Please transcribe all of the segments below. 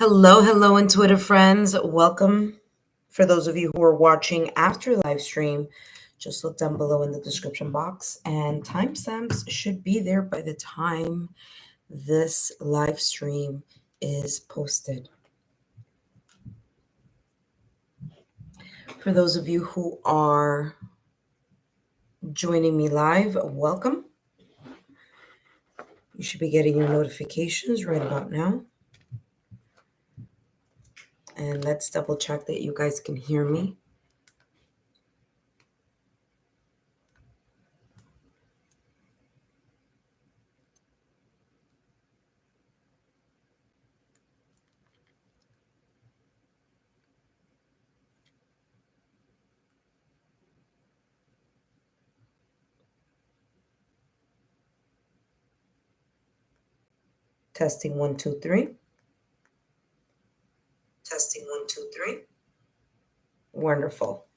Hello, intuitive friends. Welcome. For those of you who are watching after the live stream, just look down below in the description box, and timestamps should be there by the time this live stream is posted. For those of you who are joining me live, welcome. You should be getting your notifications right about now. And let's double check that you guys can hear me. Testing 1, 2, 3. Testing 1, 2, 3. Wonderful.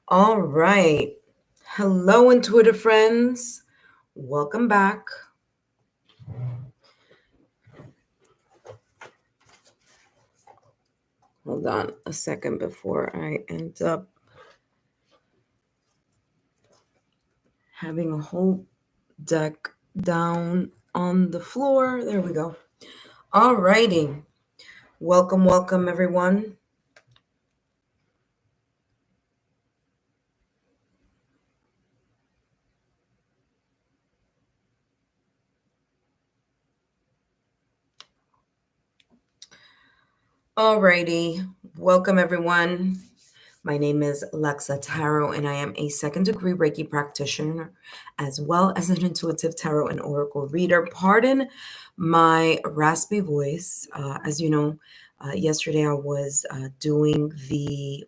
All right. Hello, intuitive friends. Welcome back. Hold on a second before I end up having a whole deck down on the floor. There we go. All righty. Welcome, everyone. Alrighty, welcome everyone. My name is Lexa Tarot, and I am a second-degree Reiki practitioner, as well as an intuitive tarot and oracle reader. Pardon my raspy voice. As you know, yesterday I was doing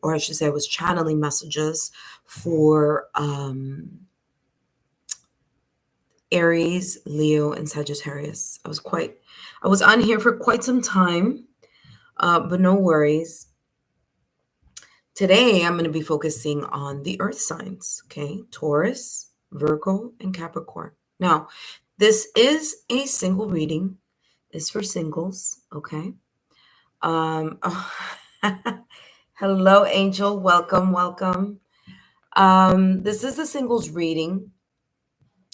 I was channeling messages for Aries, Leo, and Sagittarius. I was on here for quite some time. But no worries. Today, I'm going to be focusing on the earth signs, okay? Taurus, Virgo, and Capricorn. Now, this is a single reading. It's for singles, okay? Hello, Angel. Welcome. This is a singles reading.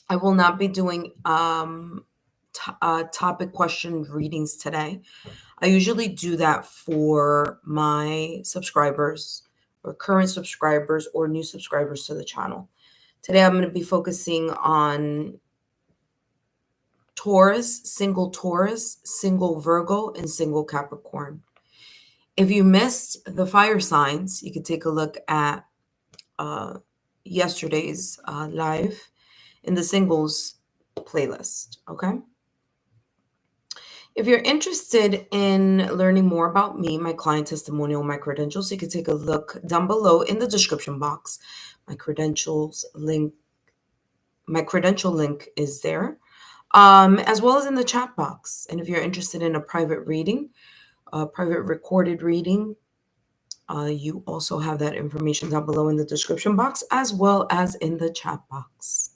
I will not be doing topic question readings today. I usually do that for my subscribers or current subscribers or new subscribers to the channel. Today, I'm going to be focusing on Taurus, single Virgo, and single Capricorn. If you missed the fire signs, you could take a look at yesterday's live in the singles playlist, okay? If you're interested in learning more about me, my client testimonial, my credentials, you can take a look down below in the description box. My credential link is there, as well as in the chat box. And if you're interested in a private reading, a private recorded reading, you also have that information down below in the description box, as well as in the chat box.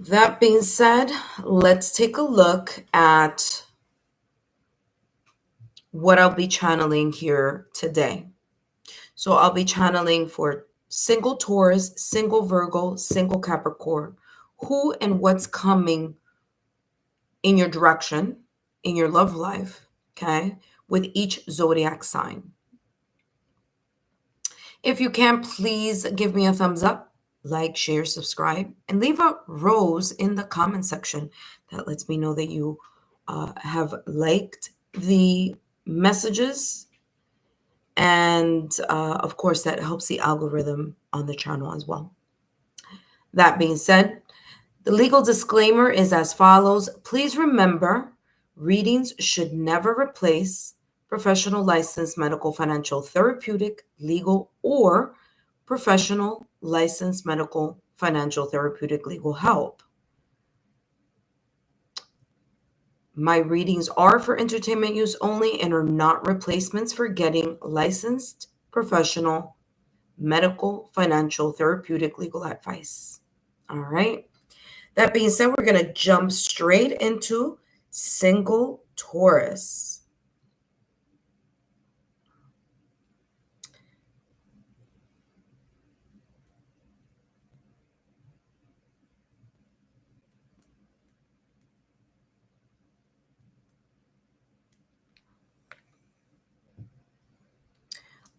That being said, let's take a look at what I'll be channeling here today. So I'll be channeling for single Taurus, single Virgo, single Capricorn, who and what's coming in your direction, in your love life, okay, with each zodiac sign. If you can, please give me a thumbs up. Like, share, subscribe, and leave a rose in the comment section. That lets me know that you have liked the messages. And of course, that helps the algorithm on the channel as well. That being said, the legal disclaimer is as follows. Please remember, readings should never replace professional licensed medical, financial, therapeutic, legal, or professional licensed medical, financial, therapeutic, legal help. My readings are for entertainment use only and are not replacements for getting licensed professional medical, financial, therapeutic, legal advice. All right. That being said, we're going to jump straight into single Taurus.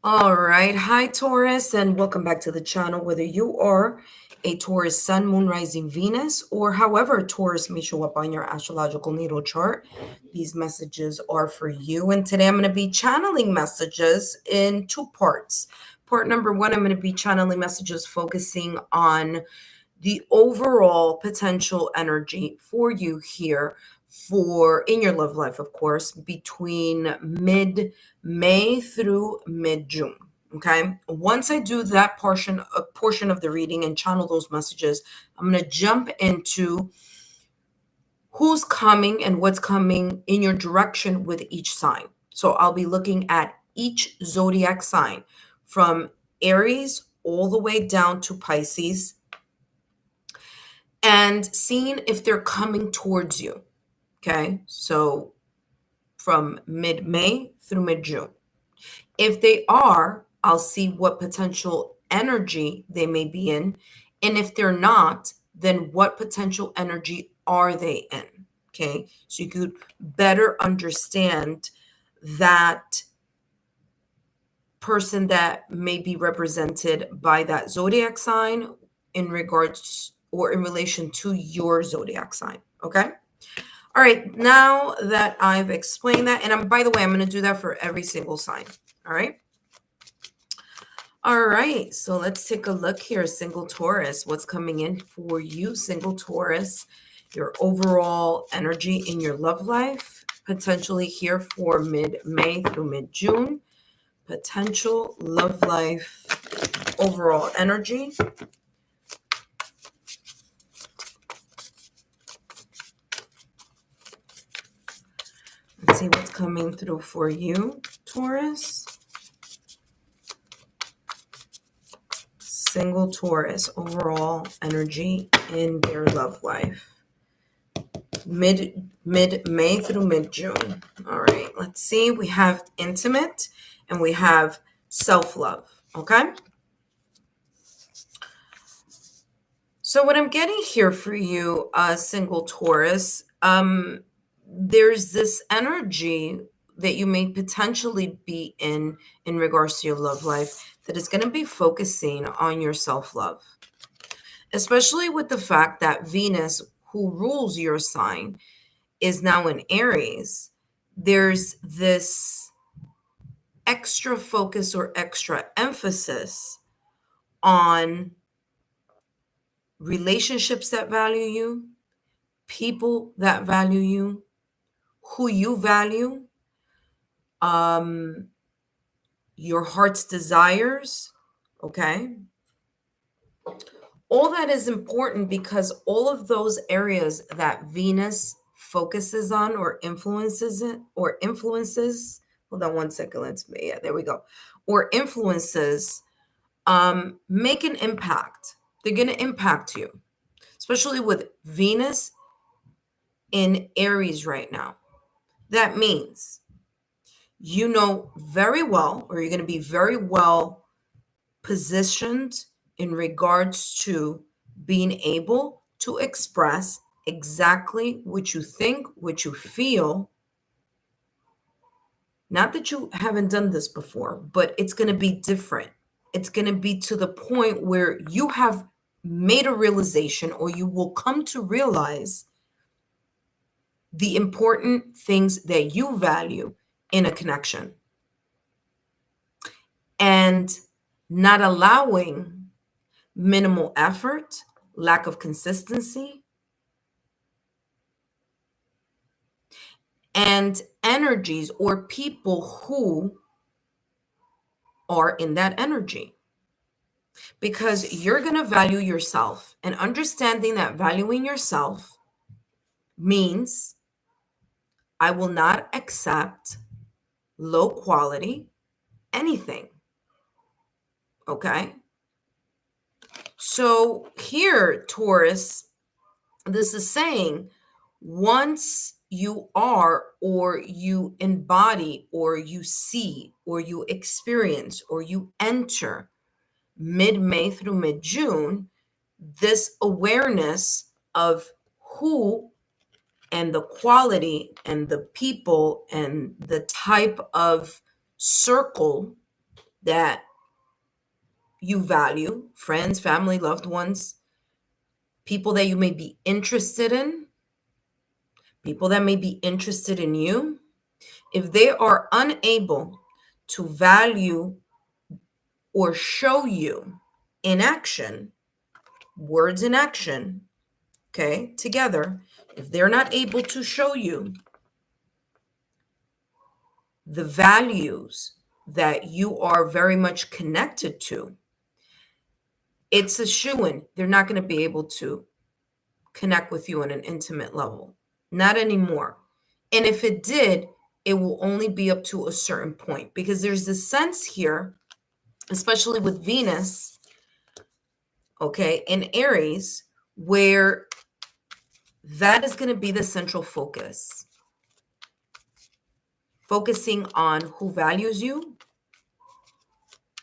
All right. Hi, Taurus, and welcome back to the channel. Whether you are a Taurus Sun, Moon, Rising, Venus, or however Taurus may show up on your astrological natal chart, these messages are for you. And today I'm going to be channeling messages in two parts. Part number one, I'm going to be channeling messages focusing on the overall potential energy for you here for in your love life, of course, between mid-May through mid-June. Okay. Once I do that portion of the reading and channel those messages, I'm going to jump into who's coming and what's coming in your direction with each sign. So I'll be looking at each zodiac sign from Aries all the way down to Pisces and seeing if they're coming towards you. Okay. So from mid-May through mid-June. If they are, I'll see what potential energy they may be in. And if they're not, then what potential energy are they in? Okay. So you could better understand that person that may be represented by that zodiac sign in regards or in relation to your zodiac sign. Okay. All right. Now that I've explained that, and by the way, I'm going to do that for every single sign. All right. All right. So let's take a look here. Single Taurus, what's coming in for you, single Taurus, your overall energy in your love life, potentially here for mid-May through mid-June. Potential love life, overall energy. Let's see what's coming through for you, Taurus. Single Taurus, overall energy in their love life. Mid-May through mid-June. All right, let's see. We have intimate and we have self-love. Okay. So what I'm getting here for you, single Taurus, there's this energy that you may potentially be in regards to your love life that is going to be focusing on your self-love, especially with the fact that Venus, who rules your sign, is now in Aries. There's this extra focus or extra emphasis on relationships that value you, people that value you, who you value, your heart's desires. Okay. All that is important because all of those areas that Venus focuses on or influences it or influences, hold on one second, yeah, there we go. Or influences make an impact. They're going to impact you, especially with Venus in Aries right now. That means you know very well, or you're going to be very well positioned in regards to being able to express exactly what you think, what you feel. Not that you haven't done this before, but it's going to be different. It's going to be to the point where you have made a realization or you will come to realize the important things that you value in a connection. And not allowing minimal effort, lack of consistency, and energies or people who are in that energy. Because you're going to value yourself, and understanding that valuing yourself means I will not accept low quality anything. Okay. So here, Taurus, This is saying once you are, or you embody, or you see, or you experience, or you enter mid-May through mid-June, this awareness of who and the quality and the people and the type of circle that you value, friends, family, loved ones, people that you may be interested in, people that may be interested in you, if they are unable to value or show you in action, words in action, okay, together, if they're not able to show you the values that you are very much connected to, it's a shoo-in. They're not going to be able to connect with you on an intimate level. Not anymore. And if it did, it will only be up to a certain point, because there's this sense here, especially with Venus, okay, in Aries, where that is going to be the central focus. Focusing on who values you,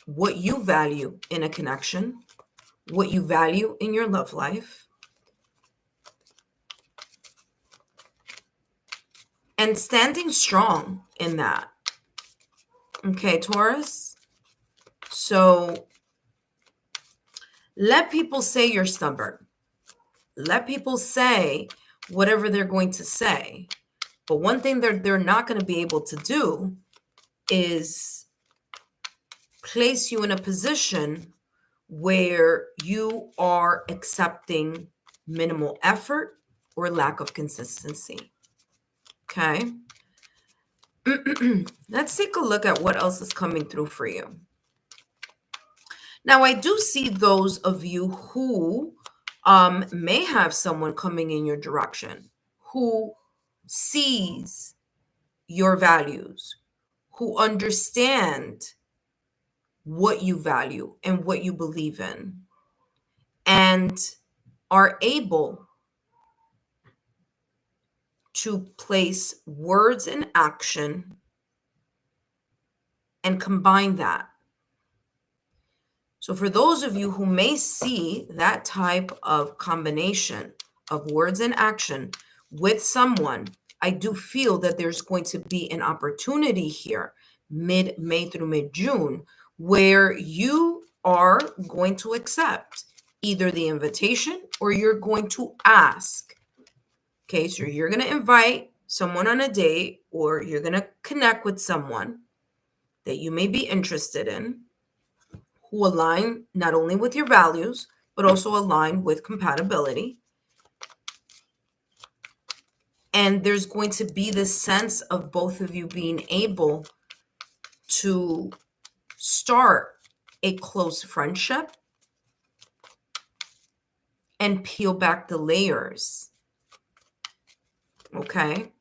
what you value in a connection, what you value in your love life, and standing strong in that. Okay, Taurus? So let people say you're stubborn. Let people say whatever they're going to say. But one thing they're not going to be able to do is place you in a position where you are accepting minimal effort or lack of consistency. Okay. Let's take a look at what else is coming through for you. Now, I do see those of you who may have someone coming in your direction who sees your values, who understand what you value and what you believe in, and are able to place words in action and combine that. So for those of you who may see that type of combination of words and action with someone, I do feel that there's going to be an opportunity here mid-May through mid-June where you are going to accept either the invitation or you're going to ask. Okay, so you're going to invite someone on a date, or you're going to connect with someone that you may be interested in, who align not only with your values, but also align with compatibility. And there's going to be this sense of both of you being able to start a close friendship and peel back the layers. Okay.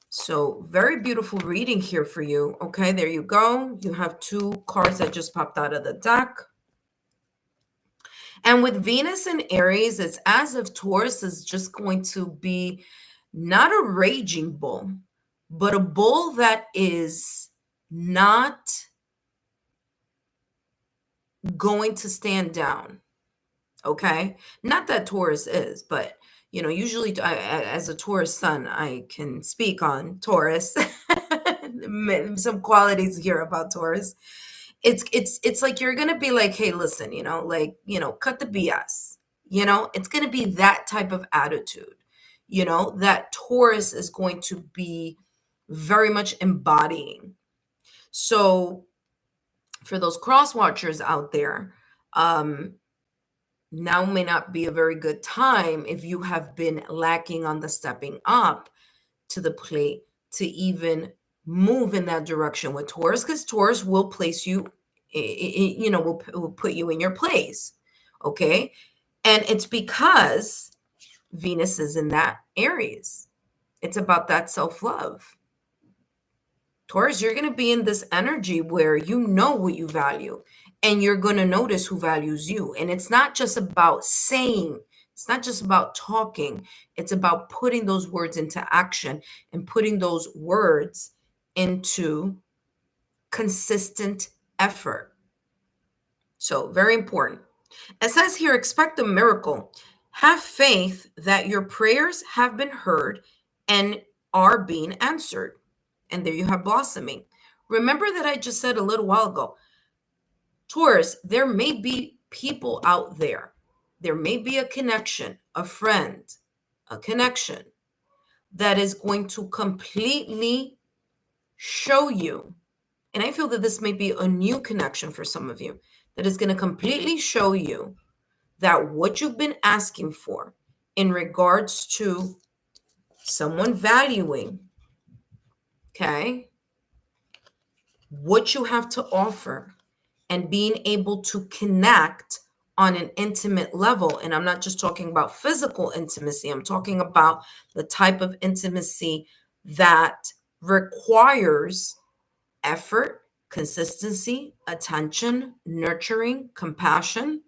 So very beautiful reading here for you. Okay, there you go. You have two cards that just popped out of the deck. And with Venus and Aries, it's as if Taurus is just going to be not a raging bull, but a bull that is not going to stand down. Okay. Not that Taurus is, but usually as a Taurus sun, I can speak on Taurus. Some qualities here about Taurus. It's like you're gonna be like, hey, listen, cut the BS. It's gonna be that type of attitude. That Taurus is going to be very much embodying. So for those cross watchers out there, now may not be a very good time if you have been lacking on the stepping up to the plate to even move in that direction with Taurus, because Taurus will place you, will put you in your place. Okay. And it's because Venus is in that Aries. It's about that self-love. Taurus, you're going to be in this energy where you know what you value, and you're going to notice who values you. And it's not just about saying It's not just about talking. It's about putting those words into action and putting those words into consistent effort. So, very important. It says here, expect a miracle. Have faith that your prayers have been heard and are being answered. And there you have blossoming. Remember that I just said a little while ago, Taurus, there may be people out there. There may be a connection, a friend, a connection that is going to completely show you. And I feel that this may be a new connection for some of you that is going to completely show you that what you've been asking for in regards to someone valuing, okay, what you have to offer and being able to connect on an intimate level. And I'm not just talking about physical intimacy, I'm talking about the type of intimacy that requires effort, consistency, attention, nurturing, compassion,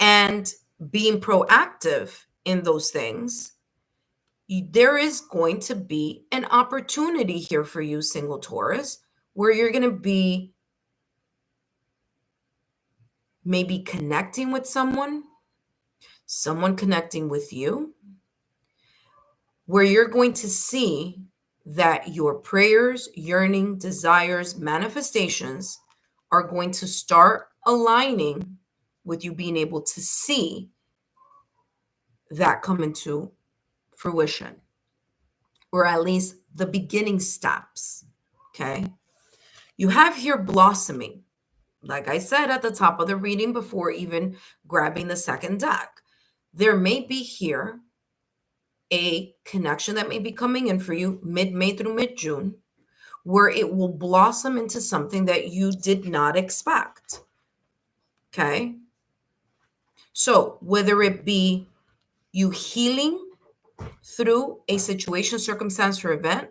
and being proactive in those things. There is going to be an opportunity here for you, single Taurus, where you're going to be maybe connecting with someone connecting with you, where you're going to see that your prayers, yearning, desires, manifestations are going to start aligning with you being able to see that come into fruition, or at least the beginning steps. Okay. You have here blossoming. Like I said at the top of the reading before even grabbing the second deck, there may be here a connection that may be coming in for you mid-May through mid-June, where it will blossom into something that you did not expect. Okay. So whether it be you healing through a situation, circumstance, or event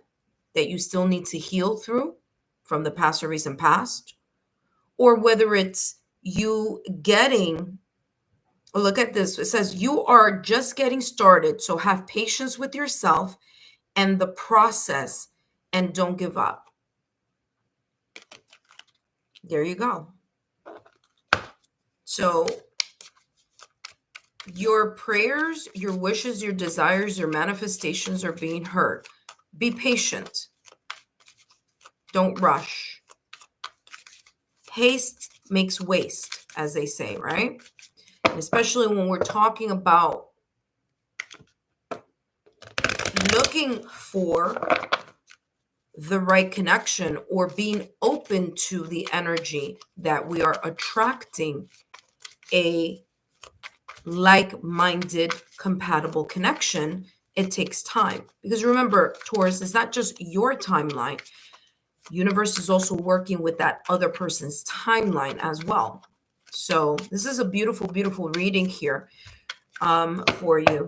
that you still need to heal through from the past or recent past, or whether it's you getting, look at this, it says you are just getting started, so have patience with yourself and the process and don't give up. There you go. So your prayers, your wishes, your desires, your manifestations are being heard. Be patient. Don't rush. Haste makes waste, as they say, right? And especially when we're talking about looking for the right connection or being open to the energy that we are attracting a like-minded, compatible connection, it takes time. Because remember, Taurus, it's not just your timeline. Universe is also working with that other person's timeline as well. So this is a beautiful, beautiful reading here for you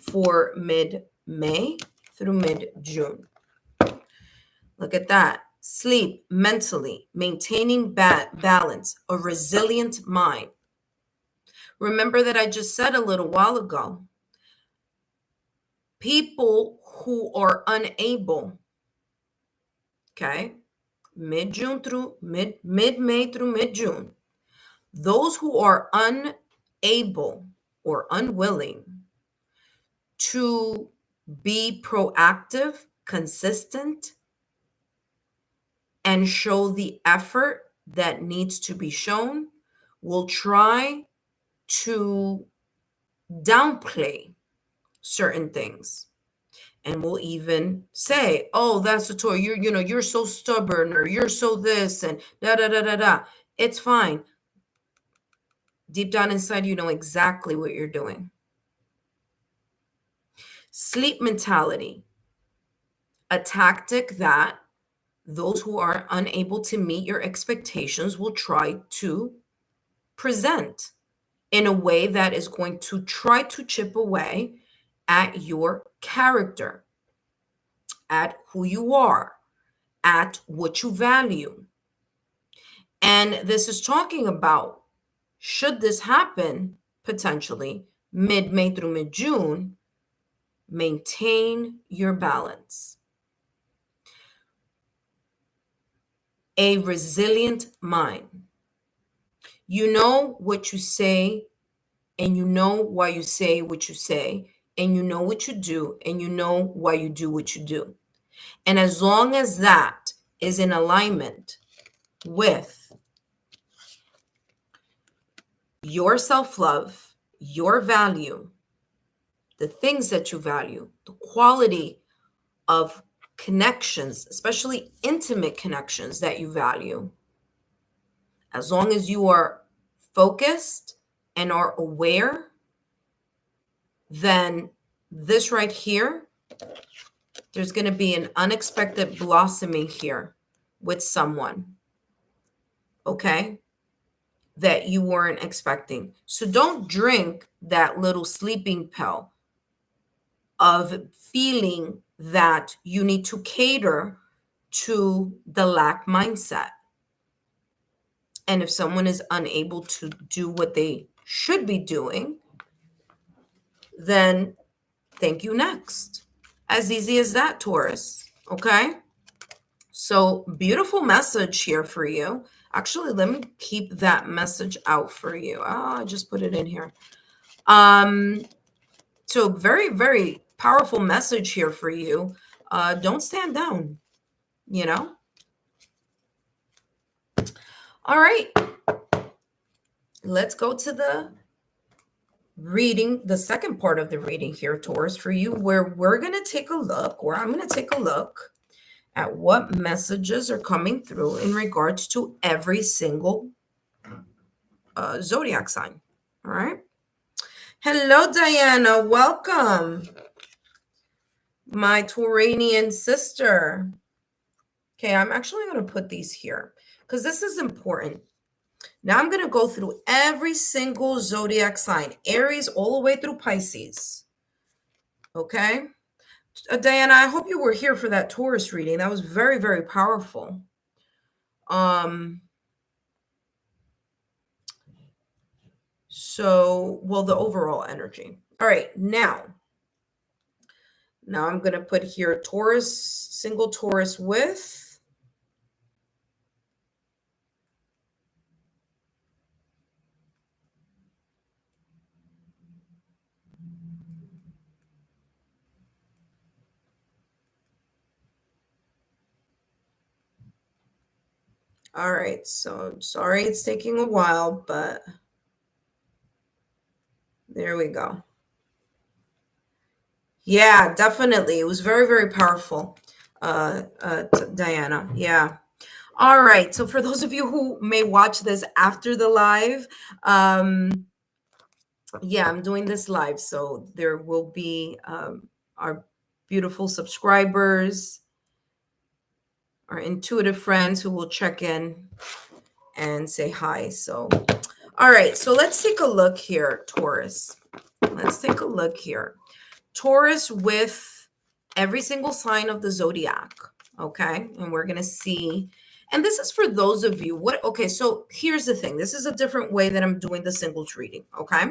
for mid-May through mid-June. Look at that. Sleep mentally, maintaining balance, a resilient mind. Remember that I just said a little while ago, people who are unable, okay, mid-June through mid-May through mid-June, those who are unable or unwilling to be proactive, consistent, and show the effort that needs to be shown will try to downplay certain things. And will even say, oh, that's a toy. You're so stubborn, or you're so this and da da da da da. It's fine. Deep down inside, you know exactly what you're doing. Sleep mentality, a tactic that those who are unable to meet your expectations will try to present in a way that is going to try to chip away at your character, at who you are, at what you value. And this is talking about should this happen, potentially mid-May through mid-June, maintain your balance. A resilient mind. You know what you say, and you know why you say what you say, and you know what you do, and you know why you do what you do. And as long as that is in alignment with your self-love, your value, the things that you value, the quality of connections, especially intimate connections that you value, as long as you are focused and are aware, then this right here, there's going to be an unexpected blossoming here with someone, okay, that you weren't expecting. So don't drink that little sleeping pill of feeling that you need to cater to the lack mindset. And if someone is unable to do what they should be doing, then thank you next. As easy as that, Taurus. Okay? So beautiful message here for you. Actually, let me keep that message out for you. Oh, I just put it in here. So very, very powerful message here for you. Don't stand down, you know? All right. Let's go to the reading, the second part of the reading here, Taurus, for you, where we're going to take a look, or I'm going to take a look at what messages are coming through in regards to every single zodiac sign. All right. Hello, Diana. Welcome, my Tauranian sister. Okay, I'm actually going to put these here because this is important. Now I'm going to go through every single zodiac sign, Aries all the way through Pisces. Okay. Diana, I hope you were here for that Taurus reading. That was very, very powerful. Well, the overall energy. All right, now I'm going to put here Taurus, single Taurus with all right, so I'm sorry it's taking a while, but there we go. Yeah, definitely. It was very, very powerful, Diana. Yeah. All right. So for those of you who may watch this after the live, yeah, I'm doing this live. So there will be our beautiful subscribers, our intuitive friends who will check in and say hi. So, all right. So let's take a look here, Taurus. Let's take a look here. Taurus with every single sign of the zodiac. Okay. And we're going to see. And this is for those of you. Okay. So here's the thing. This is a different way that I'm doing the singles reading. Okay.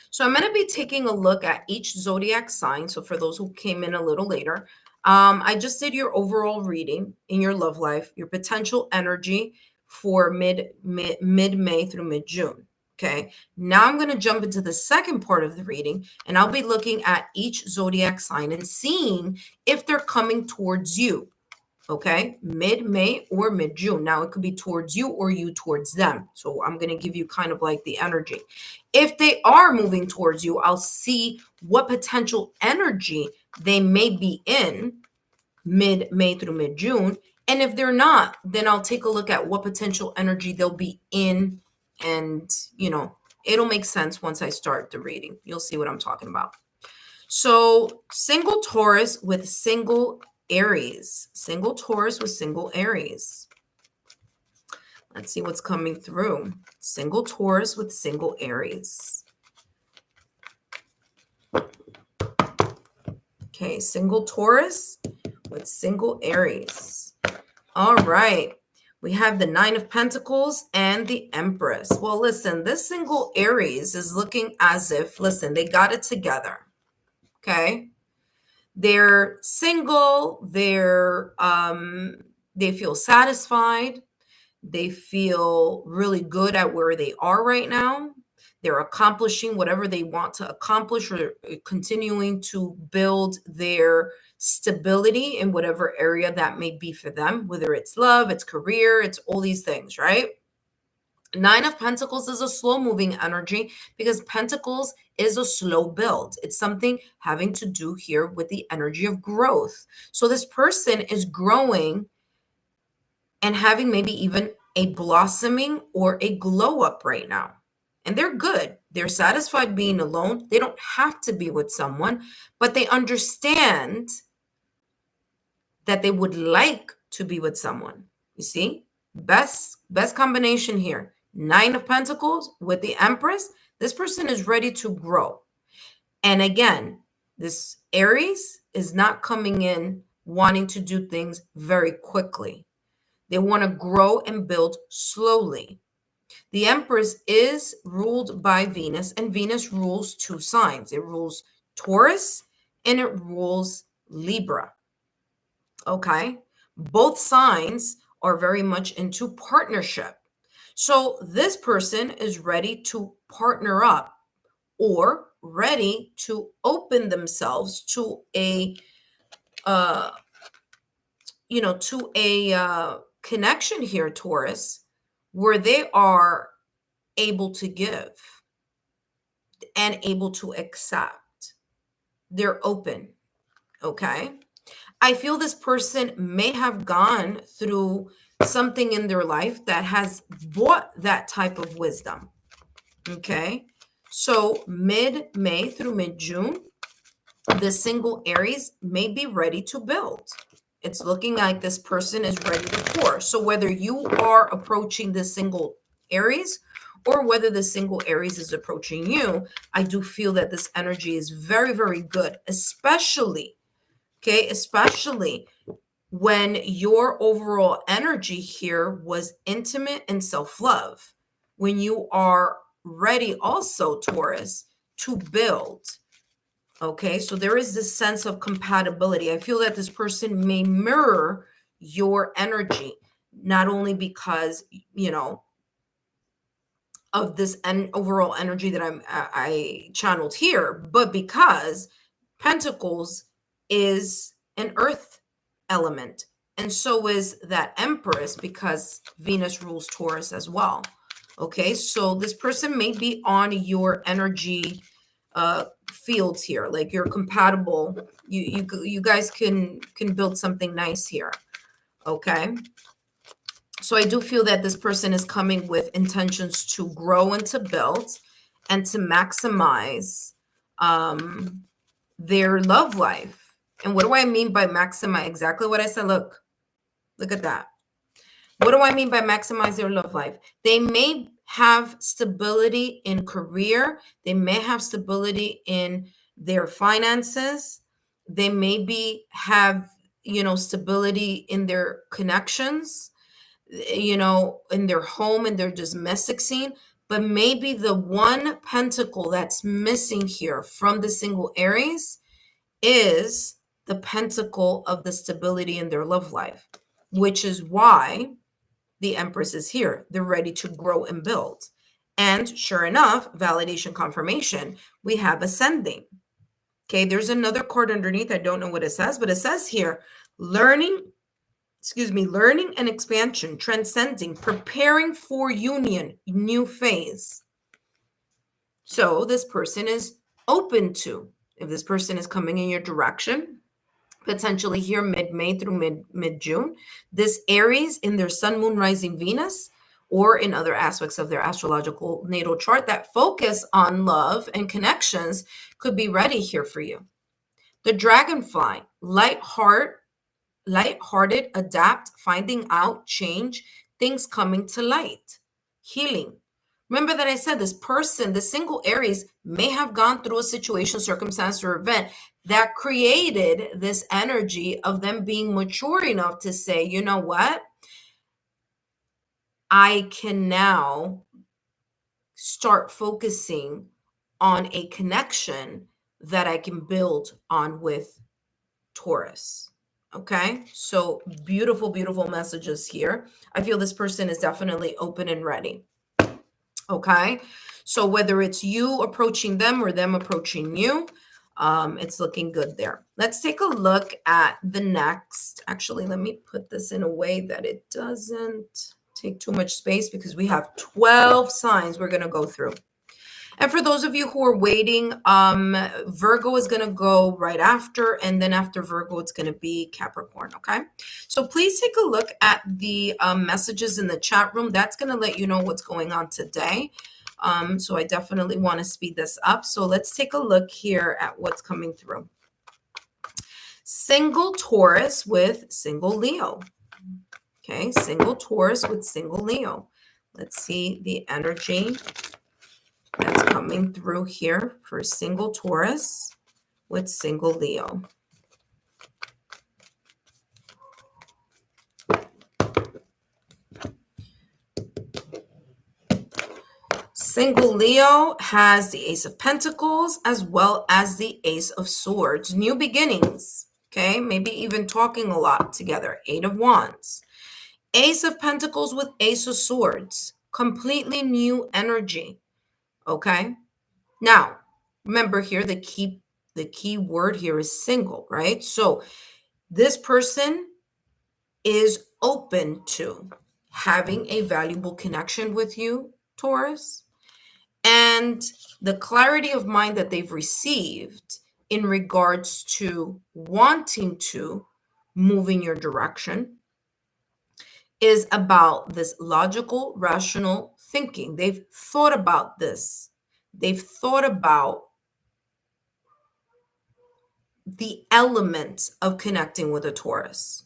So I'm going to be taking a look at each zodiac sign. So for those who came in a little later, I just did your overall reading in your love life, your potential energy for mid-May through mid-June. Okay. Now I'm going to jump into the second part of the reading, and I'll be looking at each zodiac sign and seeing if they're coming towards you. Okay, mid-May or mid-June. Now it could be towards you or you towards them. So I'm going to give you kind of like the energy. If they are moving towards you, I'll see what potential energy they may be in mid-May through mid-June. And if they're not, then I'll take a look at what potential energy they'll be in. And, it'll make sense once I start the reading. You'll see what I'm talking about. So single Taurus with single Aries. Single Taurus with single Aries. Let's see what's coming through. Single Taurus with single Aries. Okay, single Taurus with single Aries. All right. We have the Nine of Pentacles and the Empress. Well, listen, this single Aries is looking as if, listen, they got it together. Okay. They're single. They feel satisfied. They feel really good at where they are right now. They're accomplishing whatever they want to accomplish, or continuing to build their stability in whatever area that may be for them, whether it's love, it's career, it's all these things, right? Nine of Pentacles is a slow moving energy because Pentacles is a slow build. It's something having to do here with the energy of growth. So this person is growing and having maybe even a blossoming or a glow up right now. And they're good. They're satisfied being alone. They don't have to be with someone, but they understand that they would like to be with someone. You see? Best combination here. Nine of Pentacles with the Empress. This person is ready to grow. And again, this Aries is not coming in wanting to do things very quickly. They want to grow and build slowly. The Empress is ruled by Venus, and Venus rules two signs. It rules Taurus and it rules Libra. Okay? Both signs are very much into partnership. So this person is ready to partner up or ready to open themselves to a connection here, Taurus, where they are able to give and able to accept. They're open. Okay. I feel this person may have gone through something in their life that has brought that type of wisdom. Okay. So mid-May through mid-June, the single Aries may be ready to build. It's looking like this person is ready to pour. So whether you are approaching the single Aries or whether the single Aries is approaching you, I do feel that this energy is very, very good, especially when your overall energy here was intimate and self-love. When you are ready also, Taurus, to build. Okay, so there is this sense of compatibility. I feel that this person may mirror your energy, not only because, of this overall energy that I channeled here, but because Pentacles is an earth element. And so is that Empress, because Venus rules Taurus as well. Okay, so this person may be on your energy fields here, like you're compatible. You guys can build something nice here. Okay. So I do feel that this person is coming with intentions to grow and to build and to maximize their love life. And what do I mean by maximize? Exactly what I said. Look at that. What do I mean by maximize their love life? They may have stability in career. They may have stability in their finances. They maybe have, stability in their connections, in their home, in their domestic scene. But maybe the one pentacle that's missing here from the single Aries is the pentacle of the stability in their love life, which is why the Empress is here. They're ready to grow and build. And sure enough, validation confirmation, we have ascending. Okay, there's another card underneath. I don't know what it says, but it says here, learning and expansion, transcending, preparing for union, new phase. So this person is open to, if this person is coming in your direction, potentially here mid-May through mid-June, this Aries in their sun, moon, rising, Venus, or in other aspects of their astrological natal chart that focus on love and connections could be ready here for you. The dragonfly, lighthearted, adapt, finding out, change, things coming to light, healing. Remember that I said this person, the single Aries, may have gone through a situation, circumstance, or event that created this energy of them being mature enough to say, you know what? I can now start focusing on a connection that I can build on with Taurus. Okay, so beautiful, beautiful messages here. I feel this person is definitely open and ready. Okay, so whether it's you approaching them or them approaching you, it's looking good there. Let's take a look at the next. Actually, let me put this in a way that it doesn't take too much space because we have 12 signs we're going to go through. And for those of you who are waiting, Virgo is going to go right after, and then after Virgo, it's going to be Capricorn, okay? So please take a look at the messages in the chat room. That's going to let you know what's going on today. So I definitely want to speed this up. So let's take a look here at what's coming through. Single Taurus with single Leo. Okay, single Taurus with single Leo. Let's see the energy that's coming through here for single Taurus with single Leo. Single Leo has the Ace of Pentacles as well as the Ace of Swords. New beginnings, okay? Maybe even talking a lot together. Eight of Wands. Ace of Pentacles with Ace of Swords. Completely new energy, okay? Now, remember here, the key word here is single, right? So this person is open to having a valuable connection with you, Taurus, and the clarity of mind that they've received in regards to wanting to move in your direction is about this logical, rational thinking. They've thought about this. They've thought about the element of connecting with a Taurus,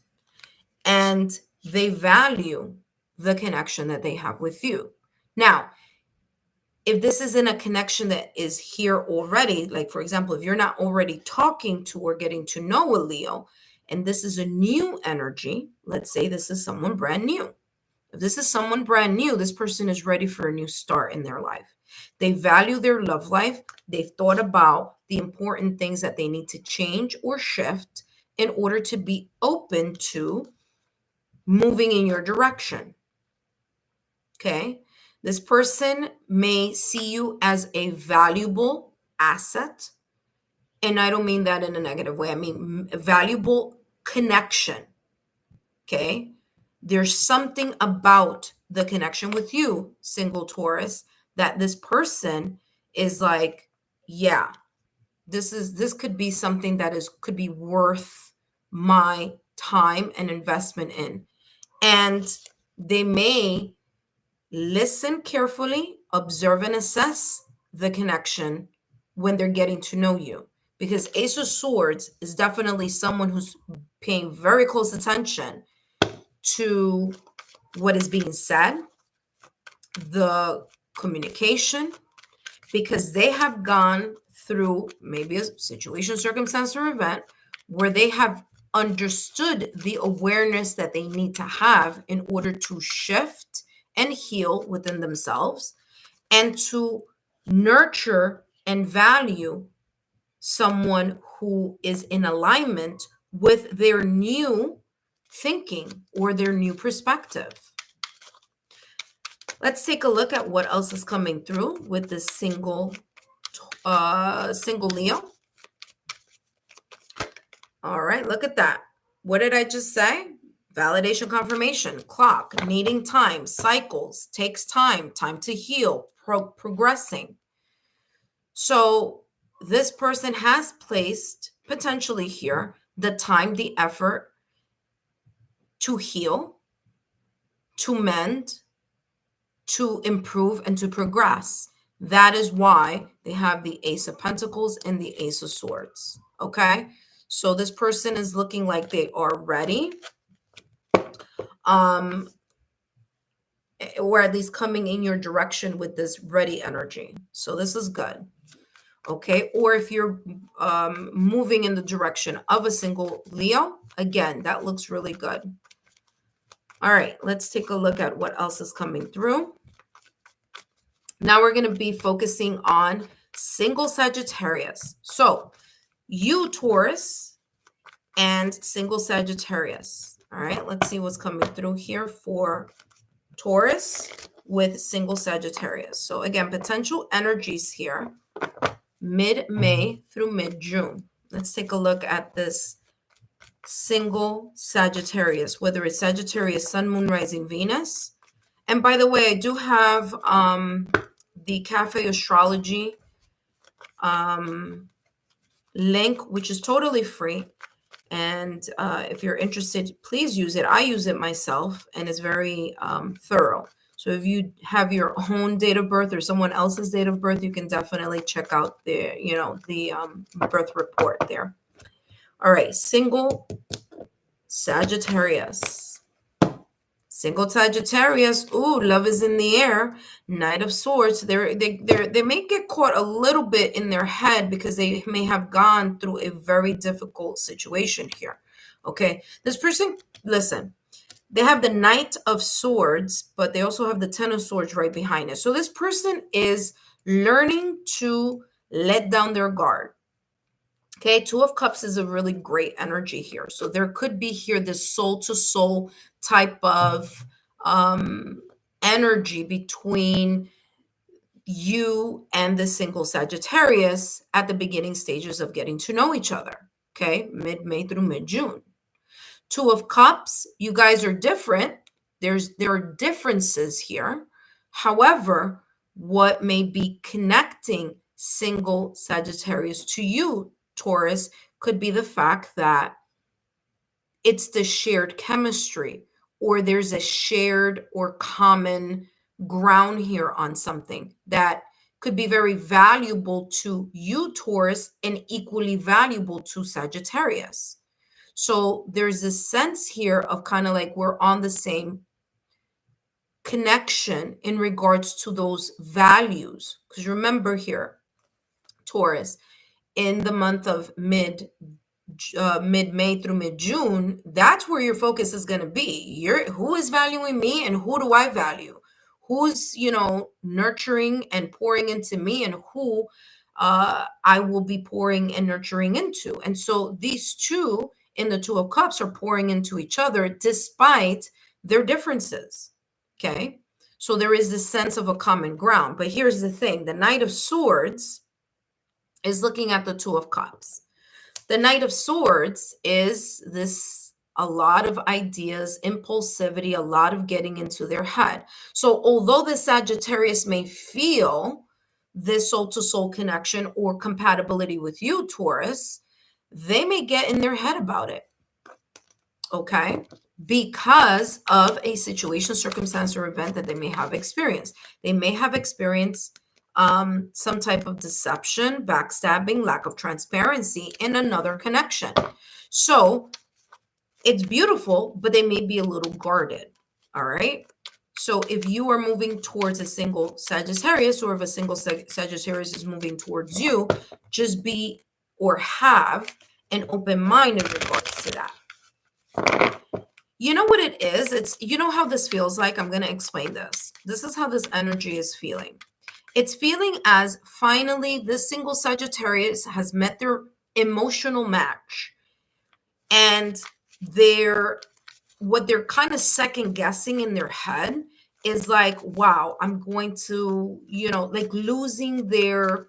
and they value the connection that they have with you. Now, if this isn't a connection that is here already, like for example, if you're not already talking to or getting to know a Leo, and this is a new energy, let's say this is someone brand new. If this is someone brand new, this person is ready for a new start in their life. They value their love life. They've thought about the important things that they need to change or shift in order to be open to moving in your direction. Okay. This person may see you as a valuable asset. And I don't mean that in a negative way. I mean a valuable connection. Okay. There's something about the connection with you, single Taurus, that this person is like, yeah, this could be something that could be worth my time and investment in. And they may listen carefully, observe and assess the connection when they're getting to know you. Because Ace of Swords is definitely someone who's paying very close attention to what is being said, the communication, because they have gone through maybe a situation, circumstance, or event where they have understood the awareness that they need to have in order to shift and heal within themselves and to nurture and value someone who is in alignment with their new thinking or their new perspective. Let's take a look at what else is coming through with this single Leo. All right, look at that. What did I just say? Validation, confirmation, clock, needing time, cycles, takes time to heal, progressing. So this person has placed potentially here the time, the effort to heal, to mend, to improve, and to progress. That is why they have the Ace of Pentacles and the Ace of Swords. Okay, so this person is looking like they are ready, or at least coming in your direction with this ready energy. So this is good. Okay, or if you're moving in the direction of a single Leo, again, that looks really good. All right, let's take a look at what else is coming through. Now we're going to be focusing on single Sagittarius. So you, Taurus, and single Sagittarius. All right, let's see what's coming through here for Taurus with single Sagittarius. So again, potential energies here, mid-May through mid-June. Let's take a look at this single Sagittarius, whether it's Sagittarius, Sun, Moon, Rising, Venus. And by the way, I do have the Cafe Astrology link, which is totally free. And if you're interested, please use it. I use it myself, and it's very thorough. So if you have your own date of birth or someone else's date of birth, you can definitely check out the birth report there. All right, single Sagittarius. Single Sagittarius. Ooh, love is in the air. Knight of Swords. They may get caught a little bit in their head because they may have gone through a very difficult situation here. Okay, this person, listen, they have the Knight of Swords, but they also have the Ten of Swords right behind it. So this person is learning to let down their guard. Okay, Two of Cups is a really great energy here. So there could be here this soul to soul type of energy between you and the single Sagittarius at the beginning stages of getting to know each other. Okay, mid-May through mid-June. Two of Cups, you guys are different. There are differences here. However, what may be connecting single Sagittarius to you, Taurus, could be the fact that it's the shared chemistry, or there's a shared or common ground here on something that could be very valuable to you, Taurus, and equally valuable to Sagittarius. So there's this sense here of kind of like we're on the same connection in regards to those values. Because remember here, Taurus, in the month of mid-May through mid-June, that's where your focus is going to be. Who is valuing me and who do I value? Who's, nurturing and pouring into me, and who I will be pouring and nurturing into. And so these two in the Two of Cups are pouring into each other despite their differences. Okay. So there is this sense of a common ground. But here's the thing. The Knight of Swords is looking at the Two of Cups. The Knight of Swords is a lot of ideas, impulsivity, a lot of getting into their head. So although the Sagittarius may feel this soul-to-soul connection or compatibility with you, Taurus, they may get in their head about it, okay? Because of a situation, circumstance, or event that they may have experienced. They may have experienced some type of deception, backstabbing, lack of transparency in another connection. So it's beautiful, but they may be a little guarded. All right. So if you are moving towards a single Sagittarius, or if a single Sagittarius is moving towards you, just be or have an open mind in regards to that. You know what it is? You know how this feels like? I'm going to explain this. This is how this energy is feeling. It's feeling as finally this single Sagittarius has met their emotional match, and what they're kind of second guessing in their head is like, wow, I'm going to, like losing their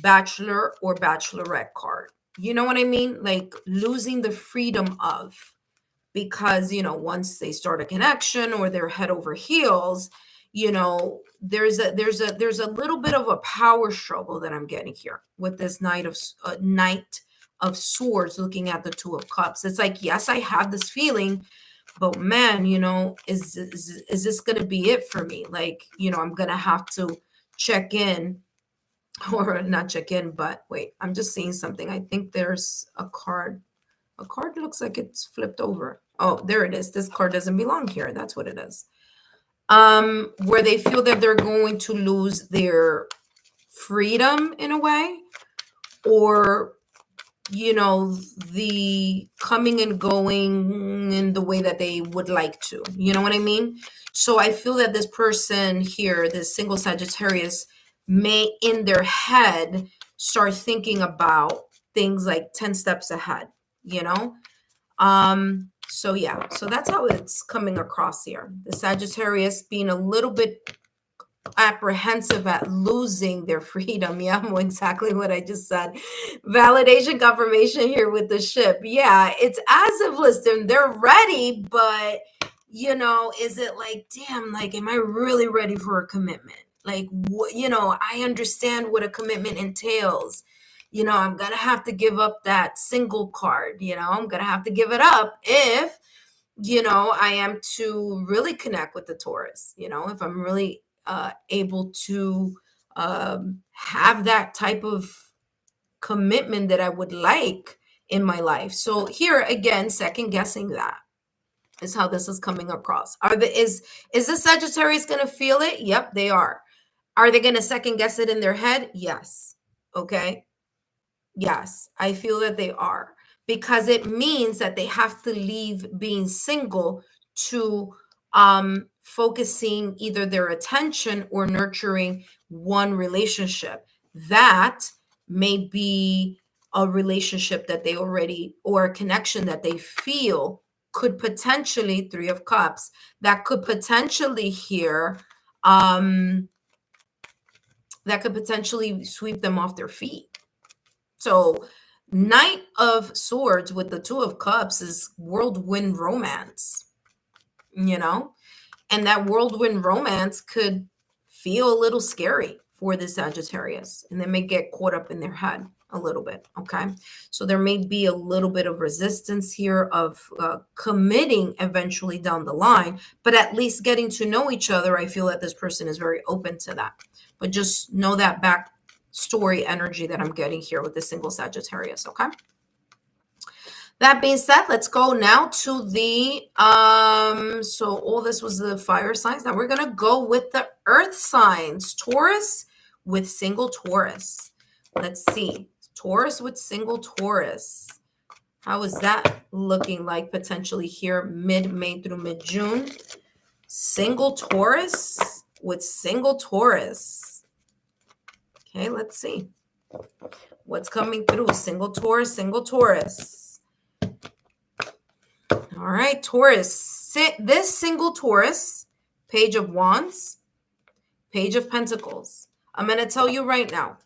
bachelor or bachelorette card. You know what I mean? Like losing the freedom of, because, once they start a connection or they're head over heels, there's a little bit of a power struggle that I'm getting here with this Knight of Swords looking at the Two of Cups. It's like, yes, I have this feeling, but man, is this going to be it for me? Like, I'm going to have to check in, or not check in, but wait, I'm just seeing something. I think there's a card. A card looks like it's flipped over. Oh, there it is. This card doesn't belong here. That's what it is. Where they feel that they're going to lose their freedom in a way, or the coming and going in the way that they would like to. You know what I mean? So I feel that this person here, this single Sagittarius, may in their head start thinking about things like 10 steps ahead, you know? So yeah, so that's how it's coming across here. The Sagittarius being a little bit apprehensive at losing their freedom. Yeah, exactly what I just said. Validation confirmation here with the ship. Yeah, it's as if, listen, they're ready, but is it like, damn, like, am I really ready for a commitment? Like, what, I understand what a commitment entails. I'm gonna have to give up that single card. I'm gonna have to give it up if I am to really connect with the Taurus, if I'm really able to have that type of commitment that I would like in my life. So here again, second guessing that is how this is coming across. Is the Sagittarius going to feel it? Yep, they are. Are they going to second guess it in their head? Yes. Okay. Yes, I feel that they are, because it means that they have to leave being single to focusing either their attention or nurturing one relationship. That may be a relationship that they already, or a connection that they feel could potentially, Three of Cups, that could potentially that could potentially sweep them off their feet. So, Knight of Swords with the Two of Cups is whirlwind romance, and that whirlwind romance could feel a little scary for the Sagittarius, and they may get caught up in their head a little bit. Okay. So, there may be a little bit of resistance here of committing eventually down the line, but at least getting to know each other. I feel that this person is very open to that, but just know that back story energy that I'm getting here with the single Sagittarius. Okay. That being said, let's go now to the so all this was the fire signs. Now we're gonna go with the earth signs. Taurus with single Taurus. Let's see. Taurus with single Taurus. How is that looking like potentially here mid-May through mid-June? Single Taurus with single Taurus. Okay, let's see what's coming through. Single Taurus, single Taurus. All right, Taurus. This single Taurus, Page of Wands, Page of Pentacles. I'm going to tell you right now,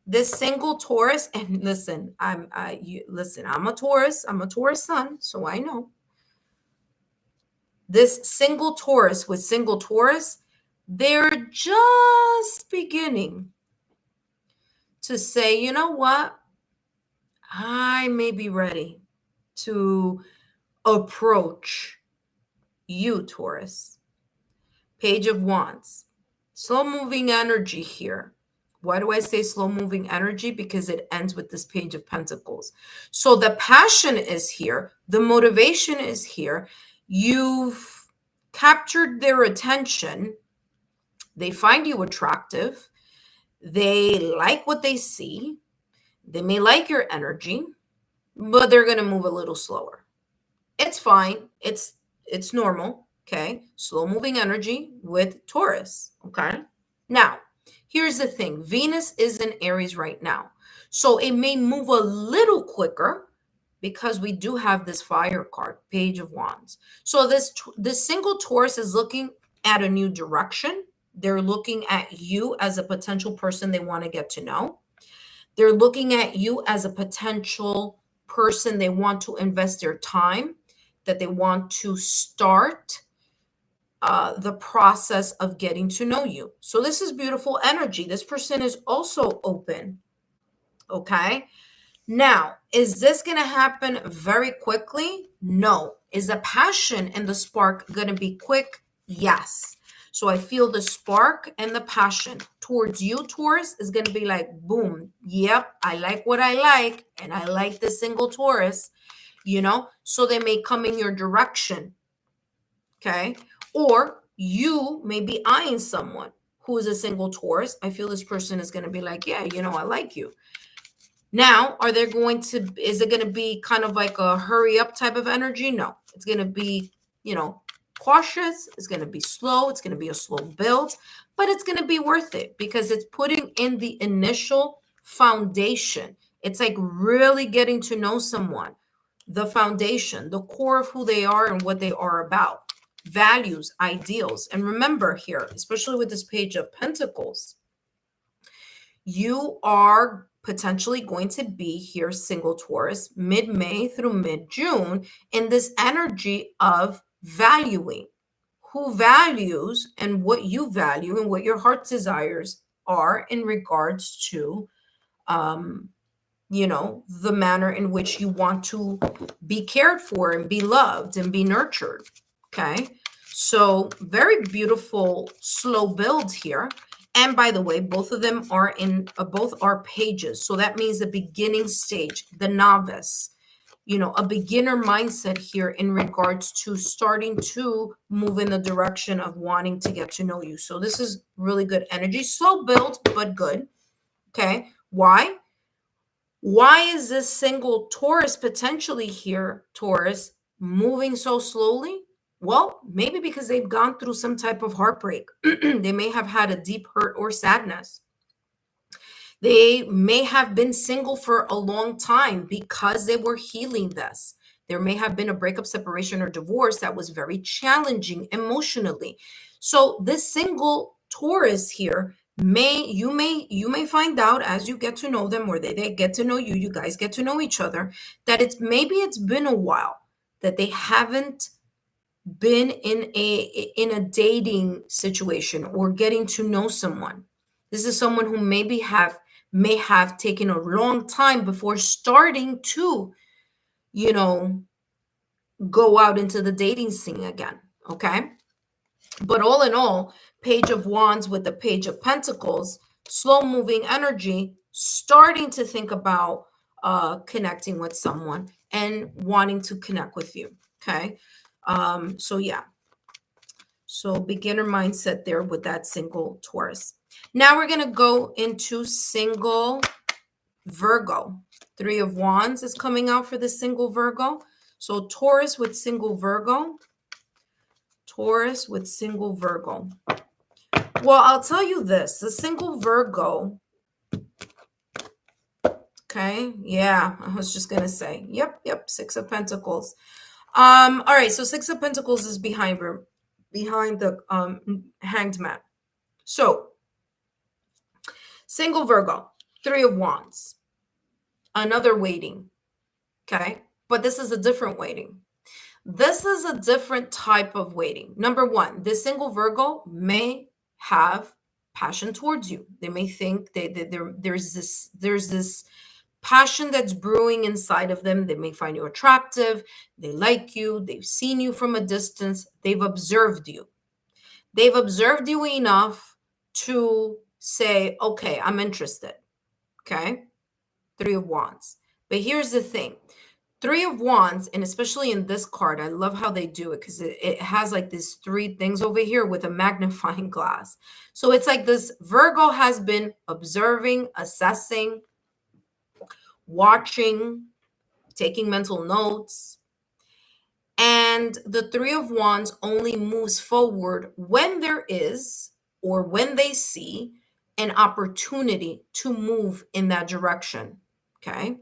this single Taurus, and listen, I'm a Taurus. I'm a Taurus sun, so I know. This single Taurus with single Taurus, they're just beginning to say, you know what? I may be ready to approach you, Taurus. Page of Wands. Slow moving energy here. Why do I say slow moving energy? Because it ends with this Page of Pentacles. So the passion is here. The motivation is here. You've captured their attention. They find you attractive. They like what they see. They may like your energy, but they're going to move a little slower. It's fine. It's normal. Okay. Slow moving energy with Taurus. Okay. Now, here's the thing. Venus is in Aries right now. So it may move a little quicker because we do have this fire card, Page of Wands. So this single Taurus is looking at a new direction. They're looking at you as a potential person they want to get to know. They're looking at you as a potential person they want to invest their time, that they want to start the process of getting to know you. So this is beautiful energy. This person is also open. Okay. Now, is this going to happen very quickly? No. Is the passion and the spark going to be quick? Yes. So I feel the spark and the passion towards you, Taurus, is going to be like, boom. Yep. I like what I like. And I like the single Taurus, so they may come in your direction. Okay. Or you may be eyeing someone who is a single Taurus. I feel this person is going to be like, yeah, I like you. Now, is it going to be kind of like a hurry up type of energy? No, it's going to be, cautious. It's going to be slow. It's going to be a slow build, but it's going to be worth it because it's putting in the initial foundation. It's like really getting to know someone, the foundation, the core of who they are and what they are about, values, ideals. And remember here, especially with this Page of Pentacles, you are potentially going to be here, single Taurus, mid-May through mid-June, in this energy of valuing who values and what you value and what your heart's desires are in regards to the manner in which you want to be cared for and be loved and be nurtured. Okay. So very beautiful, slow build here. And by the way, both of them are both are pages. So that means the beginning stage, the novice, a beginner mindset here in regards to starting to move in the direction of wanting to get to know you. So this is really good energy, slow build, but good. Okay. Why? Why is this single Taurus potentially here, Taurus, moving so slowly? Well, maybe because they've gone through some type of heartbreak. They may have had a deep hurt or sadness. They may have been single for a long time because they were healing this. There may have been a breakup, separation, or divorce that was very challenging emotionally. So this single Taurus here you may find out as you get to know them, or they get to know you, you guys get to know each other, that it's been a while that they haven't been in a dating situation or getting to know someone. This is someone who may have taken a long time before starting to, go out into the dating scene again. Okay. But all in all, Page of Wands with the Page of Pentacles, slow moving energy, starting to think about connecting with someone and wanting to connect with you. Okay. So yeah. So beginner mindset there with that single Taurus. Now we're going to go into single Virgo. Three of Wands is coming out for the single Virgo. So Taurus with single Virgo. Taurus with single Virgo. Well, I'll tell you this. The single Virgo. Okay. Yeah, I was just going to say. Yep. Six of Pentacles. All right. So Six of Pentacles is behind the Hanged Man. So single Virgo, Three of Wands, another waiting. Okay. But this is a different waiting. This is a different type of waiting. Number one, this single Virgo may have passion towards you. They may think there's this passion that's brewing inside of them. They may find you attractive. They like you. They've seen you from a distance. They've observed you. They've observed you enough to say, okay, I'm interested. Okay. Three of Wands. But here's the thing. Three of Wands, and especially in this card, I love how they do it because it has like these three things over here with a magnifying glass. So it's like this Virgo has been observing, assessing, watching, taking mental notes. And the Three of Wands only moves forward when there is, or when they see, an opportunity to move in that direction. Okay.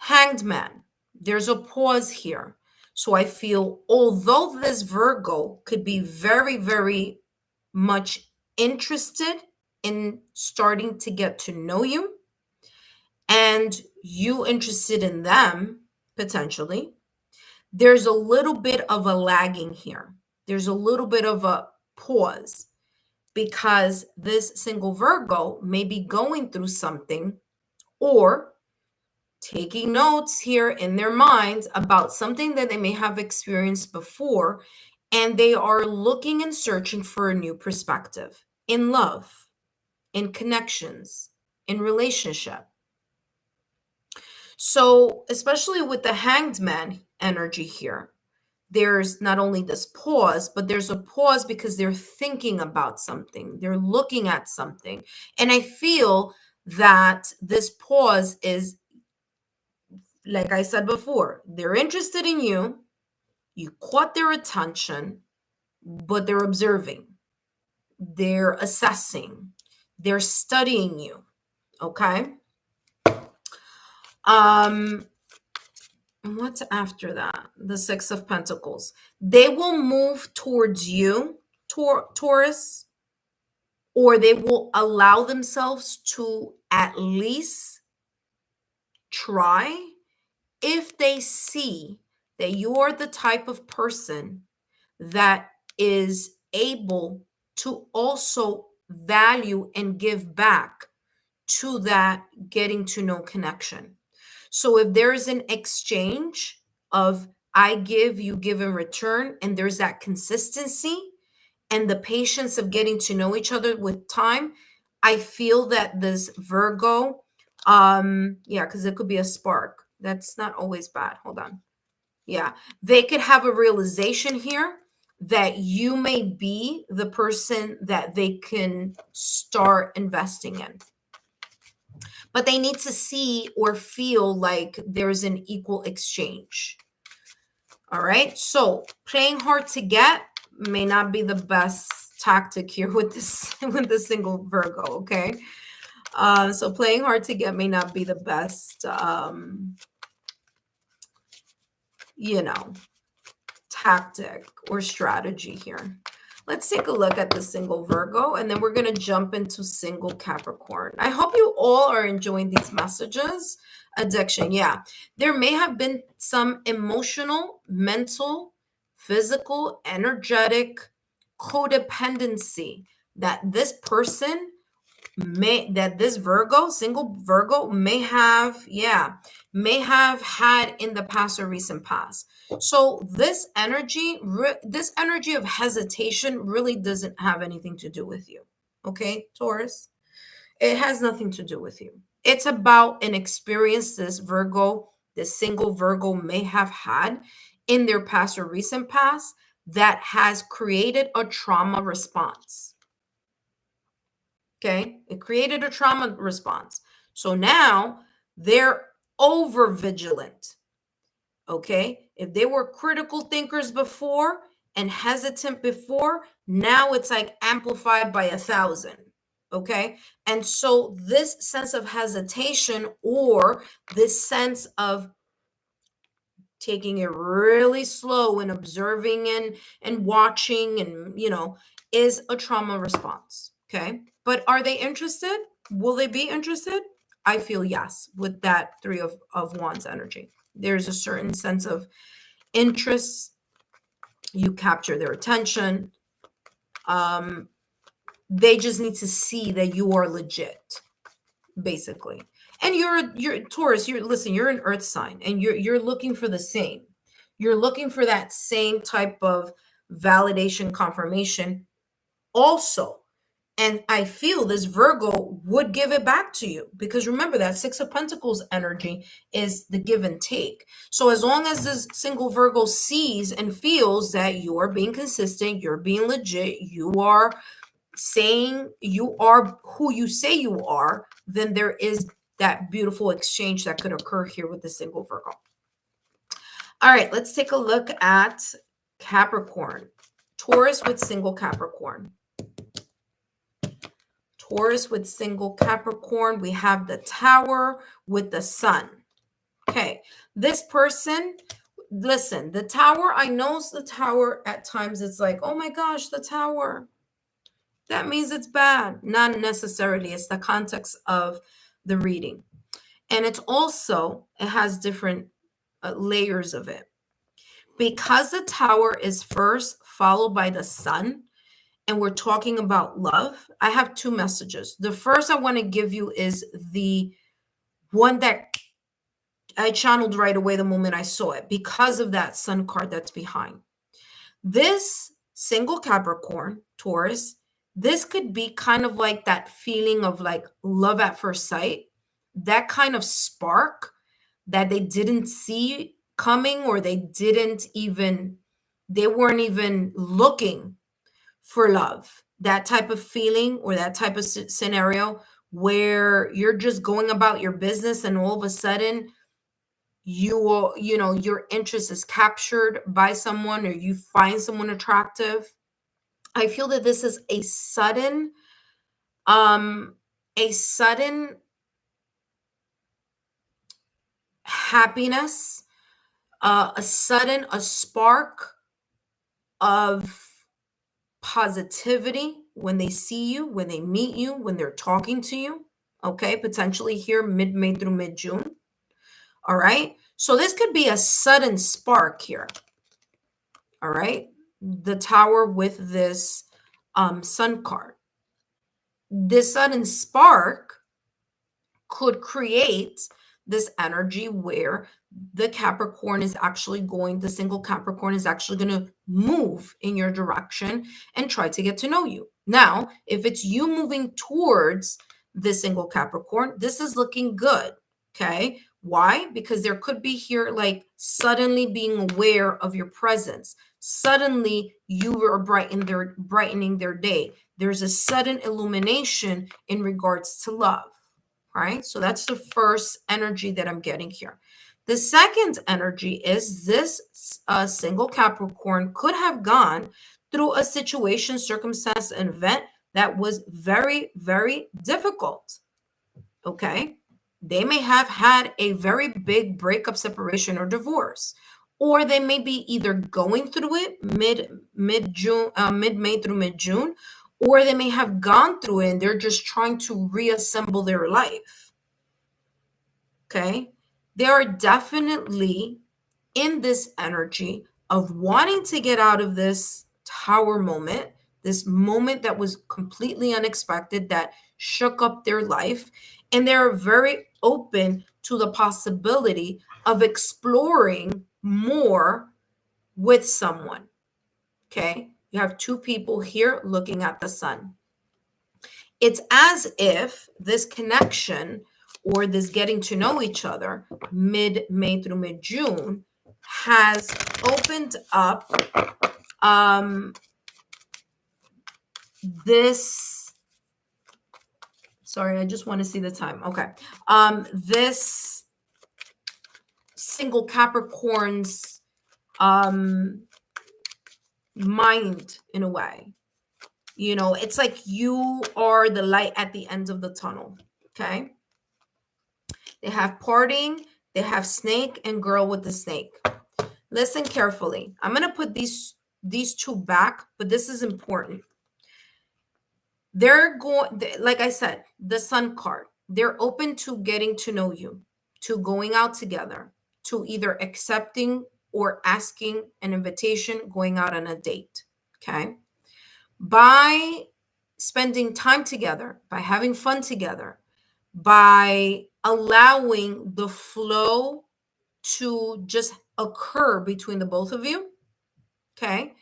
Hanged Man. There's a pause here. So I feel, although this Virgo could be very, very much interested in starting to get to know you, and you interested in them potentially, there's a little bit of a lagging here. There's a little bit of a pause because this single Virgo may be going through something or taking notes here in their minds about something that they may have experienced before, and they are looking and searching for a new perspective in love, in connections, in relationship. So, especially with the Hanged Man energy here, there's not only this pause, but there's a pause because they're thinking about something. They're looking at something. And I feel that this pause is, like I said before, they're interested in you. You caught their attention, but they're observing, they're assessing, they're studying you. Okay. What's after that? The Six of Pentacles. They will move towards you, Taurus, or they will allow themselves to at least try if they see that you're the type of person that is able to also value and give back to that getting to know connection. So if there is an exchange of I give, you give in return, and there's that consistency and the patience of getting to know each other with time, I feel that this Virgo, yeah, because it could be a spark. That's not always bad. Hold on. Yeah, they could have a realization here that you may be the person that they can start investing in. But they need to see or feel like there's an equal exchange. All right. So playing hard to get may not be the best tactic here with this with the single Virgo. Okay. So playing hard to get may not be the best you know, tactic or strategy here. Let's take a look at the single Virgo, and then we're going to jump into single Capricorn. I hope you all are enjoying these messages. Addiction. Yeah. There may have been some emotional, mental, physical, energetic codependency that this person that this Virgo, single Virgo may have, may have had in the past or recent past. So this energy, this energy of hesitation really doesn't have anything to do with you. Okay, Taurus? It has nothing to do with you. It's about an experience this Virgo, this single Virgo may have had in their past or recent past that has created a trauma response. Okay, it created a trauma response. So now they're over vigilant. Okay, if they were critical thinkers before and hesitant before, now it's like amplified by 1,000. Okay, and so this sense of hesitation or this sense of taking it really slow and observing and watching and is a trauma response. Okay, but are they interested? Will they be interested? I feel yes with that Three of Wands energy. There's a certain sense of interest. You capture their attention. They just need to see that you are legit, basically. And you're Taurus, you're an earth sign, and you're looking for the same. You're looking for that same type of validation, confirmation also. And I feel this Virgo would give it back to you, because remember that Six of Pentacles energy is the give and take. So as long as this single Virgo sees and feels that you are being consistent, you're being legit, you are saying you are who you say you are, then there is that beautiful exchange that could occur here with the single Virgo. All right, let's take a look at Capricorn. Taurus with single Capricorn. Taurus with single Capricorn. We have the Tower with the Sun. Okay, this person, listen, the Tower, I know the Tower at times it's like, oh my gosh, the Tower. That means it's bad. Not necessarily. It's the context of the reading. And it's also, it has different layers of it. Because the Tower is first, followed by the Sun, and we're talking about love, I have two messages. The first I want to give you is the one that I channeled right away the moment I saw it, because of that Sun card that's behind. This single Capricorn, Taurus, this could be kind of like that feeling of like love at first sight, that kind of spark that they didn't see coming, or they weren't even looking for love. That type of feeling or that type of scenario where you're just going about your business and all of a sudden you will, your interest is captured by someone or you find someone attractive. I feel that this is um a sudden happiness, a spark of positivity when they see you, when they meet you, when they're talking to you. Okay, potentially here mid-May through mid-June. All right, so this could be a sudden spark here. All right, the Tower with this Sun card. This sudden spark could create this energy where the single Capricorn is actually going to move in your direction and try to get to know you. Now, if it's you moving towards the single Capricorn, this is looking good. Okay. Why? Because there could be here like suddenly being aware of your presence. Suddenly you are brightening their day. There's a sudden illumination in regards to love. Right? So that's the first energy that I'm getting here. The second energy is this single Capricorn could have gone through a situation, circumstance, an event that was very, very difficult. Okay. They may have had a very big breakup, separation, or divorce, or they may be either going through it mid-May through mid-June, or they may have gone through it and they're just trying to reassemble their life. Okay. They are definitely in this energy of wanting to get out of this Tower moment, this moment that was completely unexpected, that shook up their life. And they're very open to the possibility of exploring more with someone. Okay. You have two people here looking at the sun. It's as if this connection or this getting to know each other mid-May through mid-June has opened up this. Sorry, I just want to see the time. Okay. This single Capricorn's mind in a way. It's like you are the light at the end of the tunnel. Okay. They have parting, they have snake and girl with the snake. Listen carefully. I'm going to put these two back, but this is important. They're going, like I said, the Sun card. They're open to getting to know you, to going out together, to either accepting or asking an invitation, going out on a date. Okay. By spending time together, by having fun together, by allowing the flow to just occur between the both of you, okay,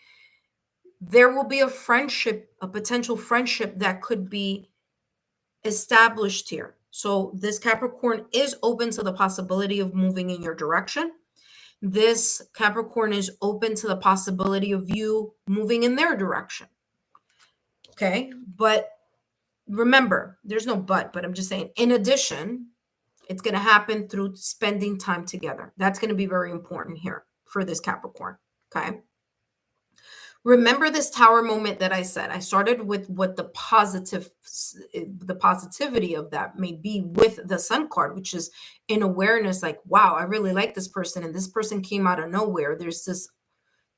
there will be a friendship, a potential friendship that could be established here. So this Capricorn is open to the possibility of moving in your direction. This Capricorn is open to the possibility of you moving in their direction. Okay, but remember, there's no but I'm just saying, in addition, it's going to happen through spending time together. That's going to be very important here for this Capricorn. Okay. Remember this Tower moment that I said. I started with what the positivity of that may be with the Sun card, which is in awareness, like, wow, I really like this person, and this person came out of nowhere. There's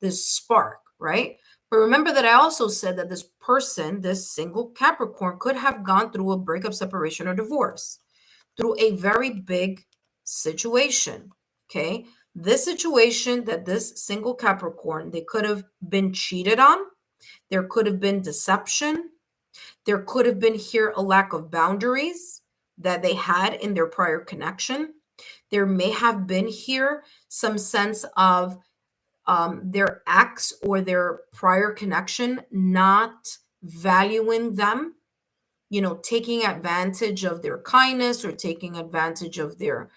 this spark, right? But remember that I also said that this person, this single Capricorn, could have gone through a breakup, separation, or divorce, through a very big situation. Okay. This situation that this single Capricorn, they could have been cheated on. There could have been deception. There could have been here a lack of boundaries that they had in their prior connection. There may have been here some sense of their ex or their prior connection not valuing them, taking advantage of their kindness or taking advantage of their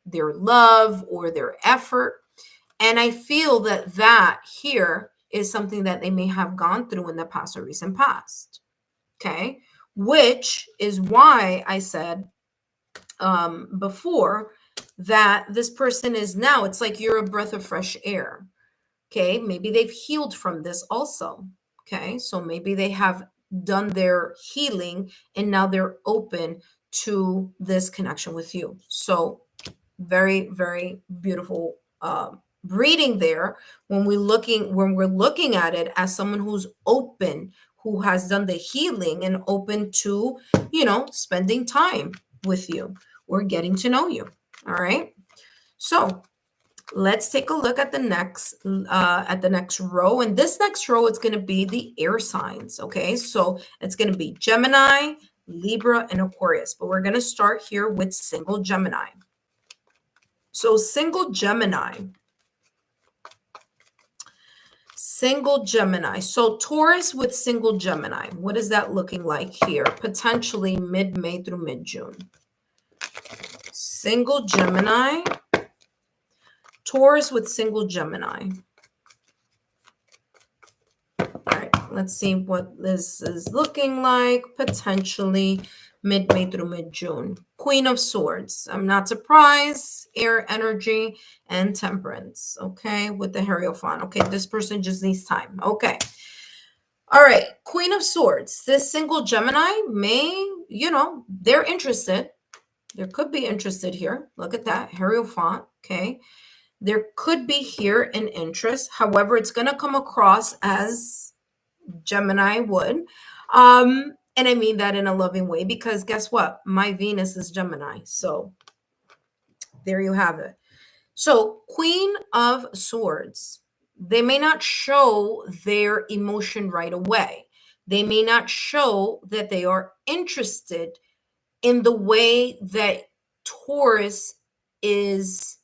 their love or their effort. And I feel that here is something that they may have gone through in the past or recent past. Okay. Which is why I said before that this person is now, it's like you're a breath of fresh air. Okay. Maybe they've healed from this also. Okay. So maybe they have done their healing and now they're open to this connection with you. So very, very beautiful reading there when we're looking at it as someone who's open, who has done the healing and open to, spending time with you or getting to know you. All right. So let's take a look at the next row. And this next row is going to be the air signs. Okay. So it's going to be Gemini, Libra, and Aquarius. But we're going to start here with single Gemini. So single Gemini. So Taurus with single Gemini. What is that looking like here? Potentially mid-May through mid-June. Single Gemini. Taurus with single Gemini. All right, let's see what this is looking like. Potentially mid-May through mid-June. Queen of Swords. I'm not surprised. Air energy and temperance. Okay, with the Hierophant. Okay, this person just needs time. Okay. All right, Queen of Swords. This single Gemini may, they're interested. There could be interested here. Look at that. Hierophant. Okay. There could be here an interest. However, it's going to come across as Gemini would. And I mean that in a loving way because guess what? My Venus is Gemini. So there you have it. So Queen of Swords, they may not show their emotion right away. They may not show that they are interested in the way that Taurus is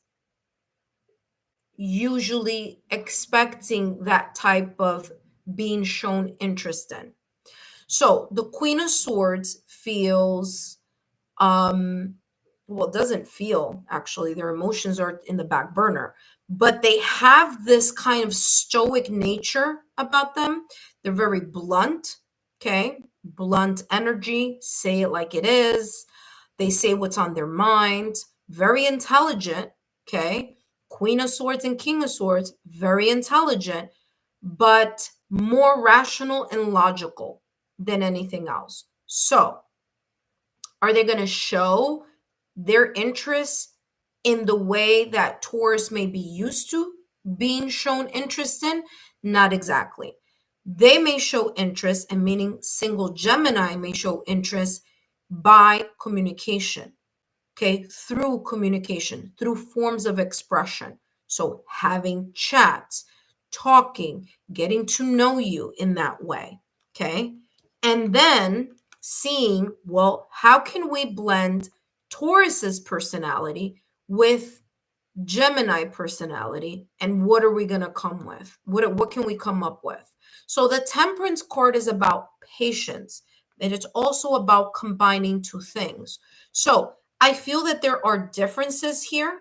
usually expecting that type of being shown interest in. So the Queen of Swords feels, doesn't feel, actually, their emotions are in the back burner, but they have this kind of stoic nature about them. They're very blunt, okay? Blunt energy, say it like it is. They say what's on their mind, very intelligent, okay? Queen of Swords and King of Swords, very intelligent, but more rational and logical than anything else. So, are they going to show their interest in the way that Taurus may be used to being shown interest in? Not exactly. They may show interest, and meaning single Gemini may show interest by communication, okay, through communication, through forms of expression. So having chats, talking, getting to know you in that way, okay? And then seeing, well, how can we blend Taurus's personality with Gemini personality, and what are we going to come with? What can we come up with? So the Temperance card is about patience, and it's also about combining two things. So I feel that there are differences here,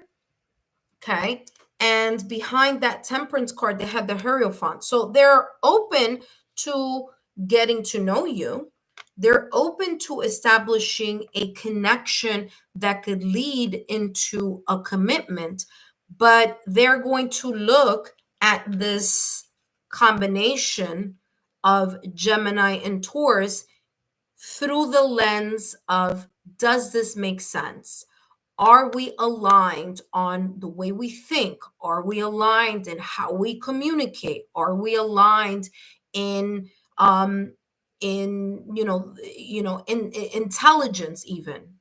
okay? And behind that Temperance card, they have the Hierophant. So they're open to getting to know you. They're open to establishing a connection that could lead into a commitment, but they're going to look at this combination of Gemini and Taurus through the lens of, does this make sense? Are we aligned on the way we think? Are we aligned in how we communicate? Are we aligned in in intelligence, even,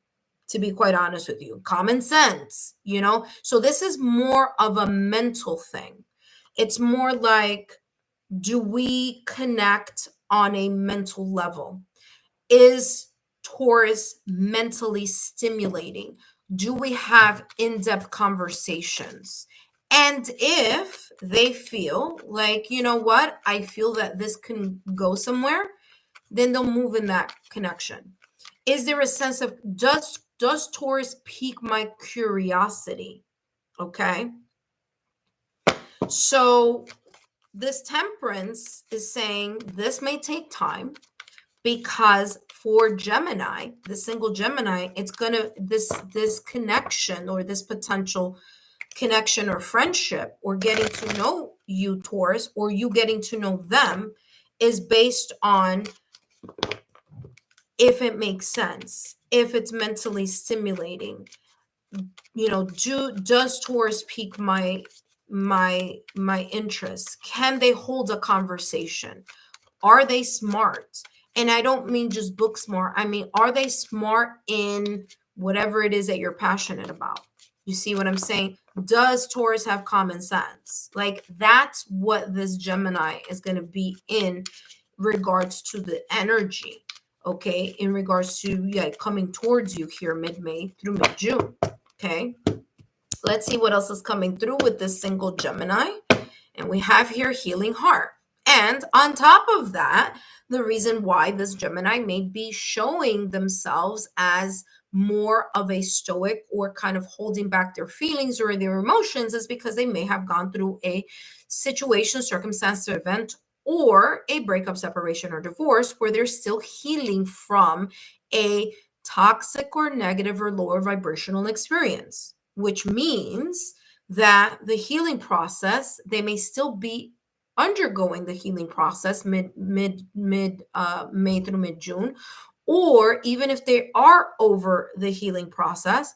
to be quite honest with you, common sense, So this is more of a mental thing. It's more like, do we connect on a mental level? Is Taurus mentally stimulating? Do we have in-depth conversations? And if they feel like, you know what, I feel that this can go somewhere, then they'll move in that connection. Is there a sense of, does Taurus pique my curiosity? Okay. So this Temperance is saying this may take time because for Gemini, the single Gemini, it's gonna this connection or this potential connection or friendship or getting to know you, Taurus, or you getting to know them is based on if it makes sense, if it's mentally stimulating. Does Taurus pique my interest? Can they hold a conversation? Are they smart? And I don't mean just book smart. I mean, are they smart in whatever it is that you're passionate about? You see what I'm saying? Does Taurus have common sense? Like, that's what this Gemini is going to be in regards to the energy. Okay. In regards to, coming towards you here mid-May through mid-June. Okay. Let's see what else is coming through with this single Gemini. And we have here healing heart. And on top of that, the reason why this Gemini may be showing themselves as more of a stoic or kind of holding back their feelings or their emotions is because they may have gone through a situation, circumstance, or event, or a breakup, separation, or divorce where they're still healing from a toxic or negative or lower vibrational experience, which means that the healing process, they may still be undergoing the healing process mid May through mid June, or even if they are over the healing process,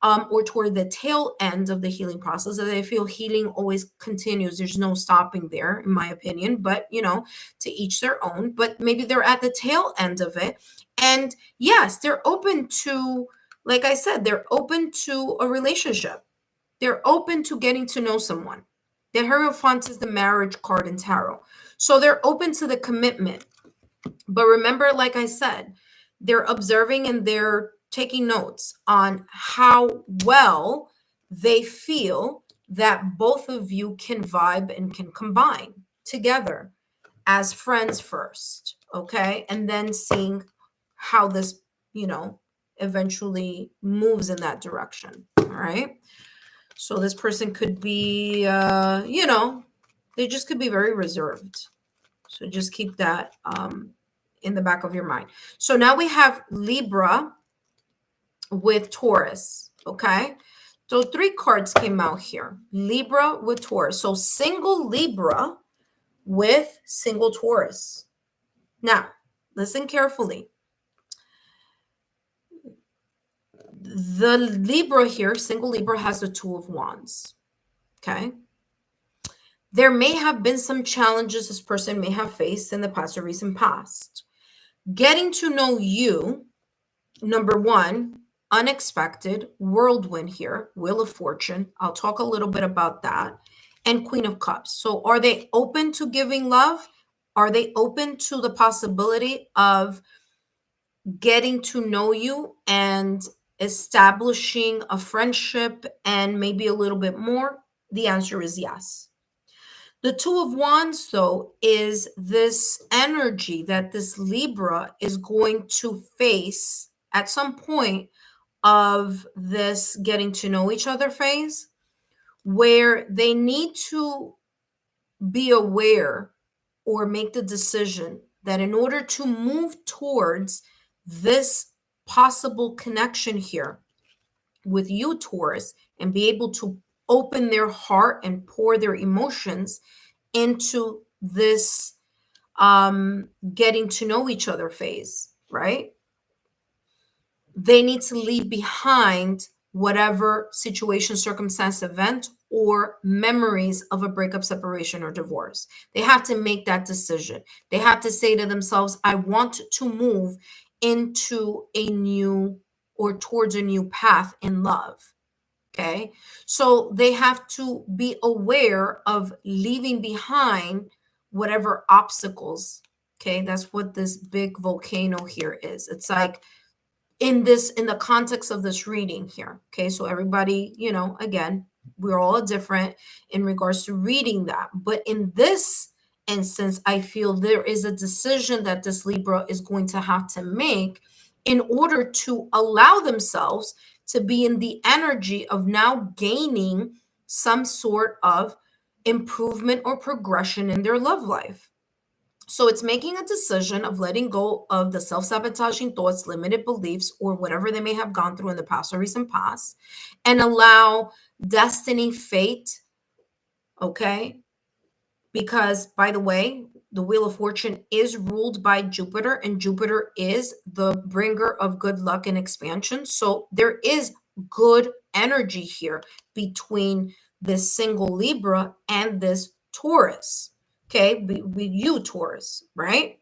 or toward the tail end of the healing process, that they feel healing always continues. There's no stopping there, in my opinion, but to each their own. But maybe they're at the tail end of it, and yes, they're open to, like I said, they're open to a relationship. They're open to getting to know someone. The Hierophant is the marriage card in tarot. So they're open to the commitment. But remember, like I said, they're observing and they're taking notes on how well they feel that both of you can vibe and can combine together as friends first. Okay. And then seeing how this, eventually moves in that direction. All right. So this person could be, they just could be very reserved. So just keep that in the back of your mind. So now we have Libra with Taurus. Okay. So 3 cards came out here. Libra with Taurus. So single Libra with single Taurus. Now, listen carefully. The Libra here, single Libra, has the 2 of Wands. Okay. There may have been some challenges this person may have faced in the past or recent past. Getting to know you, number 1, unexpected, whirlwind here, Wheel of Fortune. I'll talk a little bit about that. And Queen of Cups. So are they open to giving love? Are they open to the possibility of getting to know you and establishing a friendship and maybe a little bit more? The answer is yes. The 2 of Wands, though, is this energy that this Libra is going to face at some point of this getting to know each other phase, where they need to be aware or make the decision that in order to move towards this possible connection here with you, Taurus, and be able to open their heart and pour their emotions into this getting to know each other phase, right? They need to leave behind whatever situation, circumstance, event, or memories of a breakup, separation, or divorce. They have to make that decision. They have to say to themselves, I want to move into a new or towards a new path in love. Okay. So they have to be aware of leaving behind whatever obstacles. Okay. That's what this big volcano here is. It's like in the context of this reading here. Okay. So everybody, again, we're all different in regards to reading that. But in this instance, I feel there is a decision that this Libra is going to have to make in order to allow themselves to be in the energy of now gaining some sort of improvement or progression in their love life. So it's making a decision of letting go of the self-sabotaging thoughts, limited beliefs, or whatever they may have gone through in the past or recent past, and allow destiny, fate, okay? Because, by the way, the Wheel of Fortune is ruled by Jupiter, and Jupiter is the bringer of good luck and expansion. So there is good energy here between this single Libra and this Taurus. Okay, with you, Taurus, right?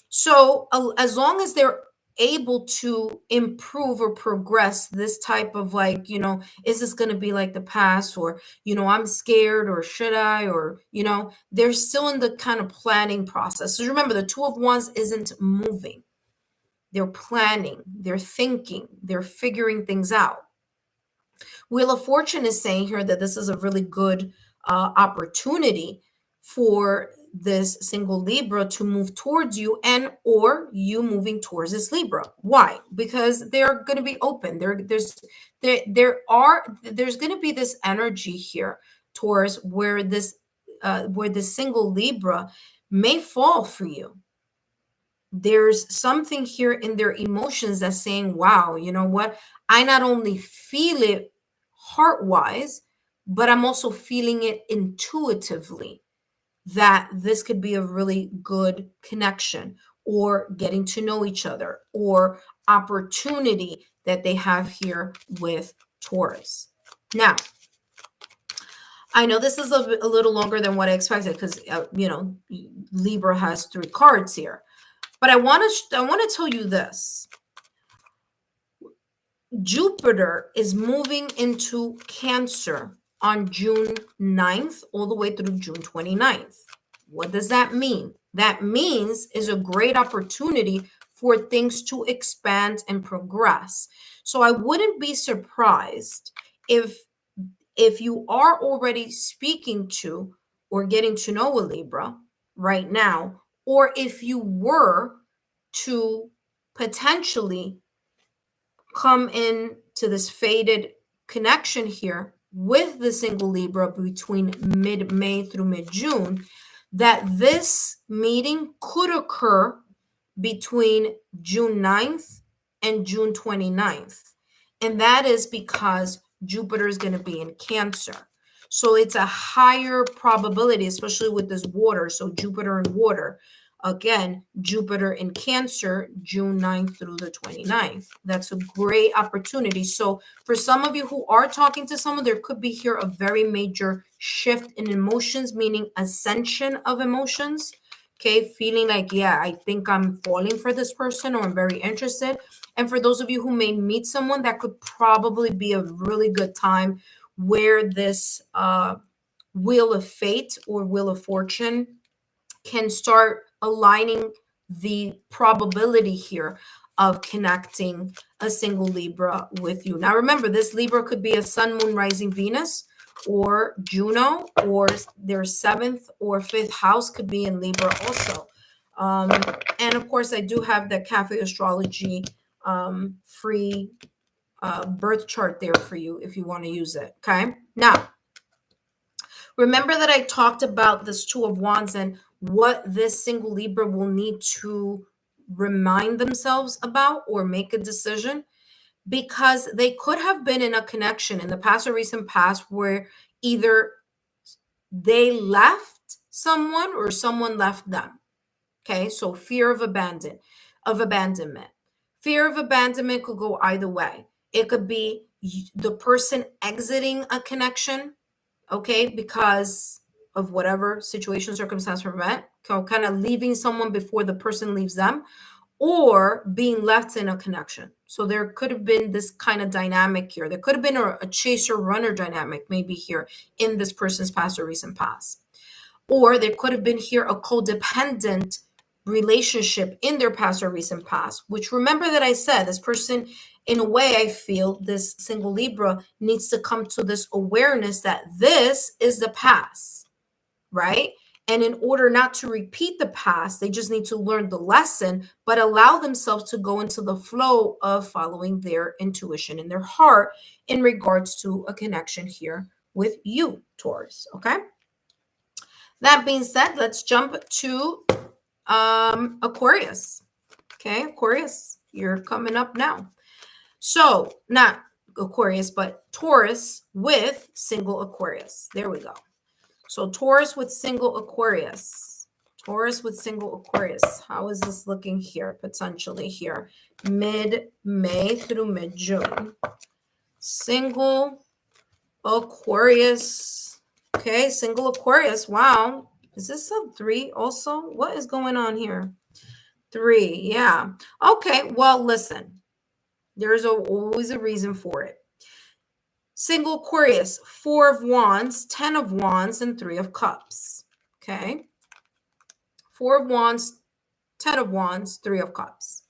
So as long as they're able to improve or progress this type of, like, is this going to be like the past, or, I'm scared, or should I, or, they're still in the kind of planning process. So remember, the Two of Wands isn't moving. They're planning, they're thinking, they're figuring things out. Wheel of Fortune is saying here that this is a really good opportunity for this single Libra to move towards you, and or you moving towards this Libra. Why? Because they're going to be open. There's going to be this energy here towards where this single Libra may fall for you. There's something here in their emotions that's saying, wow, you know what? I not only feel it heart wise, but I'm also feeling it intuitively that this could be a really good connection, or getting to know each other, or opportunity that they have here with Taurus. Now, I know this is a little longer than what I expected, because, Libra has 3 cards here. But I want to tell you this. Jupiter is moving into Cancer on June 9th all the way through June 29th. What does that mean? That means is a great opportunity for things to expand and progress. So I wouldn't be surprised if you are already speaking to or getting to know a Libra right now, or if you were to potentially come in to this faded connection here with the single Libra between mid-May through mid-June, that this meeting could occur between June 9th and June 29th. And that is because Jupiter is going to be in Cancer. So it's a higher probability, especially with this water. So Jupiter and water. Again, Jupiter in Cancer, June 9th through the 29th. That's a great opportunity. So for some of you who are talking to someone, there could be here a very major shift in emotions, meaning ascension of emotions. Okay, feeling like, yeah, I think I'm falling for this person, or I'm very interested. And for those of you who may meet someone, that could probably be a really good time where this Wheel of Fate or Wheel of Fortune can start aligning the probability here of connecting a single Libra with you. Now, remember, this Libra could be a Sun, Moon, Rising, Venus, or Juno, or their 7th or 5th house could be in Libra also. And of course, I do have the Cafe Astrology free birth chart there for you if you want to use it. Okay. Now, remember that I talked about this Two of Wands and what this single Libra will need to remind themselves about or make a decision, because they could have been in a connection in the past or recent past where either they left someone or someone left them. Okay, so fear of abandonment. Fear of abandonment could go either way. It could be the person exiting a connection, okay, because of whatever situation, circumstance, or event, kind of leaving someone before the person leaves them, or being left in a connection. So there could have been this kind of dynamic here. There could have been a chaser runner dynamic maybe here in this person's past or recent past. Or there could have been here a codependent relationship in their past or recent past, which, remember that I said this person, in a way, I feel this single Libra needs to come to this awareness that this is the past, right? And in order not to repeat the past, they just need to learn the lesson, but allow themselves to go into the flow of following their intuition in their heart in regards to a connection here with you, Taurus, okay? That being said, let's jump to Aquarius. Okay, Aquarius, you're coming up now. So not Aquarius, but Taurus with single Aquarius. There we go. So Taurus with single Aquarius. Taurus with single Aquarius. How is this looking here? Potentially here. Mid-May through mid-June. Single Aquarius. Okay, single Aquarius. Wow. Is this a 3 also? What is going on here? 3. Yeah. Okay. Well, listen. There's always a reason for it. Single Aquarius, 4 of Wands, 10 of Wands, and 3 of Cups. Okay. 4 of Wands, 10 of Wands, 3 of Cups.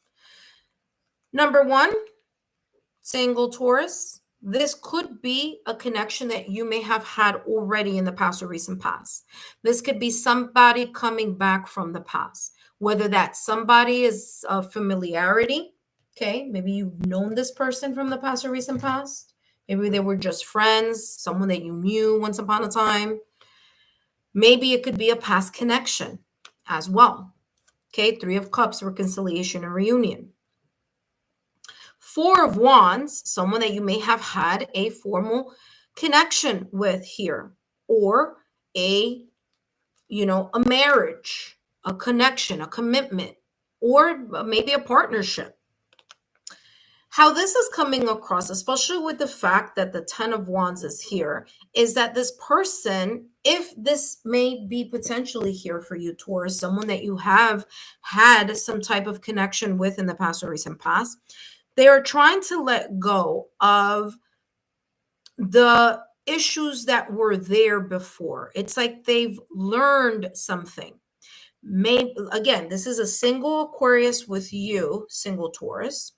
Number 1, single Taurus. This could be a connection that you may have had already in the past or recent past. This could be somebody coming back from the past, whether that somebody is a familiarity. Okay, maybe you've known this person from the past or recent past. Maybe they were just friends, someone that you knew once upon a time. Maybe it could be a past connection as well. Okay, 3 of Cups, reconciliation and reunion. 4 of Wands, someone that you may have had a formal connection with here, or a marriage, a connection, a commitment, or maybe a partnership. How this is coming across, especially with the fact that the 10 of Wands is here, is that this person, if this may be potentially here for you, Taurus, someone that you have had some type of connection with in the past or recent past, they are trying to let go of the issues that were there before. It's like they've learned something. Maybe, again, this is a single Aquarius with you, single Taurus.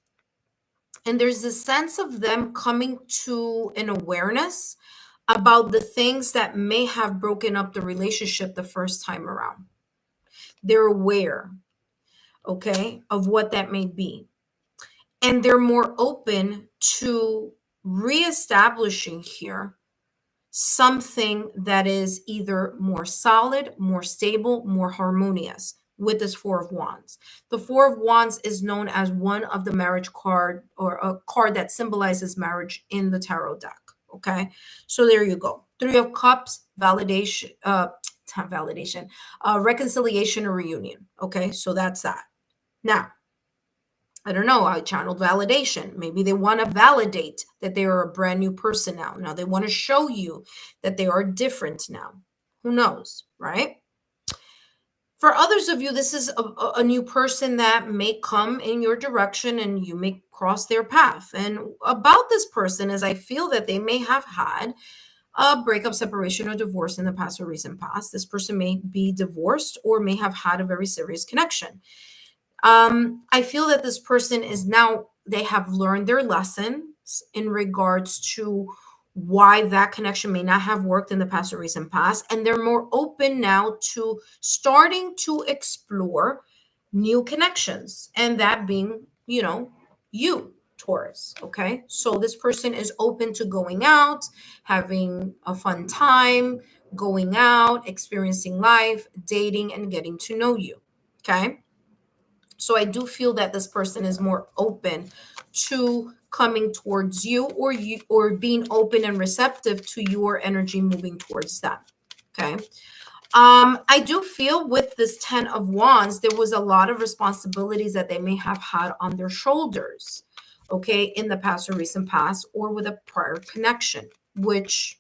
And there's a sense of them coming to an awareness about the things that may have broken up the relationship the first time around. They're aware, okay, of what that may be. And they're more open to reestablishing here something that is either more solid, more stable, more harmonious with this 4 of Wands. The 4 of Wands is known as one of the marriage card, or a card that symbolizes marriage in the tarot deck. Okay, so there you go. 3 of Cups, validation, not validation, reconciliation or reunion. Okay, so that's that. Now, I don't know, I channeled validation. Maybe they want to validate that they are a brand new person now. Now they want to show you that they are different now. Who knows, right? For others of you, this is a new person that may come in your direction and you may cross their path. And about this person is I feel that they may have had a breakup, separation, or divorce in the past or recent past. This person may be divorced or may have had a very serious connection. I feel that this person is now, they have learned their lessons in regards to why that connection may not have worked in the past or recent past. And they're more open now to starting to explore new connections. And that being, you, Taurus. Okay. So this person is open to going out, having a fun time, going out, experiencing life, dating, and getting to know you. Okay. So I do feel that this person is more open to coming towards you, or being open and receptive to your energy moving towards them. Okay. I do feel with this 10 of Wands, there was a lot of responsibilities that they may have had on their shoulders, okay, in the past or recent past, or with a prior connection, which,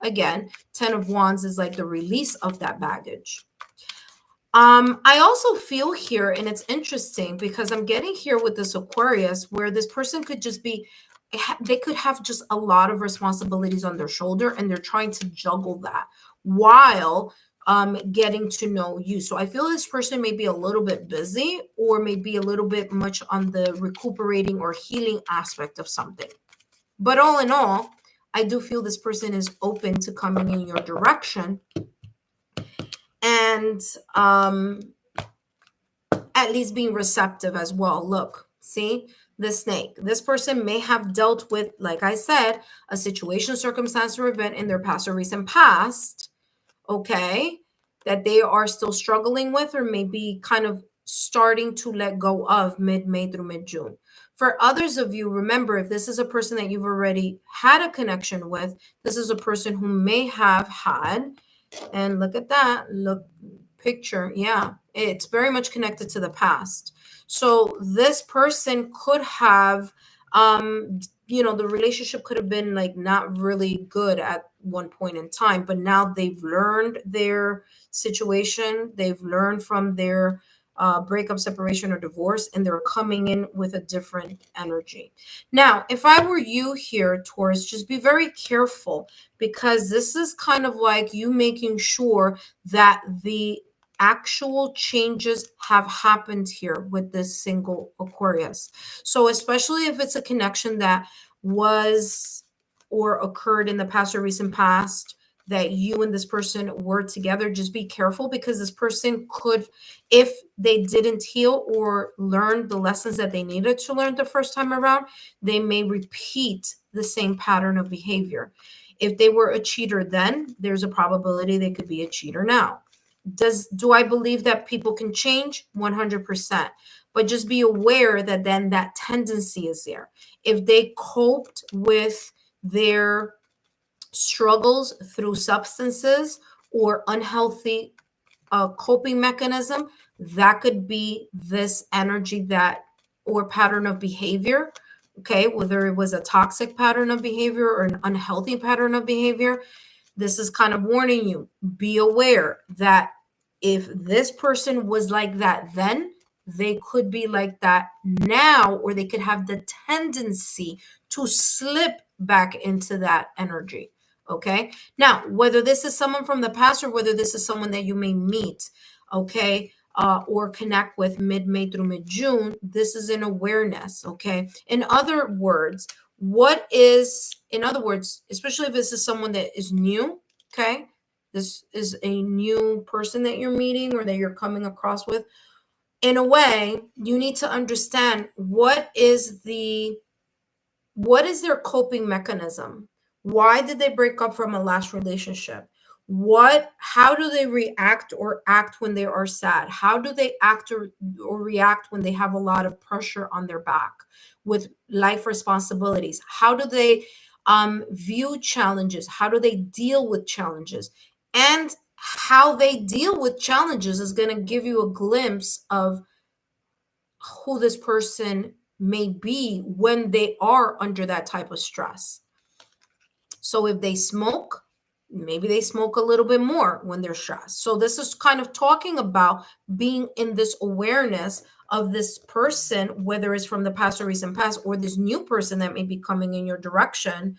again, 10 of Wands is like the release of that baggage. I also feel here, and it's interesting because I'm getting here with this Aquarius, where this person could just be, they could have just a lot of responsibilities on their shoulder, and they're trying to juggle that while getting to know you. So I feel this person may be a little bit busy, or maybe a little bit much on the recuperating or healing aspect of something. But all in all, I do feel this person is open to coming in your direction. And at least being receptive as well. Look, see the snake. This person may have dealt with, like I said, a situation, circumstance, or event in their past or recent past. Okay. that they are still struggling with, or maybe kind of starting to let go of mid-May through mid-June. For others of you, remember, if this is a person that you've already had a connection with, this is a person who may have had, and look at that, look, picture, yeah, it's very much connected to the past. So this person could have, the relationship could have been like not really good at one point in time, but now they've learned their situation, they've learned from their breakup, separation, or divorce, and they're coming in with a different energy. Now, if I were you here, Taurus, just be very careful, because this is kind of like you making sure that the actual changes have happened here with this single Aquarius. So, especially if it's a connection that was or occurred in the past or recent past, that you and this person were together, just be careful, because this person could, if they didn't heal or learn the lessons that they needed to learn the first time around, they may repeat the same pattern of behavior. If they were a cheater then, there's a probability they could be a cheater now. Do I believe that people can change? 100%. But just be aware that then that tendency is there. If they coped with their struggles through substances or unhealthy coping mechanism, that could be this energy that, or pattern of behavior. Okay, whether it was a toxic pattern of behavior or an unhealthy pattern of behavior, this is kind of warning you. Be aware that if this person was like that then, they could be like that now, or they could have the tendency to slip back into that energy. Okay. Now, whether this is someone from the past or whether this is someone that you may meet, okay, or connect with mid-May through mid-June, this is an awareness. Okay. In other words, especially if this is someone that is new, okay, this is a new person that you're meeting or that you're coming across with, in a way, you need to understand what is their coping mechanism. Why did they break up from a last relationship? How do they react or act when they are sad? How do they act or react when they have a lot of pressure on their back with life responsibilities? How do they view challenges? How do they deal with challenges? And how they deal with challenges is going to give you a glimpse of who this person may be when they are under that type of stress. So if they smoke, maybe they smoke a little bit more when they're stressed. So this is kind of talking about being in this awareness of this person, whether it's from the past or recent past, or this new person that may be coming in your direction,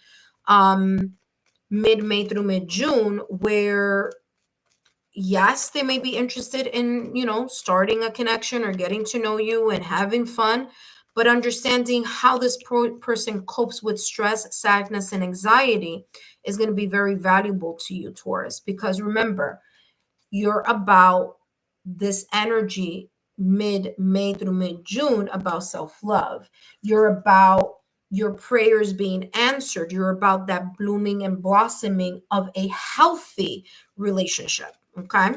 mid-May through mid-June, where yes, they may be interested in, starting a connection or getting to know you and having fun, but understanding how this person copes with stress, sadness, and anxiety is going to be very valuable to you, Taurus, because remember, you're about this energy mid-May through mid-June about self-love. You're about your prayers being answered. You're about that blooming and blossoming of a healthy relationship. Okay.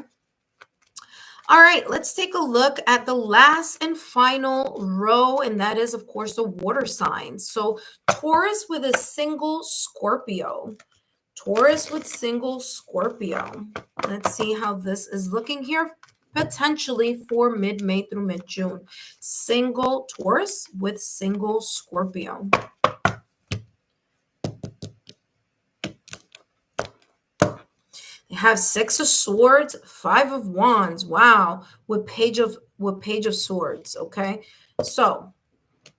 All right, let's take a look at the last and final row, and that is, of course, the water signs. So Taurus with a single Scorpio. Taurus with single Scorpio. Let's see how this is looking here, potentially for mid-May through mid-June. Single Taurus with single Scorpio. They have Six of Swords, Five of Wands. Wow, with Page of Swords. Okay, so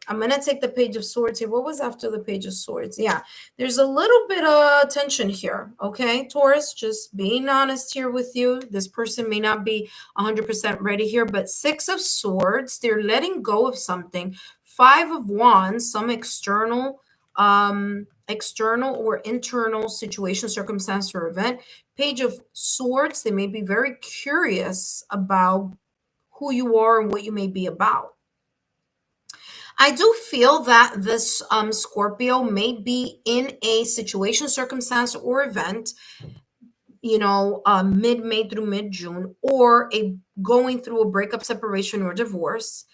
I'm gonna take the Page of Swords here. What was after the Page of Swords? Yeah, there's a little bit of tension here. Okay, Taurus, just being honest here with you. This person may not be 100% ready here, but Six of Swords, they're letting go of something. Five of Wands, some external or internal situation, circumstance, or event. Page of Swords, they may be very curious about who you are and what you may be about. I do feel that this Scorpio may be in a situation, circumstance, or event, mid-May through mid-June, or going through a breakup, separation, or divorce.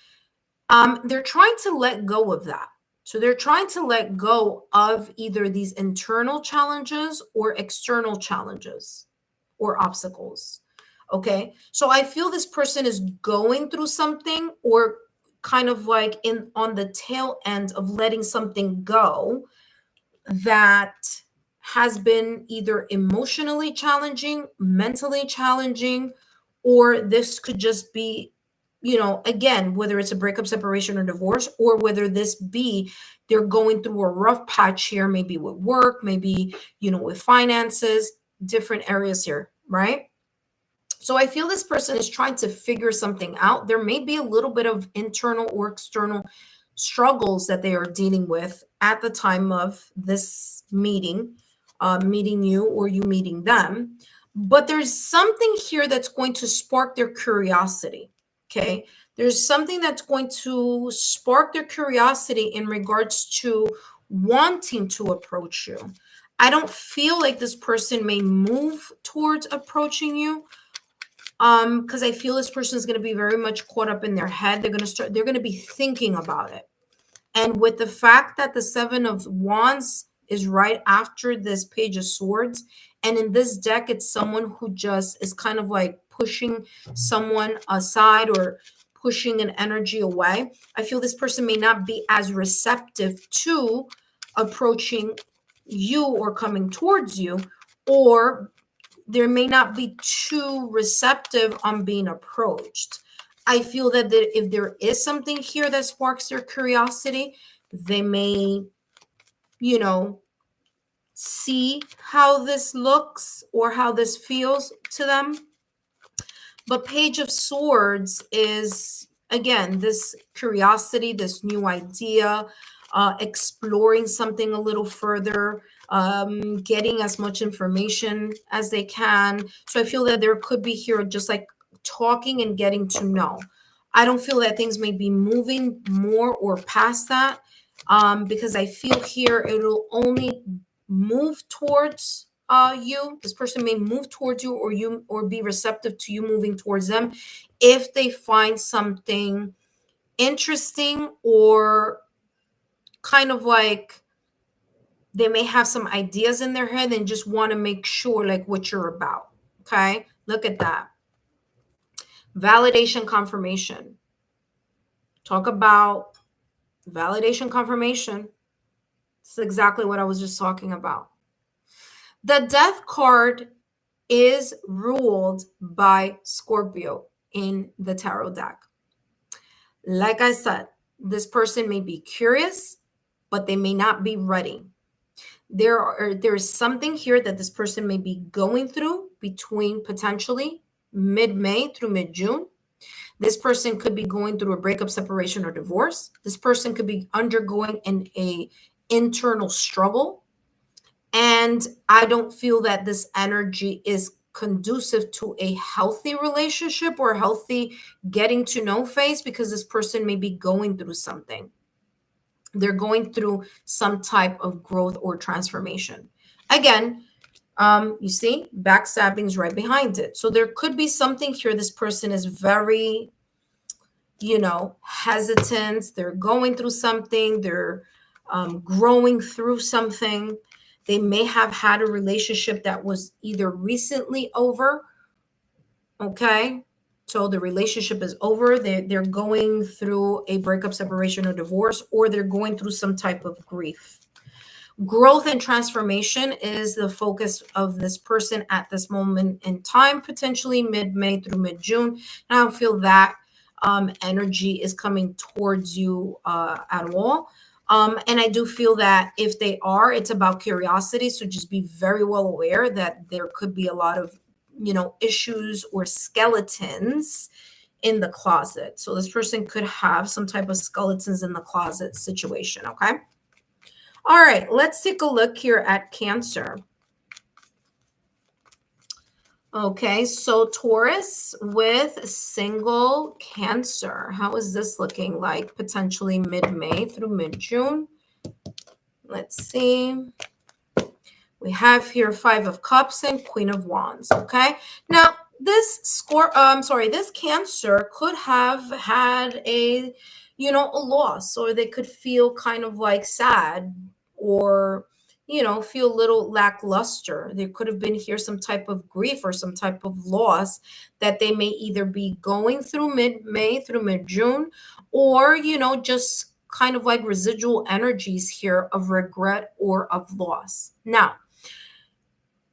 They're trying to let go of that. So they're trying to let go of either these internal challenges or external challenges or obstacles. Okay. So I feel this person is going through something, or kind of like on the tail end of letting something go that has been either emotionally challenging, mentally challenging, or this could just be, again, whether it's a breakup, separation, or divorce, or whether this be they're going through a rough patch here, maybe with work, maybe, with finances, different areas here, right? So I feel this person is trying to figure something out. There may be a little bit of internal or external struggles that they are dealing with at the time of this meeting you, or you meeting them. But there's something here that's going to spark their curiosity. Okay. There's something that's going to spark their curiosity in regards to wanting to approach you. I don't feel like this person may move towards approaching you, because I feel this person is going to be very much caught up in their head. They're going to be thinking about it. And with the fact that the Seven of Wands is right after this Page of Swords, and in this deck, it's someone who just is kind of like pushing someone aside or pushing an energy away. I feel this person may not be as receptive to approaching you or coming towards you, or there may not be too receptive on being approached. I feel that if there is something here that sparks their curiosity, they may, see how this looks or how this feels to them. But Page of Swords is, again, this curiosity, this new idea, exploring something a little further, getting as much information as they can. So I feel that there could be here just like talking and getting to know. I don't feel that things may be moving more or past that, because I feel here it'll only move towards you. This person may move towards you, or be receptive to you moving towards them, if they find something interesting, or kind of like they may have some ideas in their head and just want to make sure like what you're about. Okay, look at that. Validation, confirmation. Talk about validation, confirmation. This is exactly what I was just talking about. The Death card is ruled by Scorpio in the tarot deck. Like I said, this person may be curious, but they may not be ready. There's something here that this person may be going through between potentially mid-May through mid-June. This person could be going through a breakup, separation, or divorce. This person could be undergoing an internal struggle. And I don't feel that this energy is conducive to a healthy relationship or healthy getting to know phase, because this person may be going through something. They're going through some type of growth or transformation. Again, you see, backstabbing is right behind it. So there could be something here. This person is very, hesitant. They're going through something. They're growing through something. They may have had a relationship that was either recently over. Okay. So the relationship is over. They're going through a breakup, separation, or divorce, or they're going through some type of grief. Growth and transformation is the focus of this person at this moment in time, potentially mid-May through mid-June. And I don't feel that energy is coming towards you at all. And I do feel that if they are, it's about curiosity. So just be very well aware that there could be a lot of, issues or skeletons in the closet. So this person could have some type of skeletons in the closet situation. Okay. All right. Let's take a look here at Cancer. Okay. So Taurus with single Cancer. How is this looking like potentially mid-May through mid-June? Let's see. We have here Five of Cups and Queen of Wands. Okay. Now, this this Cancer could have had a loss, or they could feel kind of like sad, or feel a little lackluster. There could have been here some type of grief or some type of loss that they may either be going through mid-May through mid-June, or just kind of like residual energies here of regret or of loss. Now,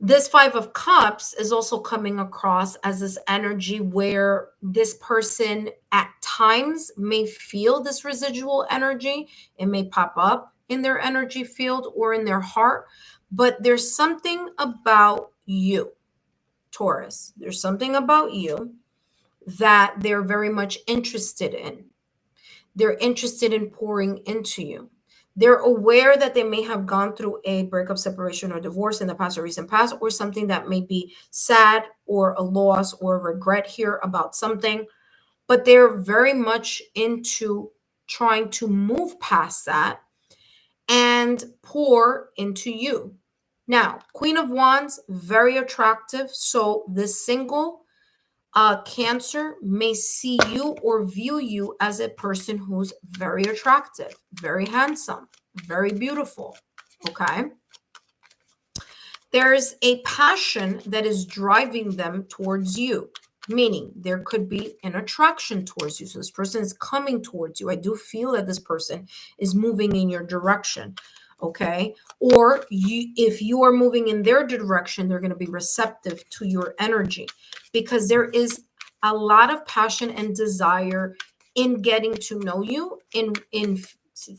this Five of Cups is also coming across as this energy where this person at times may feel this residual energy. It may pop up in their energy field or in their heart, but there's something about you, Taurus. There's something about you that they're very much interested in. They're interested in pouring into you. They're aware that they may have gone through a breakup, separation, or divorce in the past or recent past, or something that may be sad or a loss or regret here about something, but they're very much into trying to move past that and pour into you. Now, Queen of Wands, very attractive. So this single Cancer may see you or view you as a person who's very attractive, very handsome, very beautiful. Okay. There's a passion that is driving them towards you, meaning there could be an attraction towards you. So this person is coming towards you. I do feel that this person is moving in your direction. Okay. Or if you are moving in their direction, they're going to be receptive to your energy, because there is a lot of passion and desire in getting to know you, in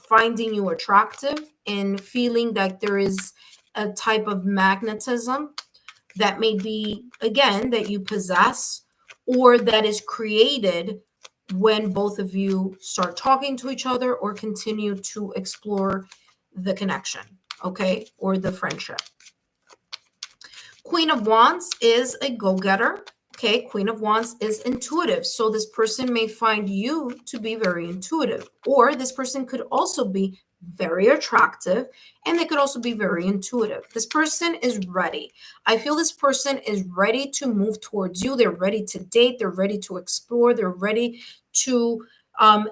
finding you attractive, in feeling that there is a type of magnetism that may be, again, that you possess, or that is created when both of you start talking to each other or continue to explore the connection, okay, or the friendship. Queen of Wands is a go-getter. Okay, Queen of Wands is intuitive. So this person may find you to be very intuitive, or this person could also be very attractive, and they could also be very intuitive. This person is ready. I feel this person is ready to move towards you. They're ready to date. They're ready to explore. They're ready to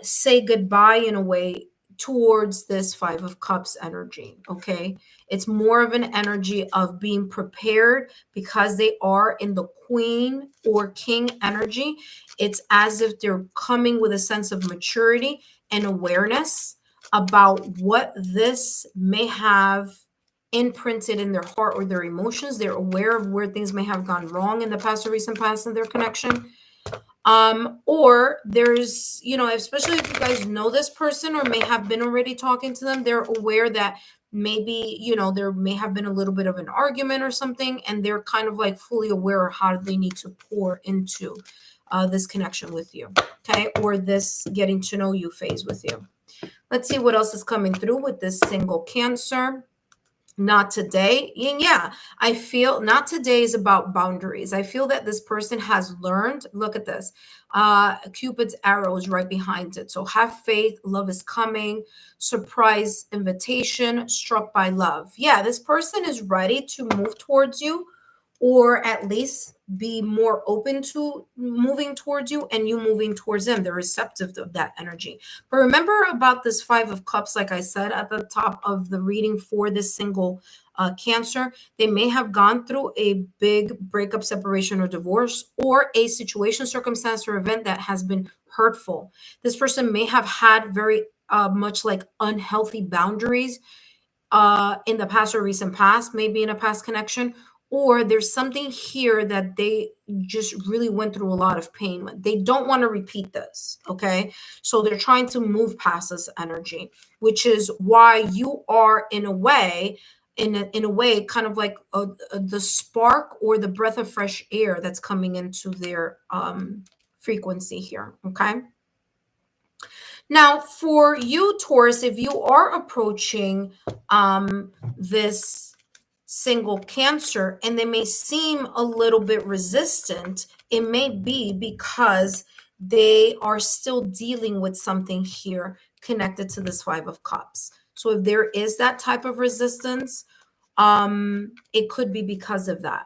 say goodbye in a way towards this Five of Cups energy. Okay, it's more of an energy of being prepared, because they are in the Queen or King energy. It's as if they're coming with a sense of maturity and awareness about what this may have imprinted in their heart or their emotions. They're aware of where things may have gone wrong in the past or recent past in their connection. Or there's, especially if you guys know this person or may have been already talking to them, they're aware that maybe, there may have been a little bit of an argument or something, and they're kind of like fully aware of how they need to pour into this connection with you, okay, or this getting to know you phase with you. Let's see what else is coming through with this single Cancer. Not today. And yeah, I feel not today is about boundaries. I feel that this person has learned. Look at this. Cupid's arrow is right behind it. So have faith. Love is coming. Surprise invitation. Struck by love. Yeah, this person is ready to move towards you, or at least be more open to moving towards you and you moving towards them. They're receptive of that energy. But remember about this Five of Cups, like I said at the top of the reading for this single Cancer, they may have gone through a big breakup, separation, or divorce, or a situation, circumstance, or event that has been hurtful. This person may have had very much like unhealthy boundaries in the past or recent past, maybe in a past connection, or there's something here that they just really went through a lot of pain with. They don't want to repeat this, okay? So they're trying to move past this energy, which is why you are in a way, kind of like the spark or the breath of fresh air that's coming into their frequency here, okay? Now, for you, Taurus, if you are approaching this single Cancer and they may seem a little bit resistant, it may be because they are still dealing with something here connected to this Five of Cups. So if there is that type of resistance, it could be because of that.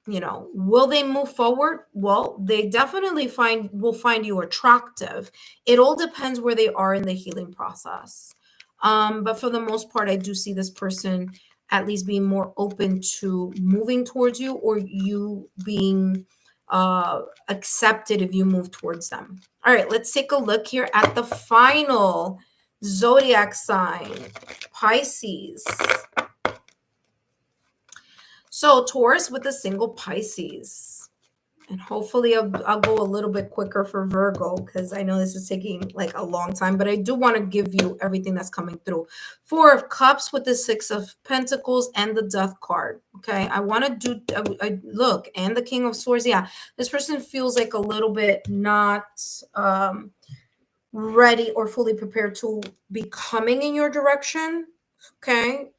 Will they move forward? Well, they definitely will find you attractive. It all depends where they are in the healing process. But for the most part, I do see this person at least being more open to moving towards you, or you being accepted if you move towards them. All right, let's take a look here at the final zodiac sign, Pisces. So Taurus with a single Pisces. And hopefully I'll go a little bit quicker for Virgo, because I know this is taking like a long time, but I do want to give you everything that's coming through. 4 of Cups with the 6 of Pentacles and the Death card. Okay, I want to do, look, and the King of Swords. Yeah, this person feels like a little bit not ready or fully prepared to be coming in your direction. Okay,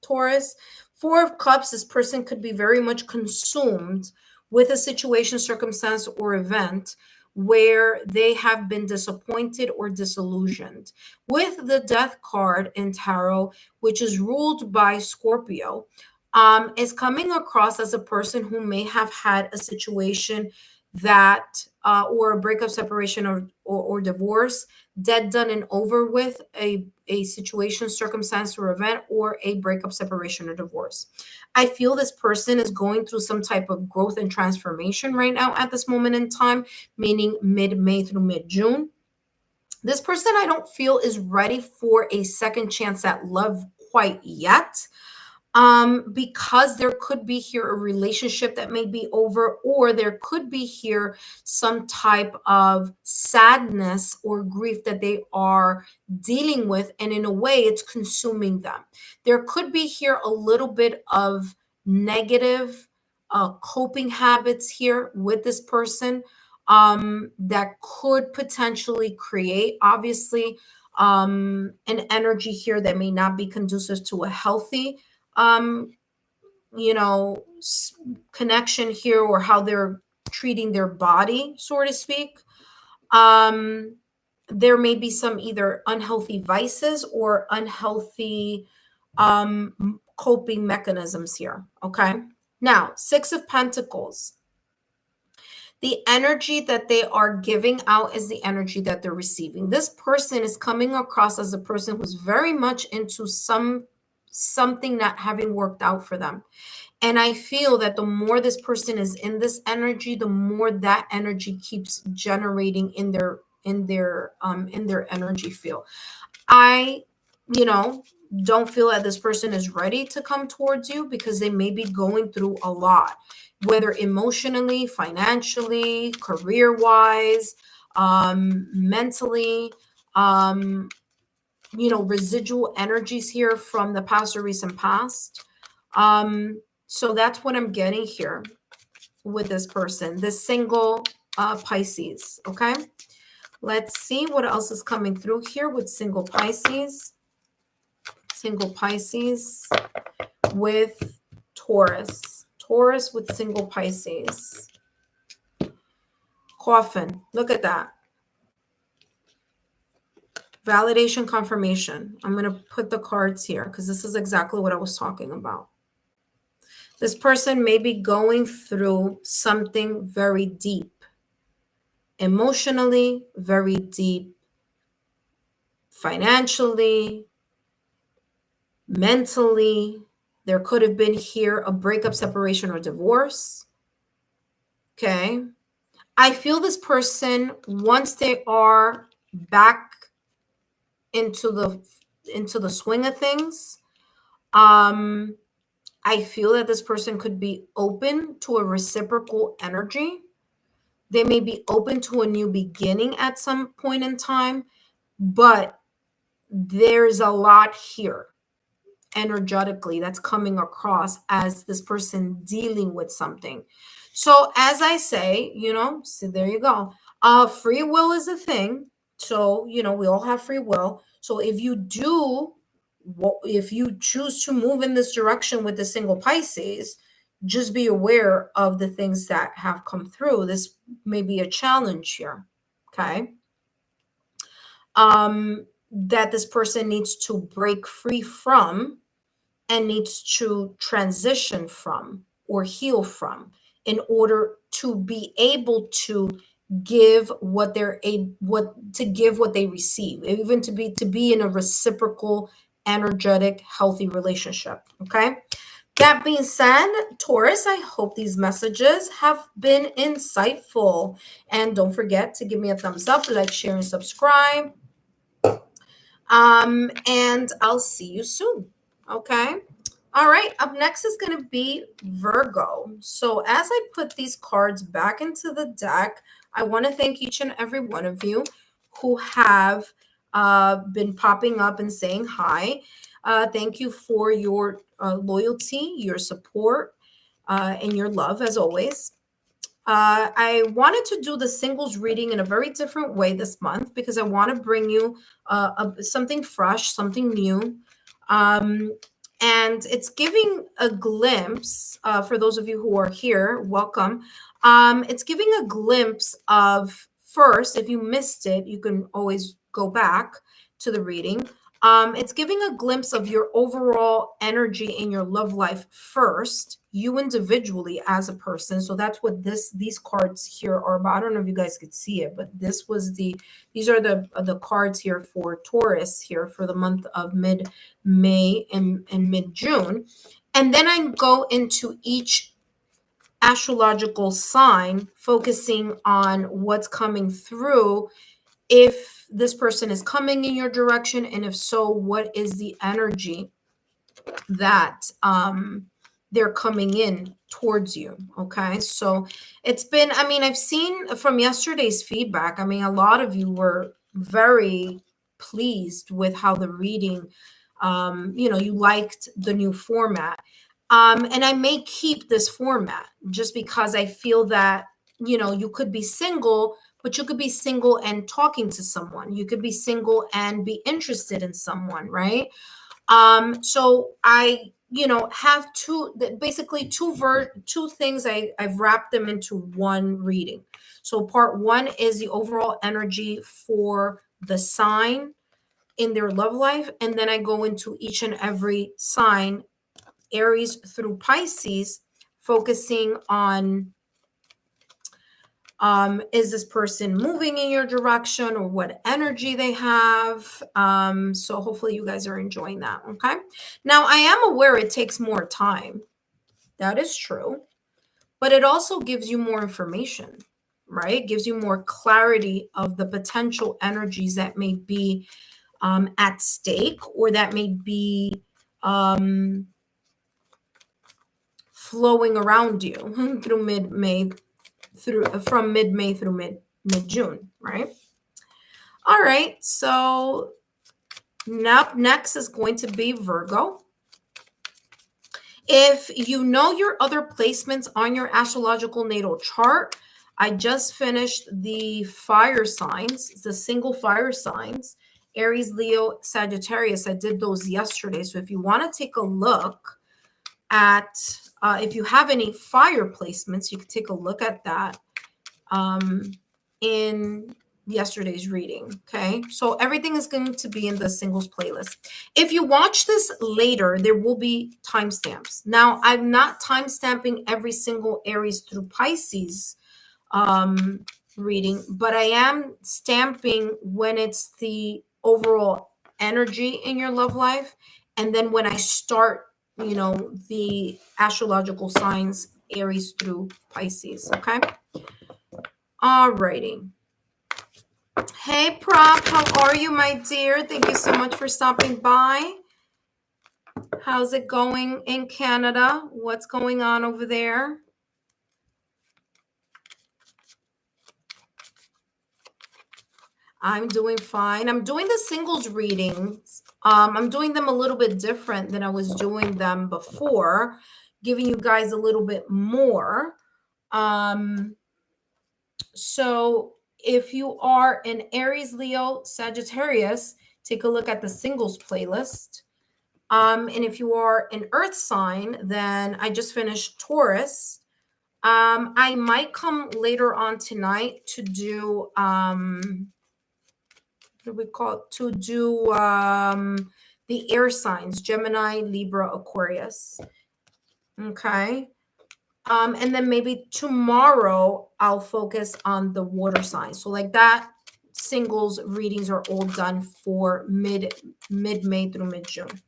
Taurus. 4 of Cups, this person could be very much consumed with a situation, circumstance, or event where they have been disappointed or disillusioned. With the Death card in Tarot, which is ruled by Scorpio, is coming across as a person who may have had a situation that or a breakup, separation, or divorce, dead, done, and over with, a situation, circumstance, or event, or a breakup, separation, or divorce. I feel this person is going through some type of growth and transformation right now at this moment in time, meaning mid-May through mid-June. This person, I don't feel, is ready for a second chance at love quite yet. Because there could be here a relationship that may be over, or there could be here some type of sadness or grief that they are dealing with, and in a way it's consuming them. There could be here a little bit of negative coping habits here with this person, that could potentially create, obviously, an energy here that may not be conducive to a healthy um connection here, or how they're treating their body, so to speak. There may be some either unhealthy vices or unhealthy coping mechanisms here. Okay, now 6 of Pentacles, the energy that they are giving out is the energy that they're receiving. This person is coming across as a person who's very much into something not having worked out for them. And I feel that the more this person is in this energy, the more that energy keeps generating in their energy field. I, don't feel that this person is ready to come towards you, because they may be going through a lot, whether emotionally, financially, career-wise, mentally, residual energies here from the past or recent past. So that's what I'm getting here with this person, this single Pisces. Okay, let's see what else is coming through here with single Pisces. Single Pisces with Taurus. Taurus with single Pisces. Coffin. Look at that. Validation, confirmation. I'm going to put the cards here because this is exactly what I was talking about. This person may be going through something very deep, emotionally, very deep, financially, mentally. There could have been here a breakup, separation, or divorce. Okay. I feel this person, once they are back into the swing of things, I feel that this person could be open to a reciprocal energy. They may be open to a new beginning at some point in time, but there's a lot here energetically that's coming across as this person dealing with something. So as I say, so there you go. Free will is a thing. So, we all have free will. So if you choose to move in this direction with the single Pisces, just be aware of the things that have come through. This may be a challenge here. Okay. That this person needs to break free from, and needs to transition from or heal from in order to be able to give what they're a what to give what they receive, even to be in a reciprocal, energetic, healthy relationship. Okay. That being said, Taurus, I hope these messages have been insightful. And don't forget to give me a thumbs up, like, share, and subscribe. And I'll see you soon. Okay. All right. Up next is going to be Virgo. So as I put these cards back into the deck, I want to thank each and every one of you who have been popping up and saying hi. Thank you for your loyalty, your support, and your love as always. I wanted to do the singles reading in a very different way this month because I want to bring you something fresh, something new. Um, and it's giving a glimpse for those of you who are here, welcome. It's giving a glimpse of first, if you missed it, you can always go back to the reading. It's giving a glimpse of your overall energy in your love life first, you individually as a person. So that's what these cards here are about. I don't know if you guys could see it, but these are the cards here for Taurus here for the month of mid-May and mid-June. And then I go into each astrological sign, focusing on what's coming through, if this person is coming in your direction, and if so, what is the energy that they're coming in towards you. Okay, so it's been, I mean, I've seen from yesterday's feedback, I mean, a lot of you were very pleased with how the reading, you liked the new format. And I may keep this format just because I feel that, you could be single, but you could be single and talking to someone. You could be single and be interested in someone, right? So I, have basically two things. I've wrapped them into one reading. So part one is the overall energy for the sign in their love life. And then I go into each and every sign, Aries through Pisces, focusing on is this person moving in your direction or what energy they have. So hopefully you guys are enjoying that. Okay. Now I am aware it takes more time. That is true. But it also gives you more information, right? It gives you more clarity of the potential energies that may be at stake or that may be flowing around you through mid-May from mid-May through mid-June, right? All right, so now next is going to be Virgo. If you know your other placements on your astrological natal chart, I just finished the fire signs, the single fire signs, Aries, Leo, Sagittarius. I did those yesterday. So if you want to take a look at, if you have any fire placements, you can take a look at that in yesterday's reading. Okay, so everything is going to be in the singles playlist. If you watch this later, there will be timestamps. Now, I'm not timestamping every single Aries through Pisces reading, but I am stamping when it's the overall energy in your love life, and then when I start, the astrological signs, Aries through Pisces. Okay. Alrighty. Hey, Prop, how are you, my dear? Thank you so much for stopping by. How's it going in Canada? What's going on over there? I'm doing fine. I'm doing the singles readings. I'm doing them a little bit different than I was doing them before, giving you guys a little bit more. So if you are an Aries, Leo, Sagittarius, take a look at the singles playlist. And if you are an earth sign, then I just finished Taurus. I might come later on tonight to do, what do we call it? To do the air signs, Gemini, Libra, Aquarius. Okay. And then maybe tomorrow I'll focus on the water signs. So like that, singles readings are all done for mid-May through mid-June.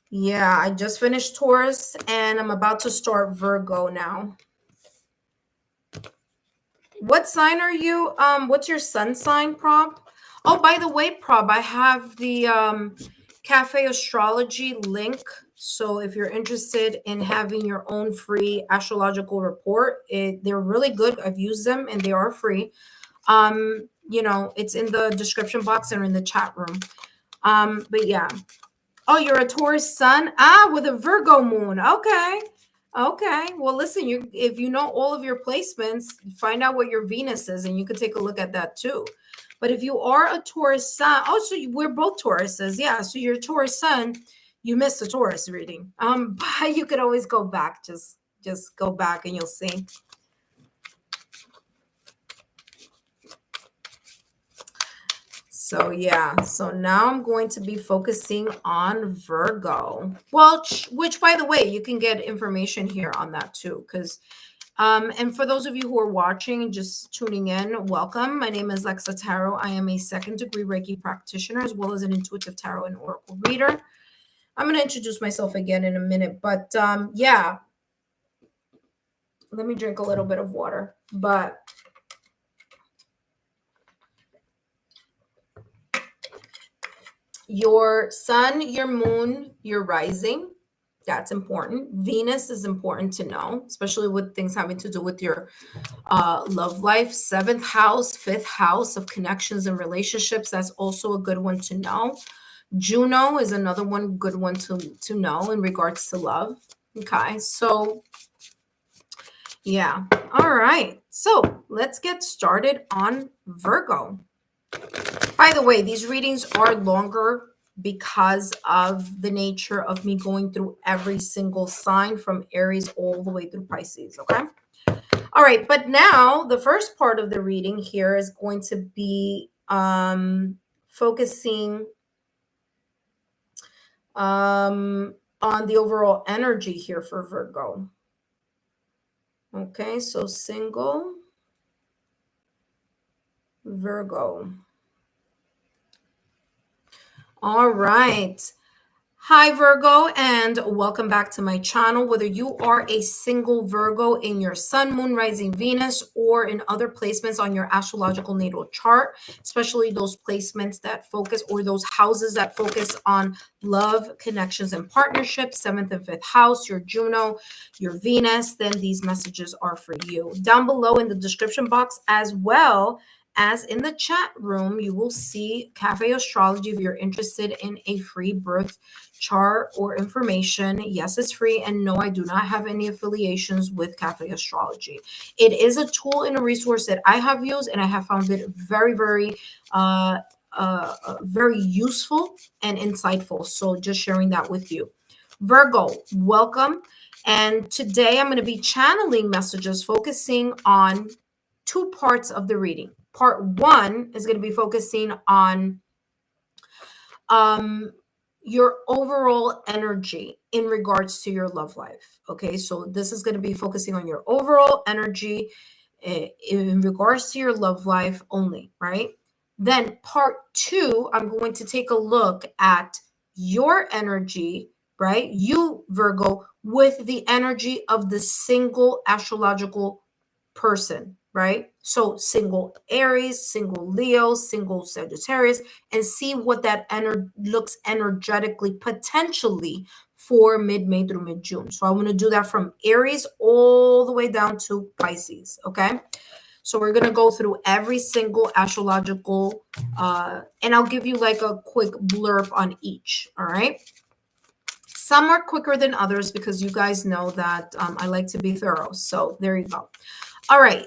Yeah, I just finished Taurus and I'm about to start Virgo now. What sign are you? What's your sun sign, Prob? Oh, by the way, Prob, I have the Cafe Astrology link. So if you're interested in having your own free astrological report, they're really good. I've used them and they are free. You know, it's in the description box or in the chat room. But yeah. Oh, you're a Taurus sun? Ah, with a Virgo moon. Okay. Okay. Well, listen, if you know all of your placements, find out what your Venus is and you could take a look at that too. But if you are a Taurus sun, we're both Tauruses. Yeah. So you're a Taurus sun, you missed a Taurus reading. But you could always go back. Just go back and you'll see. So yeah, so now I'm going to be focusing on Virgo. Well, which by the way, you can get information here on that too, because and for those of you who are watching, just tuning in, welcome. My name is Lexa Tarot. I am a second-degree Reiki practitioner as well as an intuitive tarot and oracle reader. I'm going to introduce myself again in a minute, but yeah, let me drink a little bit of water. But your sun, your moon, your rising, that's important. Venus is important to know, especially with things having to do with your love life. 7th house, 5th house of connections and relationships. That's also a good one to know. Juno is another good one to know in regards to love. Okay, so yeah. All right. So let's get started on Virgo. By the way, these readings are longer because of the nature of me going through every single sign from Aries all the way through Pisces, okay? All right, but now the first part of the reading here is going to be focusing on the overall energy here for Virgo. Okay, so single Virgo. All right. Hi, Virgo, and welcome back to my channel. Whether you are a single Virgo in your sun, moon, rising, Venus, or in other placements on your astrological natal chart, especially those placements that focus or those houses that focus on love, connections, and partnerships, 7th and 5th house, your Juno, your Venus, then these messages are for you. Down below in the description box as well as in the chat room, you will see Cafe Astrology if you're interested in a free birth chart or information. Yes, it's free. And no, I do not have any affiliations with Cafe Astrology. It is a tool and a resource that I have used and I have found it very, very very useful and insightful. So just sharing that with you. Virgo, welcome. And today I'm going to be channeling messages focusing on two parts of the reading. Part 1 is going to be focusing on your overall energy in regards to your love life. Okay, so this is going to be focusing on your overall energy in regards to your love life only, right? Then part 2, I'm going to take a look at your energy, right? You, Virgo, with the energy of the single astrological person, right? So single Aries, single Leo, single Sagittarius, and see what that looks energetically potentially for mid-May through mid-June. So I want to do that from Aries all the way down to Pisces, okay? So we're going to go through every single astrological, and I'll give you like a quick blurb on each, all right? Some are quicker than others because you guys know that I like to be thorough. So there you go. All right,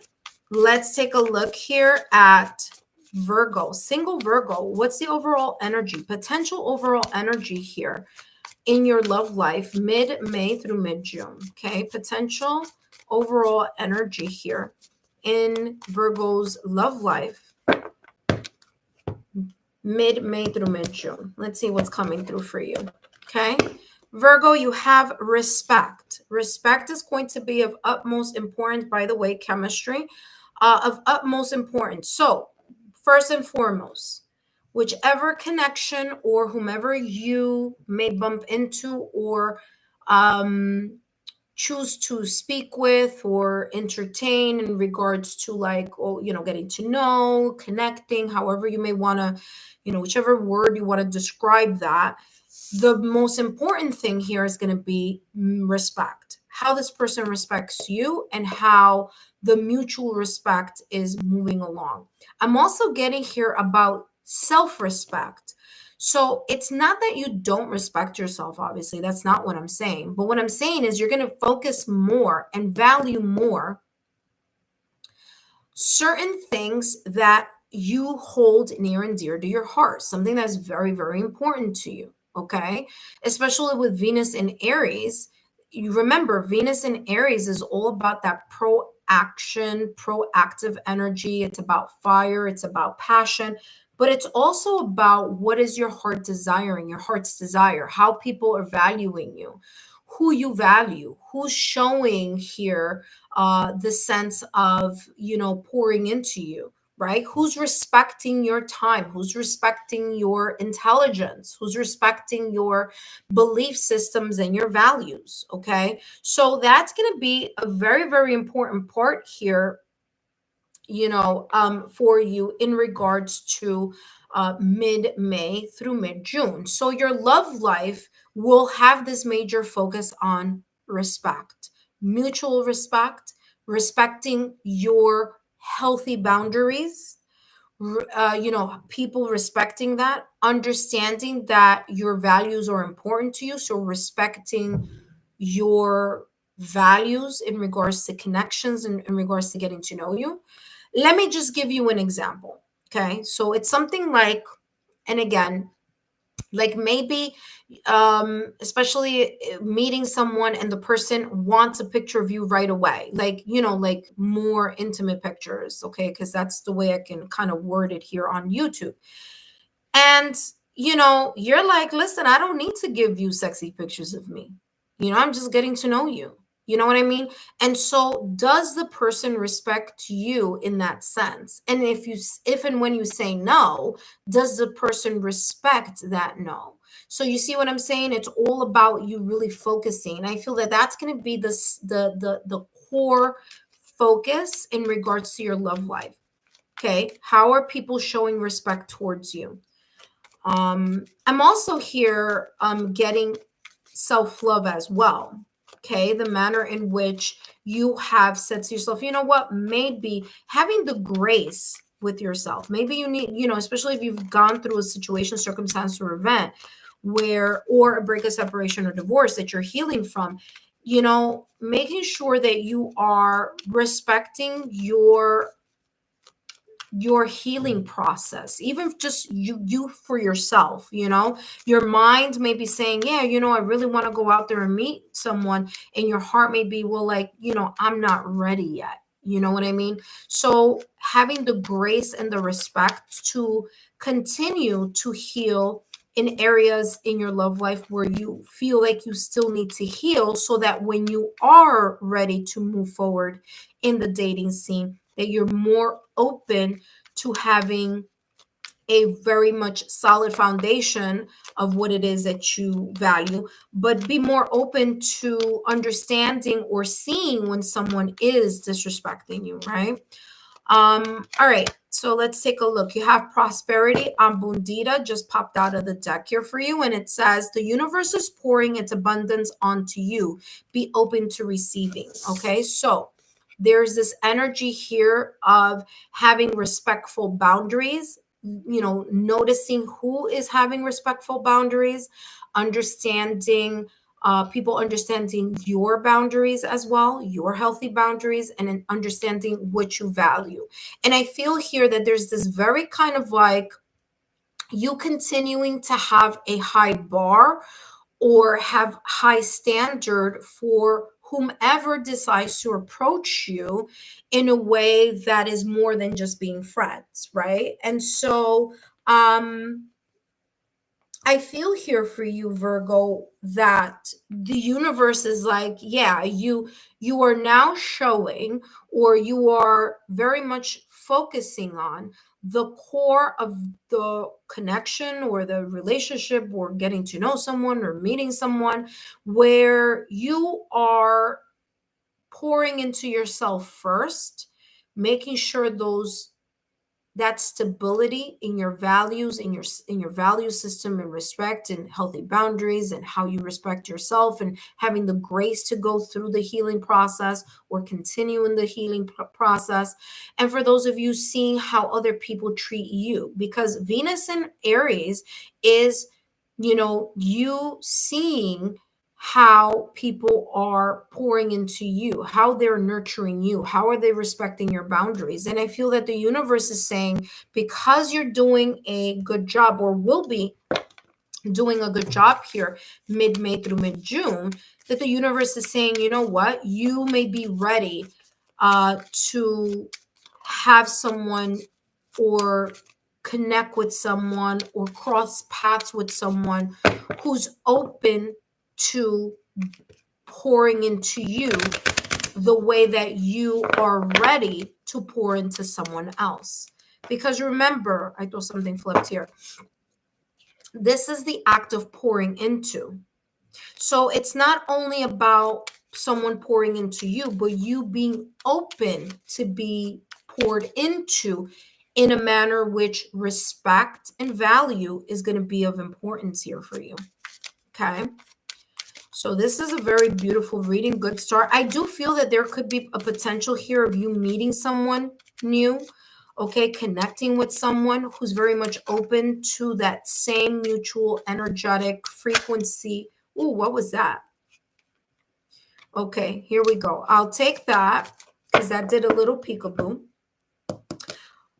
let's take a look here at Virgo, single Virgo. What's the overall energy, potential overall energy here in your love life, mid-May through mid-June? Okay, potential overall energy here in Virgo's love life, mid-May through mid-June. Let's see what's coming through for you. Okay. Virgo, you have respect. Respect is going to be of utmost importance, by the way, chemistry, of utmost importance. So, first and foremost, whichever connection or whomever you may bump into or um, choose to speak with or entertain in regards to, like, oh, getting to know, connecting, however you may want to, whichever word you want to describe that, the most important thing here is going to be respect. How this person respects you and how the mutual respect is moving along. I'm also getting here about self-respect. So it's not that you don't respect yourself, obviously. That's not what I'm saying. But what I'm saying is you're going to focus more and value more certain things that you hold near and dear to your heart, something that's very, very important to you. Okay. Especially with Venus in Aries. You remember, Venus in Aries is all about that proactive energy. It's about fire, it's about passion, but it's also about what is your heart desiring, your heart's desire, how people are valuing you, who you value, who's showing here the sense of, pouring into you, right? Who's respecting your time? Who's respecting your intelligence? Who's respecting your belief systems and your values? Okay. So that's going to be a very, very important part here, for you in regards to mid-May through mid-June. So your love life will have this major focus on respect, mutual respect, respecting your healthy boundaries, people respecting that, understanding that your values are important to you. So respecting your values in regards to connections and in regards to getting to know you. Let me just give you an example. Okay. So it's something like, and again, like maybe especially meeting someone and the person wants a picture of you right away, like, like more intimate pictures. Okay, because that's the way I can kind of word it here on YouTube. And you're like, listen, I don't need to give you sexy pictures of me. I'm just getting to know you. You know what I mean? And so does the person respect you in that sense? And if and when you say no, does the person respect that no? So you see what I'm saying? It's all about you really focusing. And I feel that that's going to be the core focus in regards to your love life. Okay? How are people showing respect towards you? I'm also here getting self-love as well. Okay, the manner in which you have said to yourself, you know what, maybe having the grace with yourself. Maybe you need, especially if you've gone through a situation, circumstance, or event or a breakup, separation, or divorce that you're healing from, making sure that you are respecting your healing process, even just you for yourself. Your mind may be saying, yeah, I really want to go out there and meet someone, and your heart may be, well, like, I'm not ready yet. You know what I mean? So having the grace and the respect to continue to heal in areas in your love life where you feel like you still need to heal, so that when you are ready to move forward in the dating scene, that you're more open to having a very much solid foundation of what it is that you value, but be more open to understanding or seeing when someone is disrespecting you, right? All right, so let's take a look. You have prosperity. Abundita just popped out of the deck here for you, and it says the universe is pouring its abundance onto you. Be open to receiving. Okay, so there's this energy here of having respectful boundaries, noticing who is having respectful boundaries, understanding people understanding your boundaries as well, your healthy boundaries, and then understanding what you value. And I feel here that there's this very kind of like you continuing to have a high bar or have high standard for whomever decides to approach you in a way that is more than just being friends, right? And so I feel here for you, Virgo, that the universe is like, yeah, you are now showing, or you are very much focusing on the core of the connection or the relationship, or getting to know someone or meeting someone, where you are pouring into yourself first, making sure that stability in your values, in your value system, and respect and healthy boundaries, and how you respect yourself, and having the grace to go through the healing process or continue in the healing process. And for those of you, seeing how other people treat you, because Venus in Aries is, you seeing how people are pouring into you, how they're nurturing you, how are they respecting your boundaries. And I feel that the universe is saying, because you're doing a good job, or will be doing a good job here mid-May through mid-June, that the universe is saying, you know what, you may be ready to have someone, or connect with someone, or cross paths with someone who's open to pouring into you the way that you are ready to pour into someone else. Because remember, I thought something flipped here. This is the act of pouring into. So it's not only about someone pouring into you, but you being open to be poured into in a manner which respect and value is going to be of importance here for you. Okay. So this is a very beautiful reading. Good start. I do feel that there could be a potential here of you meeting someone new. Okay, connecting with someone who's very much open to that same mutual energetic frequency. Ooh, what was that? Okay, here we go. I'll take that because that did a little peekaboo.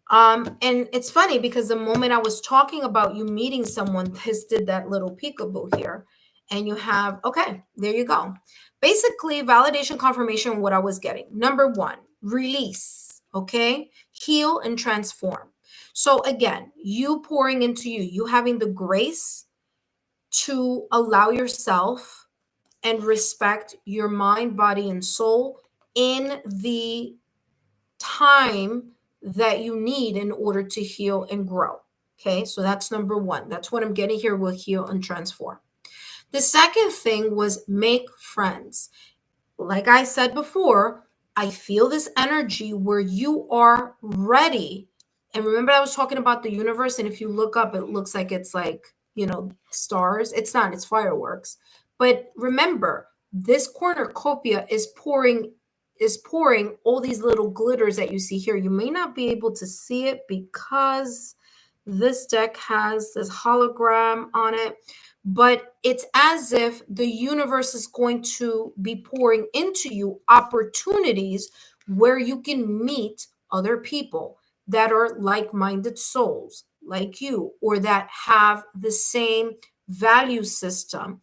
And it's funny because the moment I was talking about you meeting someone, this did that little peekaboo here. And you have, okay, there you go. Basically, validation, confirmation, what I was getting. Number one, release, okay? Heal and transform. So again, you pouring into you, you having the grace to allow yourself and respect your mind, body, and soul in the time that you need in order to heal and grow. Okay, so that's number one. That's what I'm getting here with heal and transform. The second thing was make friends. Like I said before, I feel this energy where you are ready. And remember, I was talking about the universe. And if you look up, it looks like it's like, stars. It's not, it's fireworks. But remember, this cornucopia is pouring all these little glitters that you see here. You may not be able to see it because this deck has this hologram on it, but it's as if the universe is going to be pouring into you opportunities where you can meet other people that are like-minded souls like you, or that have the same value system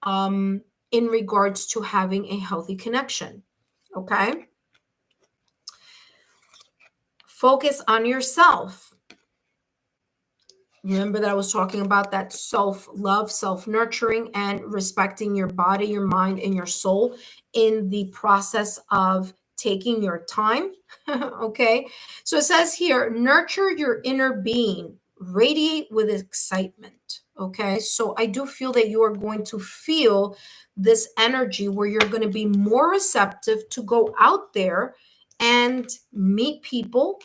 in regards to having a healthy connection. Okay. Focus on yourself. Remember that I was talking about that self-love, self-nurturing, and respecting your body, your mind, and your soul in the process of taking your time. Okay. So it says here, nurture your inner being, radiate with excitement. Okay. So I do feel that you are going to feel this energy where you're going to be more receptive to go out there and meet people,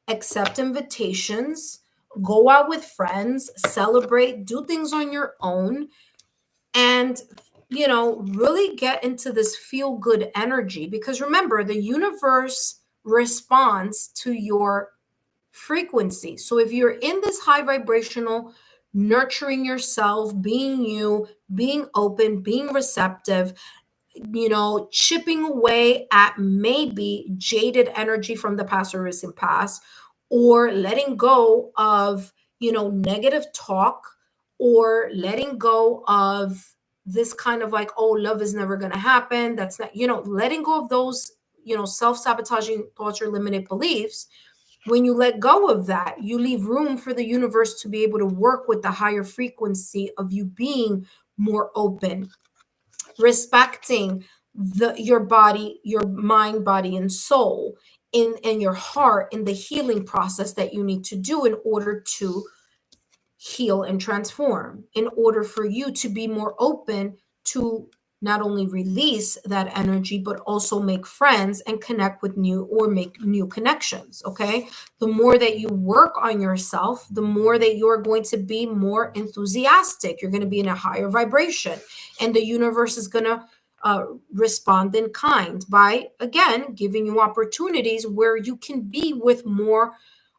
accept invitations, go out with friends, celebrate, do things on your own, and really get into this feel good energy. Because remember, the universe responds to your frequency. So if you're in this high vibrational, nurturing yourself, being you, being open, being receptive, chipping away at maybe jaded energy from the past or recent past, or letting go of, negative talk, or letting go of this kind of like, oh, love is never going to happen. That's not, letting go of those, self sabotaging thoughts or limited beliefs. When you let go of that, you leave room for the universe to be able to work with the higher frequency of you being more open, respecting your body, your mind, body, and soul, in your heart, in the healing process that you need to do in order to heal and transform, in order for you to be more open to not only release that energy, but also make friends and connect with new, or make new connections. Okay. The more that you work on yourself, the more that you're going to be more enthusiastic. You're going to be in a higher vibration, and the universe is going to respond in kind by, again, giving you opportunities where you can be with more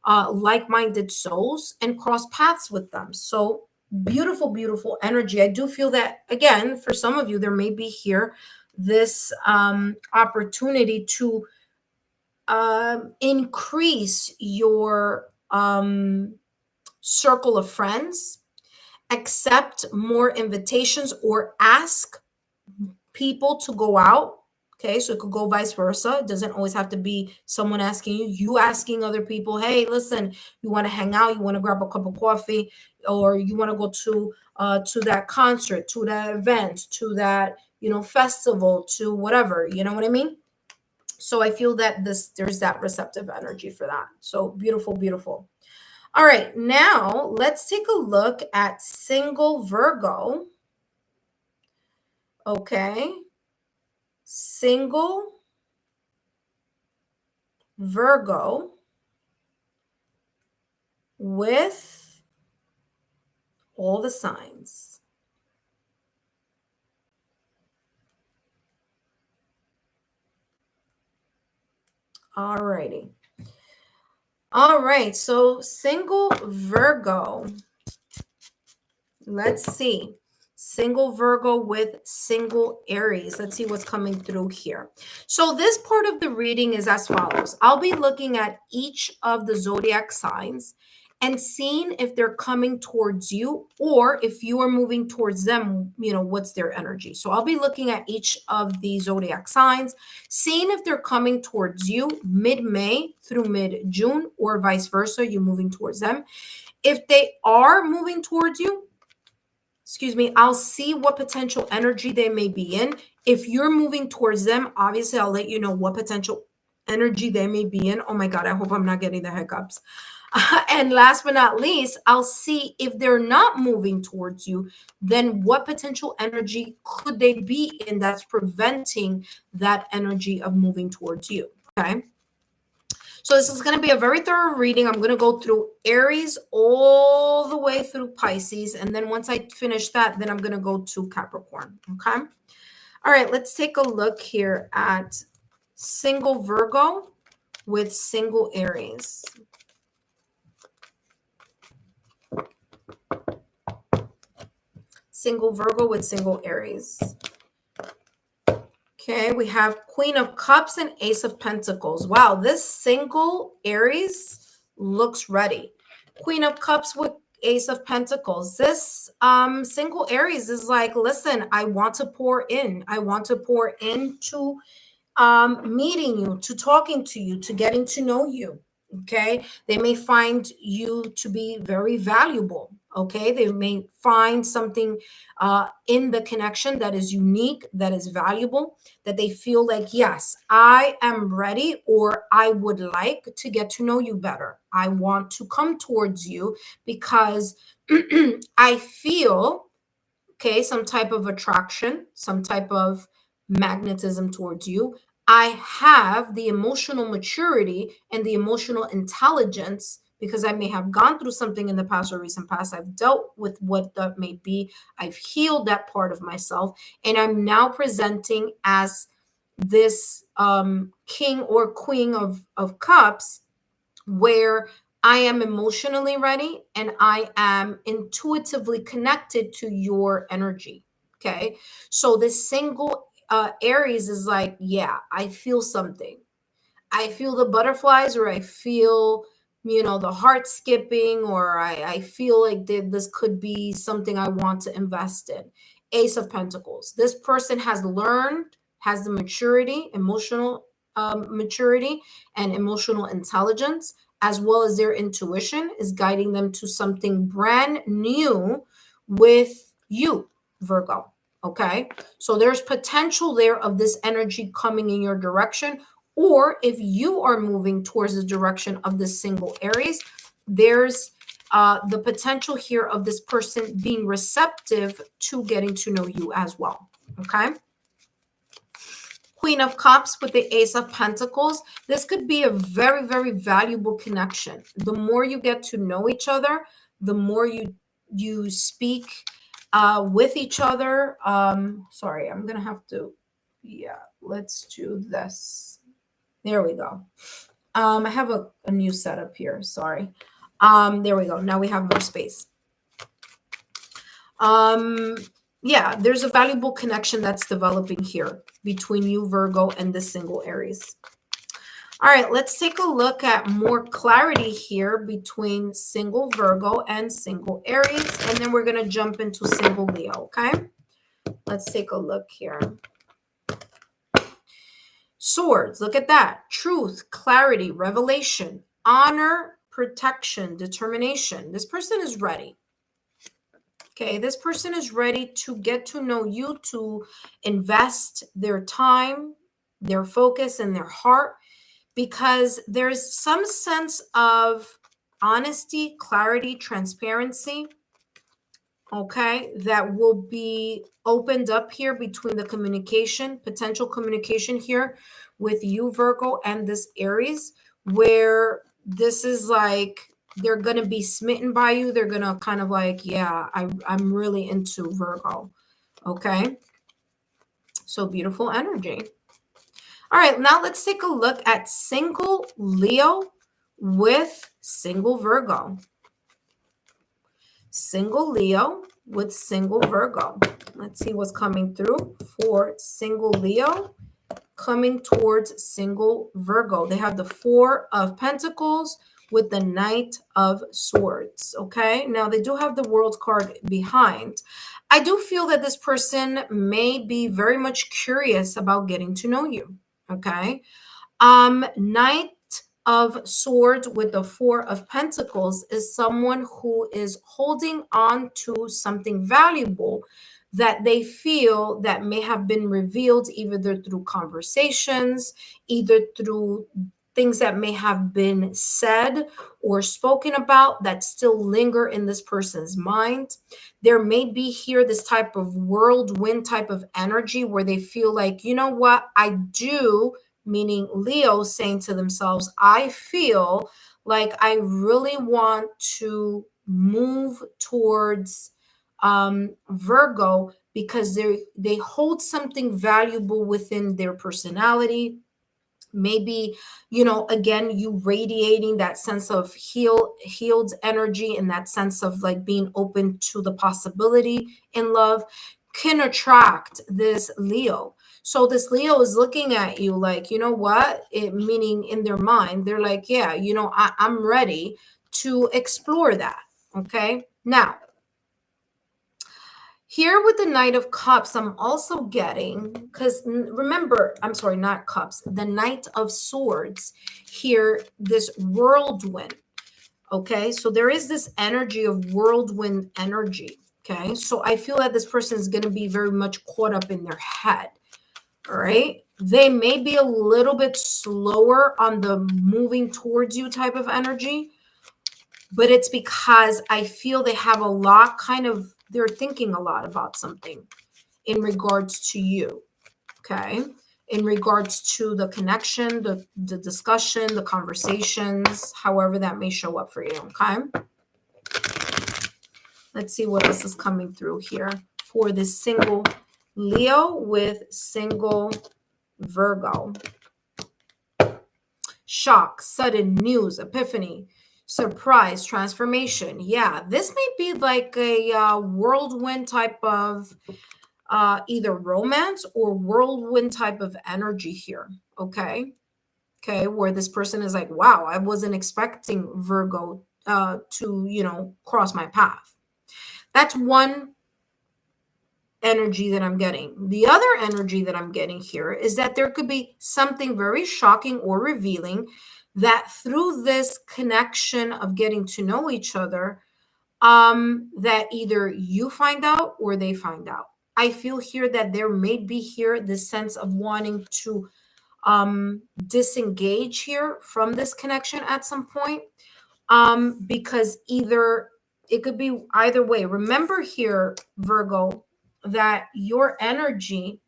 like-minded souls and cross paths with them. So beautiful, beautiful energy. I do feel that, again, for some of you, there may be here this opportunity to increase your circle of friends, accept more invitations, or ask people to go out. Okay, so it could go vice versa. It doesn't always have to be someone asking you, you asking other people, hey, listen, you want to hang out, you want to grab a cup of coffee, or you want to go to that concert, to that event, to that, festival, to whatever, you know what I mean? So I feel that there's that receptive energy for that. So beautiful, beautiful. All right, now let's take a look at single Virgo. Okay. Single Virgo with all the signs. All righty. All right. So single Virgo. Let's see. Single Virgo with single Aries. Let's see what's coming through here. So this part of the reading is as follows. I'll be looking at each of the zodiac signs and seeing if they're coming towards you, or if you are moving towards them, what's their energy. So I'll be looking at each of the zodiac signs, seeing if they're coming towards you mid-May through mid-June, or vice versa, you're moving towards them. If they are moving towards you, I'll see what potential energy they may be in. If you're moving towards them, obviously I'll let you know what potential energy they may be in. Oh my God, I hope I'm not getting the hiccups. And last but not least, I'll see if they're not moving towards you, then what potential energy could they be in that's preventing that energy of moving towards you. Okay. So this is going to be a very thorough reading. I'm going to go through Aries all the way through Pisces. And then once I finish that, then I'm going to go to Capricorn. Okay. All right. Let's take a look here at single Virgo with single Aries. Single Virgo with single Aries. Okay, we have Queen of Cups and Ace of Pentacles. Wow, this single Aries looks ready. Queen of Cups with Ace of Pentacles. This single Aries is like, listen, I want to pour in. I want to pour into meeting you, to talking to you, to getting to know you. Okay, they may find you to be very valuable. Okay, they may find something in the connection that is unique, that is valuable, that they feel like, yes, I am ready, or I would like to get to know you better. I want to come towards you because I feel, okay, some type of attraction, some type of magnetism towards you. I have the emotional maturity and the emotional intelligence because I may have gone through something in the past or recent past. I've dealt with what that may be. I've healed that part of myself. And I'm now presenting as this king or queen of cups, where I am emotionally ready and I am intuitively connected to your energy. Okay. So this single Aries is like, yeah, I feel something. I feel the butterflies, or I feel, the heart skipping, or I feel like this could be something I want to invest in. Ace of Pentacles. This person has learned, has the maturity, emotional maturity, and emotional intelligence, as well as their intuition is guiding them to something brand new with you, Virgo. Okay. So there's potential there of this energy coming in your direction. Or if you are moving towards the direction of this single Aries, there's the potential here of this person being receptive to getting to know you as well. Okay. Queen of Cups with the Ace of Pentacles. This could be a very, very valuable connection. The more you get to know each other, the more you speak with each other. Sorry, I'm gonna have to. Yeah, let's do this. There we go. I have a new setup here. Sorry. There we go. Now we have more space. Yeah, there's a valuable connection that's developing here between you, Virgo, and this single Aries. All right, let's take a look at more clarity here between single Virgo and single Aries, and then we're going to jump into single Leo, okay? Let's take a look here. Swords, look at that. Truth, clarity, revelation, honor, protection, determination. This person is ready. Okay, this person is ready to get to know you, to invest their time, their focus, and their heart, because there's some sense of honesty, clarity, transparency, okay, that will be opened up here between the communication, potential communication here with you, Virgo, and this Aries, where this is like, they're going to be smitten by you. They're going to kind of like, yeah, I'm really into Virgo. Okay. So beautiful energy. All right. Now let's take a look at single Leo with single Virgo. Single Leo with single Virgo. Let's see what's coming through for single Leo coming towards single Virgo. They have the Four of Pentacles with the Knight of Swords. Okay, now they do have the World card behind. I do feel that this person may be very much curious about getting to know you. Okay, Knight of Swords with the Four of Pentacles is someone who is holding on to something valuable that they feel that may have been revealed either through conversations, either through things that may have been said or spoken about that still linger in this person's mind. There may be here this type of whirlwind type of energy where they feel like, you know what, I do, meaning Leo saying to themselves, I feel like I really want to move towards Virgo because they hold something valuable within their personality. Maybe, you know, again, you radiating that sense of healed energy and that sense of like being open to the possibility in love can attract this Leo. So this Leo is looking at you like, you know what? Meaning in their mind, they're like, yeah, you know, I'm ready to explore that. Okay. Now, here with the Knight of Cups, I'm also getting, because remember, I'm sorry, not Cups, the Knight of Swords here, this whirlwind. Okay, so there is this energy of whirlwind energy. Okay, so I feel that this person is going to be very much caught up in their head. All right, they may be a little bit slower on the moving towards you type of energy, but it's because I feel they have a lot they're thinking a lot about something in regards to you, okay? In regards to the connection, the discussion, the conversations, however that may show up for you, okay? Let's see what else is coming through here for this single Leo with single Virgo. Shock, sudden news, epiphany, surprise, transformation. Yeah, this may be like a whirlwind type of either romance or whirlwind type of energy here. Okay, where this person is like, wow, I wasn't expecting Virgo to, you know, cross my path. That's one energy that I'm getting. The other energy that I'm getting here is that there could be something very shocking or revealing that through this connection of getting to know each other, that either you find out or they find out. I feel here that there may be here this sense of wanting to disengage here from this connection at some point, because either it could be either way. Remember here, Virgo, that your energy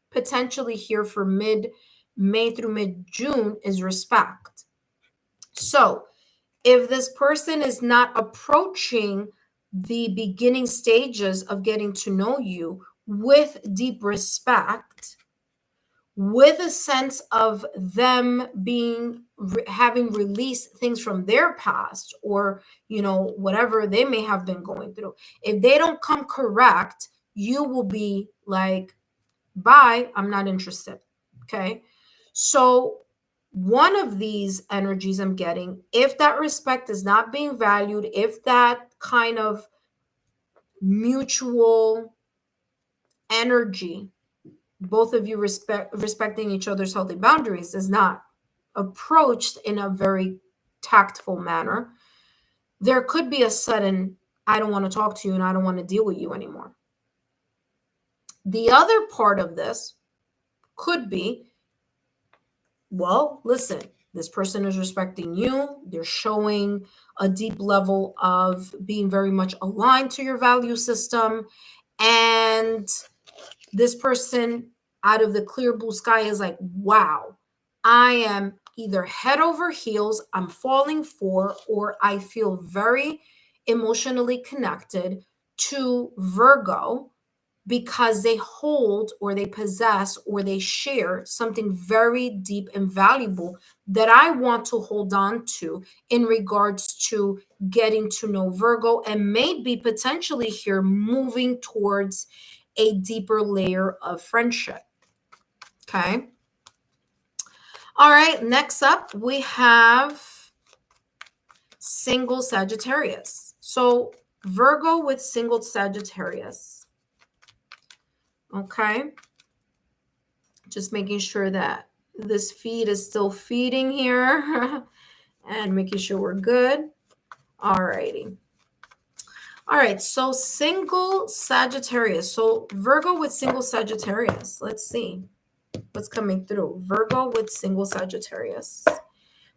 potentially here for mid-May through mid-June is respect. So if this person is not approaching the beginning stages of getting to know you with deep respect, with a sense of them being having released things from their past, or whatever they may have been going through, if they don't come correct, you will be like, bye, I'm not interested. Okay, so one of these energies I'm getting, if that respect is not being valued, if that kind of mutual energy, both of you respecting each other's healthy boundaries, is not approached in a very tactful manner, there could be a sudden, I don't want to talk to you and I don't want to deal with you anymore. The other part of this could be, well, listen, this person is respecting you. They're showing a deep level of being very much aligned to your value system. And this person out of the clear blue sky is like, wow, I am either head over heels, I'm falling for, or I feel very emotionally connected to Virgo, because they hold or they possess or they share something very deep and valuable that I want to hold on to in regards to getting to know Virgo, and maybe potentially here moving towards a deeper layer of friendship. Okay. All right. Next up, we have single Sagittarius. So Virgo with single Sagittarius. Okay. Just making sure that this feed is still feeding here and making sure we're good. All righty. All right. So single Sagittarius. So Virgo with single Sagittarius. Let's see what's coming through. Virgo with single Sagittarius.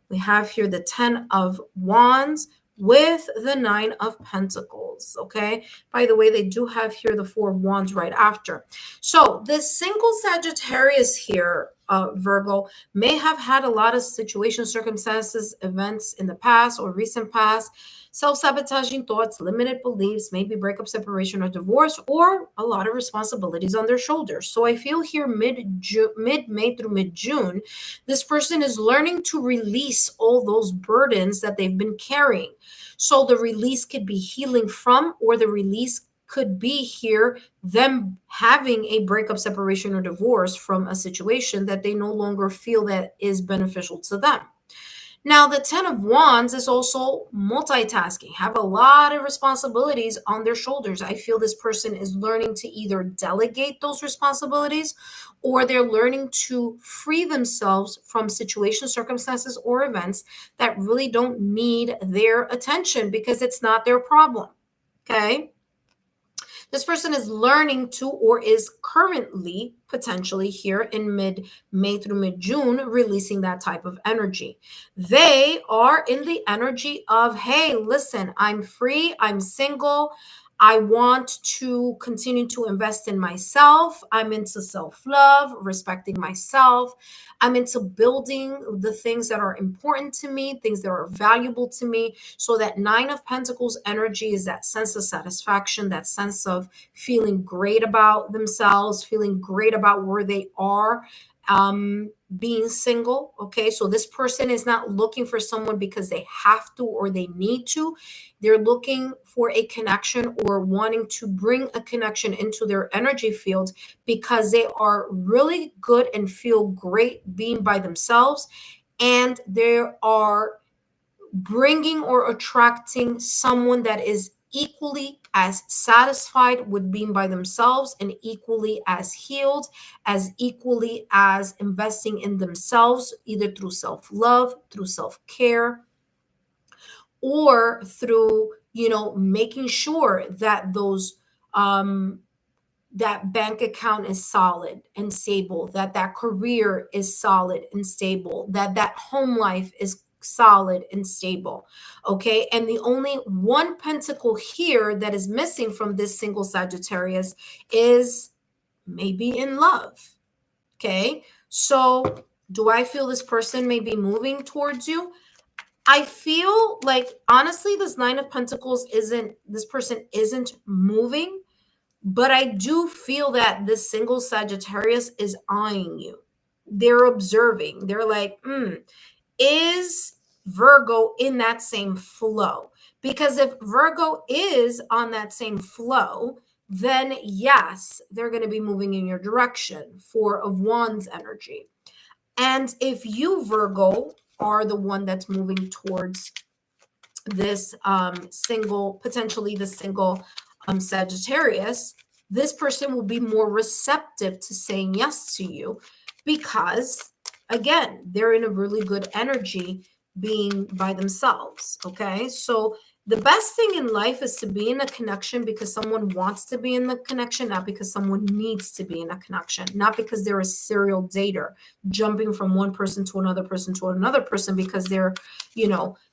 We have here the 10 of Wands with the 9 of Pentacles. Okay. By the way, they do have here the 4 of Wands right after. So this single Sagittarius here, Virgo, may have had a lot of situations, circumstances, events in the past or recent past, self-sabotaging thoughts, limited beliefs, maybe breakup, separation, or divorce, or a lot of responsibilities on their shoulders. So I feel here mid-May through mid-June, this person is learning to release all those burdens that they've been carrying. So the release could be healing from, or the release could be here them having a breakup, separation, or divorce from a situation that they no longer feel that is beneficial to them. Now, the 10 of Wands is also multitasking, have a lot of responsibilities on their shoulders. I feel this person is learning to either delegate those responsibilities, or they're learning to free themselves from situations, circumstances, or events that really don't need their attention because it's not their problem. Okay. This person is learning to, or is currently potentially here in mid-May through mid-June, releasing that type of energy. They are in the energy of, hey, listen, I'm free, I'm single, I want to continue to invest in myself. I'm into self-love, respecting myself. I'm into building the things that are important to me, things that are valuable to me. So that 9 of Pentacles energy is that sense of satisfaction, that sense of feeling great about themselves, feeling great about where they are, being single. Okay. So this person is not looking for someone because they have to or they need to. They're looking for a connection or wanting to bring a connection into their energy field because they are really good and feel great being by themselves. And they are bringing or attracting someone that is equally as satisfied with being by themselves and equally as healed, as equally as investing in themselves, either through self-love, through self-care, or through, making sure that those that bank account is solid and stable, that career is solid and stable, that home life is solid and stable. Okay. And the only one pentacle here that is missing from this single Sagittarius is maybe in love. Okay. So do I feel this person may be moving towards you? I feel like, honestly, this Nine of Pentacles this person isn't moving, but I do feel that this single Sagittarius is eyeing you. They're observing. They're like, is Virgo in that same flow? Because if Virgo is on that same flow, then yes, they're going to be moving in your direction. Four of Wands energy. And if you, Virgo, are the one that's moving towards this potentially the single Sagittarius, this person will be more receptive to saying yes to you because, again, they're in a really good energy being by themselves. Okay. So the best thing in life is to be in a connection because someone wants to be in the connection, not because someone needs to be in a connection, not because they're a serial dater jumping from one person to another person to another person because they're,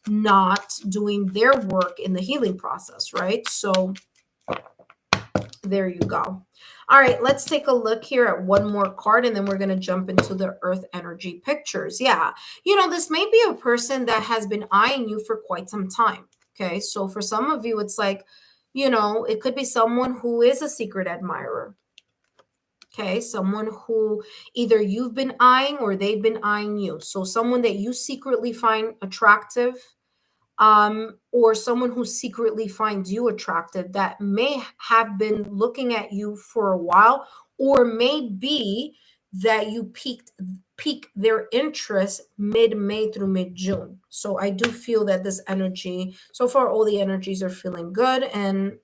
not doing their work in the healing process, right? So there you go. All right, let's take a look here at one more card and then we're going to jump into the earth energy pictures. Yeah, this may be a person that has been eyeing you for quite some time. Okay, so for some of you, it's like, it could be someone who is a secret admirer. Okay, someone who either you've been eyeing or they've been eyeing you. So someone that you secretly find attractive, or someone who secretly finds you attractive that may have been looking at you for a while, or may be that you pique their interest mid-May through mid-June. So I do feel that this energy, so far all the energies are feeling good. And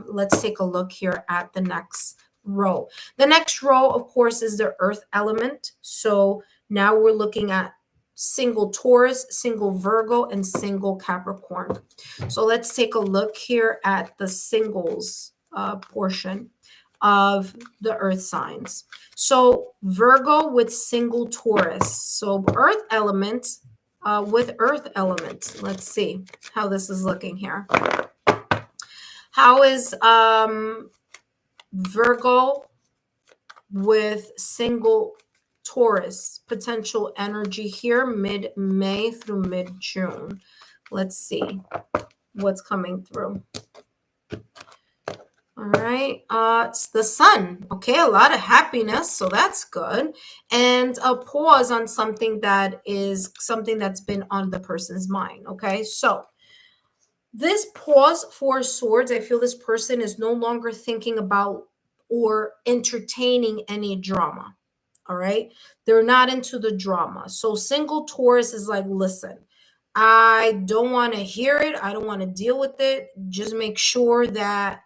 let's take a look here at the next row. The next row, of course, is the earth element. So now we're looking at single Taurus, single Virgo, and single Capricorn. So let's take a look here at the singles portion of the earth signs. So Virgo with single Taurus. So earth element with earth element. Let's see how this is looking here. How is Virgo with single Taurus potential energy here mid-May through mid-June? Let's see what's coming through. All right, it's the sun. Okay, a lot of happiness, so that's good. And a pause on something that's been on the person's mind. Okay, so this pause, Four of Swords, I feel this person is no longer thinking about or entertaining any drama. All right. They're not into the drama. So single Taurus is like, listen, I don't want to hear it. I don't want to deal with it. Just make sure that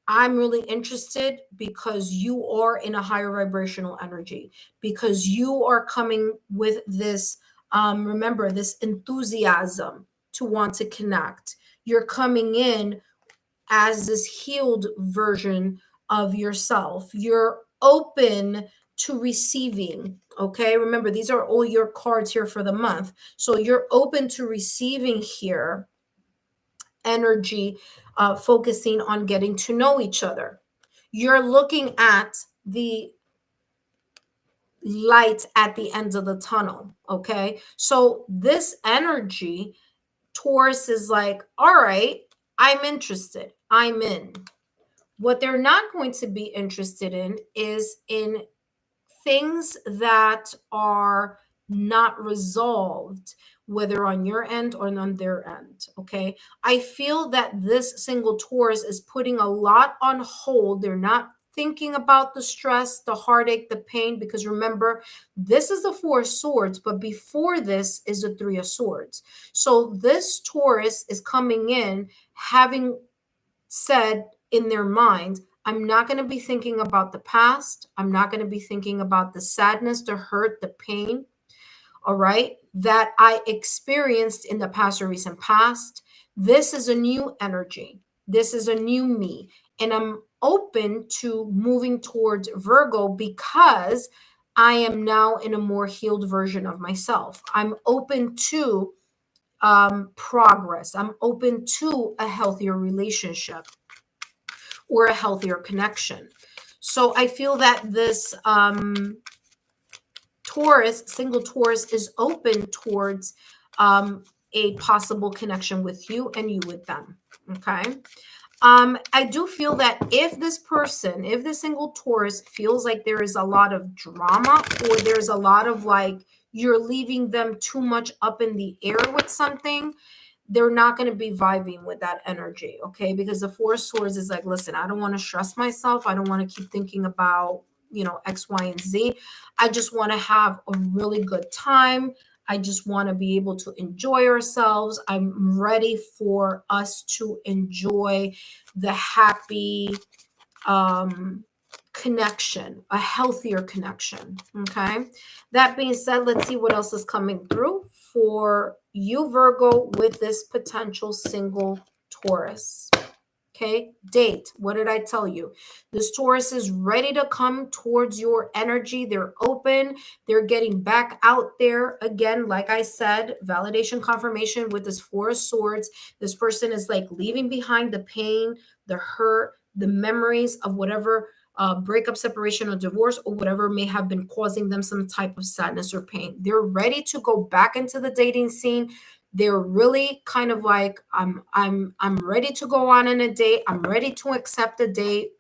I'm really interested because you are in a higher vibrational energy, because you are coming with this, remember, this enthusiasm to want to connect. You're coming in as this healed version of yourself. You're open to receiving. Okay. Remember, these are all your cards here for the month. So you're open to receiving here energy, focusing on getting to know each other. You're looking at the light at the end of the tunnel. Okay. So this energy, Taurus is like, all right, I'm interested. I'm in. What they're not going to be interested in is in things that are not resolved, whether on your end or on their end. Okay. I feel that this single Taurus is putting a lot on hold. They're not thinking about the stress, the heartache, the pain, because remember, this is the Four of Swords, but before this is the Three of Swords. So this Taurus is coming in having said in their mind, I'm not going to be thinking about the past. I'm not going to be thinking about the sadness, the hurt, the pain, all right, that I experienced in the past or recent past. This is a new energy. This is a new me. And I'm open to moving towards Virgo because I am now in a more healed version of myself. I'm open to progress. I'm open to a healthier relationship or a healthier connection. So I feel that this Taurus, single Taurus, is open towards a possible connection with you and you with them. Okay. I do feel that if this person, if the single Taurus feels like there is a lot of drama or there's a lot of like you're leaving them too much up in the air with something, they're not going to be vibing with that energy. Okay. Because the Four of Swords is like, listen, I don't want to stress myself. I don't want to keep thinking about, X, Y, and Z. I just want to have a really good time. I just want to be able to enjoy ourselves. I'm ready for us to enjoy the happy connection, a healthier connection. Okay. That being said, let's see what else is coming through for you, Virgo, with this potential single Taurus. Okay, date. What did I tell you? This Taurus is ready to come towards your energy. They're open. They're getting back out there. Again, like I said, validation confirmation with this Four of Swords. This person is like leaving behind the pain, the hurt, the memories of whatever breakup, separation, or divorce, or whatever may have been causing them some type of sadness or pain. They're ready to go back into the dating scene. They're really kind of like, I'm ready to go on in a date. I'm ready to accept a date.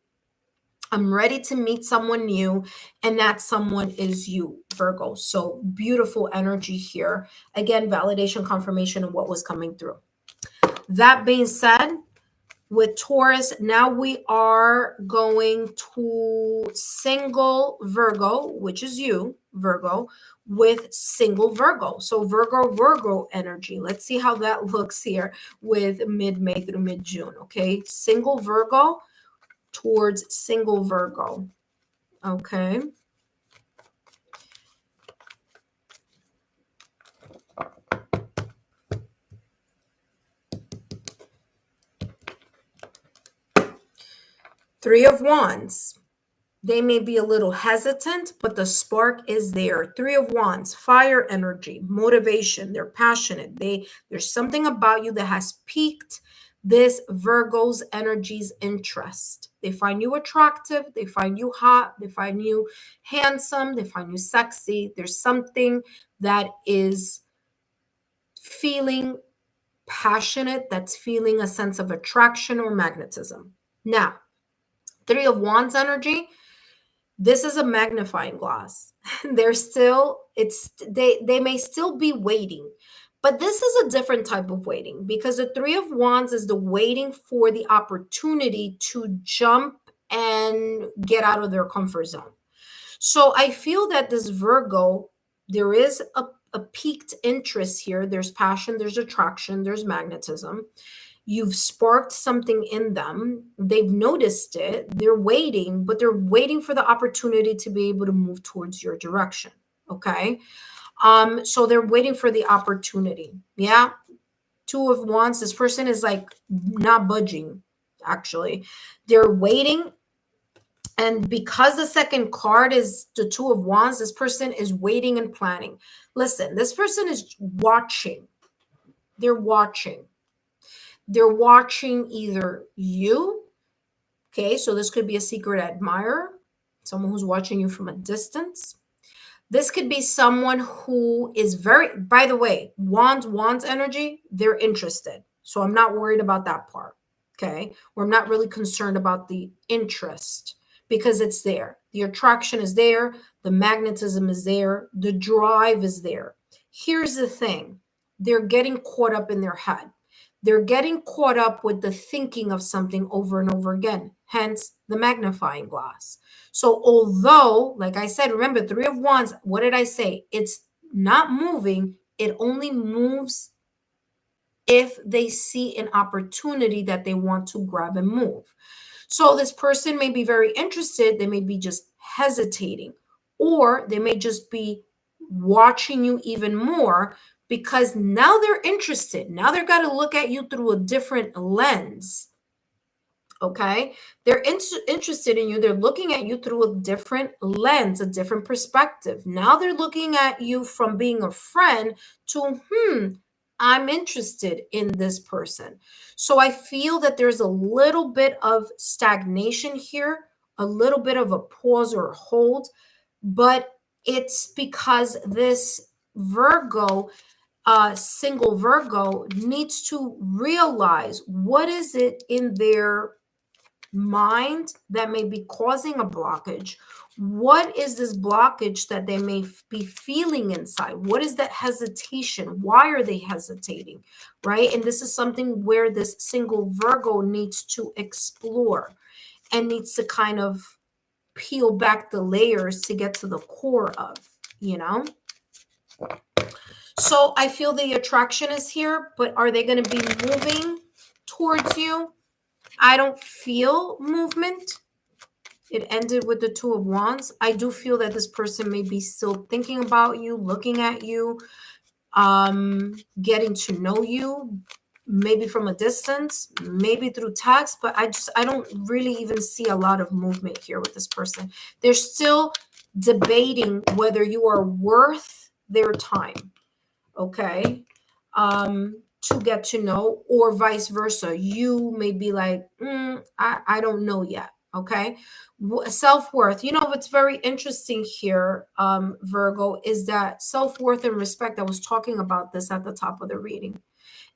I'm ready to meet someone new, and that someone is you, Virgo. So beautiful energy here. Again, validation, confirmation of what was coming through. That being said, with Taurus, now we are going to single Virgo, which is you, Virgo, with single Virgo. So Virgo energy. Let's see how that looks here with mid-May through mid-June. Okay. Single Virgo towards single Virgo. Okay. Three of Wands. They may be a little hesitant, but the spark is there. Three of Wands, fire energy, motivation. They're passionate. There's something about you that has piqued this Virgo's energy's interest. They find you attractive. They find you hot. They find you handsome. They find you sexy. There's something that is feeling passionate, that's feeling a sense of attraction or magnetism. Now, Three of Wands energy, this is a magnifying glass. They may still be waiting, but this is a different type of waiting because the Three of Wands is the waiting for the opportunity to jump and get out of their comfort zone. So I feel that this Virgo, there is a piqued interest here. There's passion, there's attraction, there's magnetism. You've sparked something in them. They've noticed it. They're waiting, but they're waiting for the opportunity to be able to move towards your direction. Okay. So they're waiting for the opportunity. Yeah. Two of Wands. This person is like not budging, actually. They're waiting. And because the second card is the Two of Wands, this person is waiting and planning. Listen, this person is watching. They're watching. They're watching either you, okay, so this could be a secret admirer, someone who's watching you from a distance. This could be someone who is very, by the way, Wands energy, they're interested. So I'm not worried about that part, okay? Or I'm not really concerned about the interest because it's there. The attraction is there. The magnetism is there. The drive is there. Here's the thing. They're getting caught up in their head. They're getting caught up with the thinking of something over and over again, hence the magnifying glass. So although, like I said, remember, Three of Wands, what did I say? It's not moving. It only moves if they see an opportunity that they want to grab and move. So this person may be very interested, they may be just hesitating, or they may just be watching you even more because now they're interested. Now they're got to look at you through a different lens. Okay, they're interested in you. They're looking at you through a different lens, a different perspective. Now they're looking at you from being a friend to, I'm interested in this person. So I feel that there's a little bit of stagnation here, a little bit of a pause or a hold, but it's because this Virgo, single Virgo, needs to realize what is it in their mind that may be causing a blockage. What is this blockage that they may be feeling inside? What is that hesitation? Why are they hesitating? Right? And this is something where this single Virgo needs to explore and needs to kind of peel back the layers to get to the core of, you know? So I feel the attraction is here, but are they going to be moving towards you? I don't feel movement. It ended with the Two of Wands. I do feel that this person may be still thinking about you, looking at you, getting to know you, maybe from a distance, maybe through text, but I don't really even see a lot of movement here with this person. They're still debating whether you are worth their time. Okay. To get to know, or vice versa. You may be like, I don't know yet. Okay. Self-worth. You know, what's very interesting here, Virgo, is that self-worth and respect. I was talking about this at the top of the reading.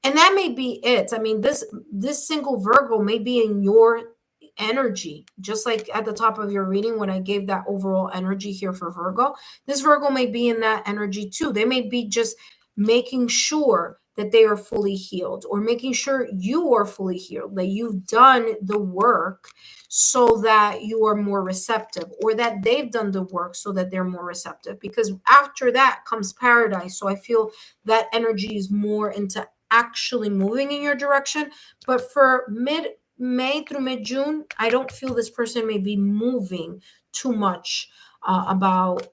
And that may be it. I mean, this single Virgo may be in your energy, just like at the top of your reading when I gave that overall energy here for Virgo. This Virgo may be in that energy too. They may be just making sure that they are fully healed, or making sure you are fully healed, that you've done the work so that you are more receptive, or that they've done the work so that they're more receptive, because after that comes paradise. So I feel that energy is more into actually moving in your direction. But for mid-May through mid-June, I don't feel this person may be moving too much about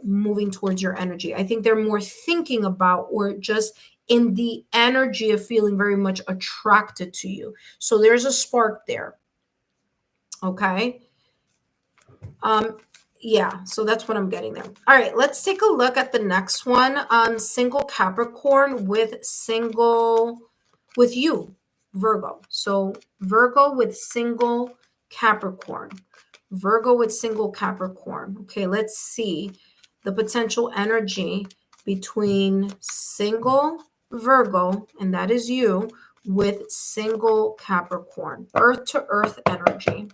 moving towards your energy. I think they're more thinking about, or just in the energy of feeling very much attracted to you. So there's a spark there. Okay. Yeah, so that's what I'm getting there. All right, let's take a look at the next one. Single Capricorn with you, Virgo. So Virgo with single Capricorn. Virgo with single Capricorn. Okay, let's see the potential energy between single Virgo, and that is you, with single Capricorn. Earth to earth energy.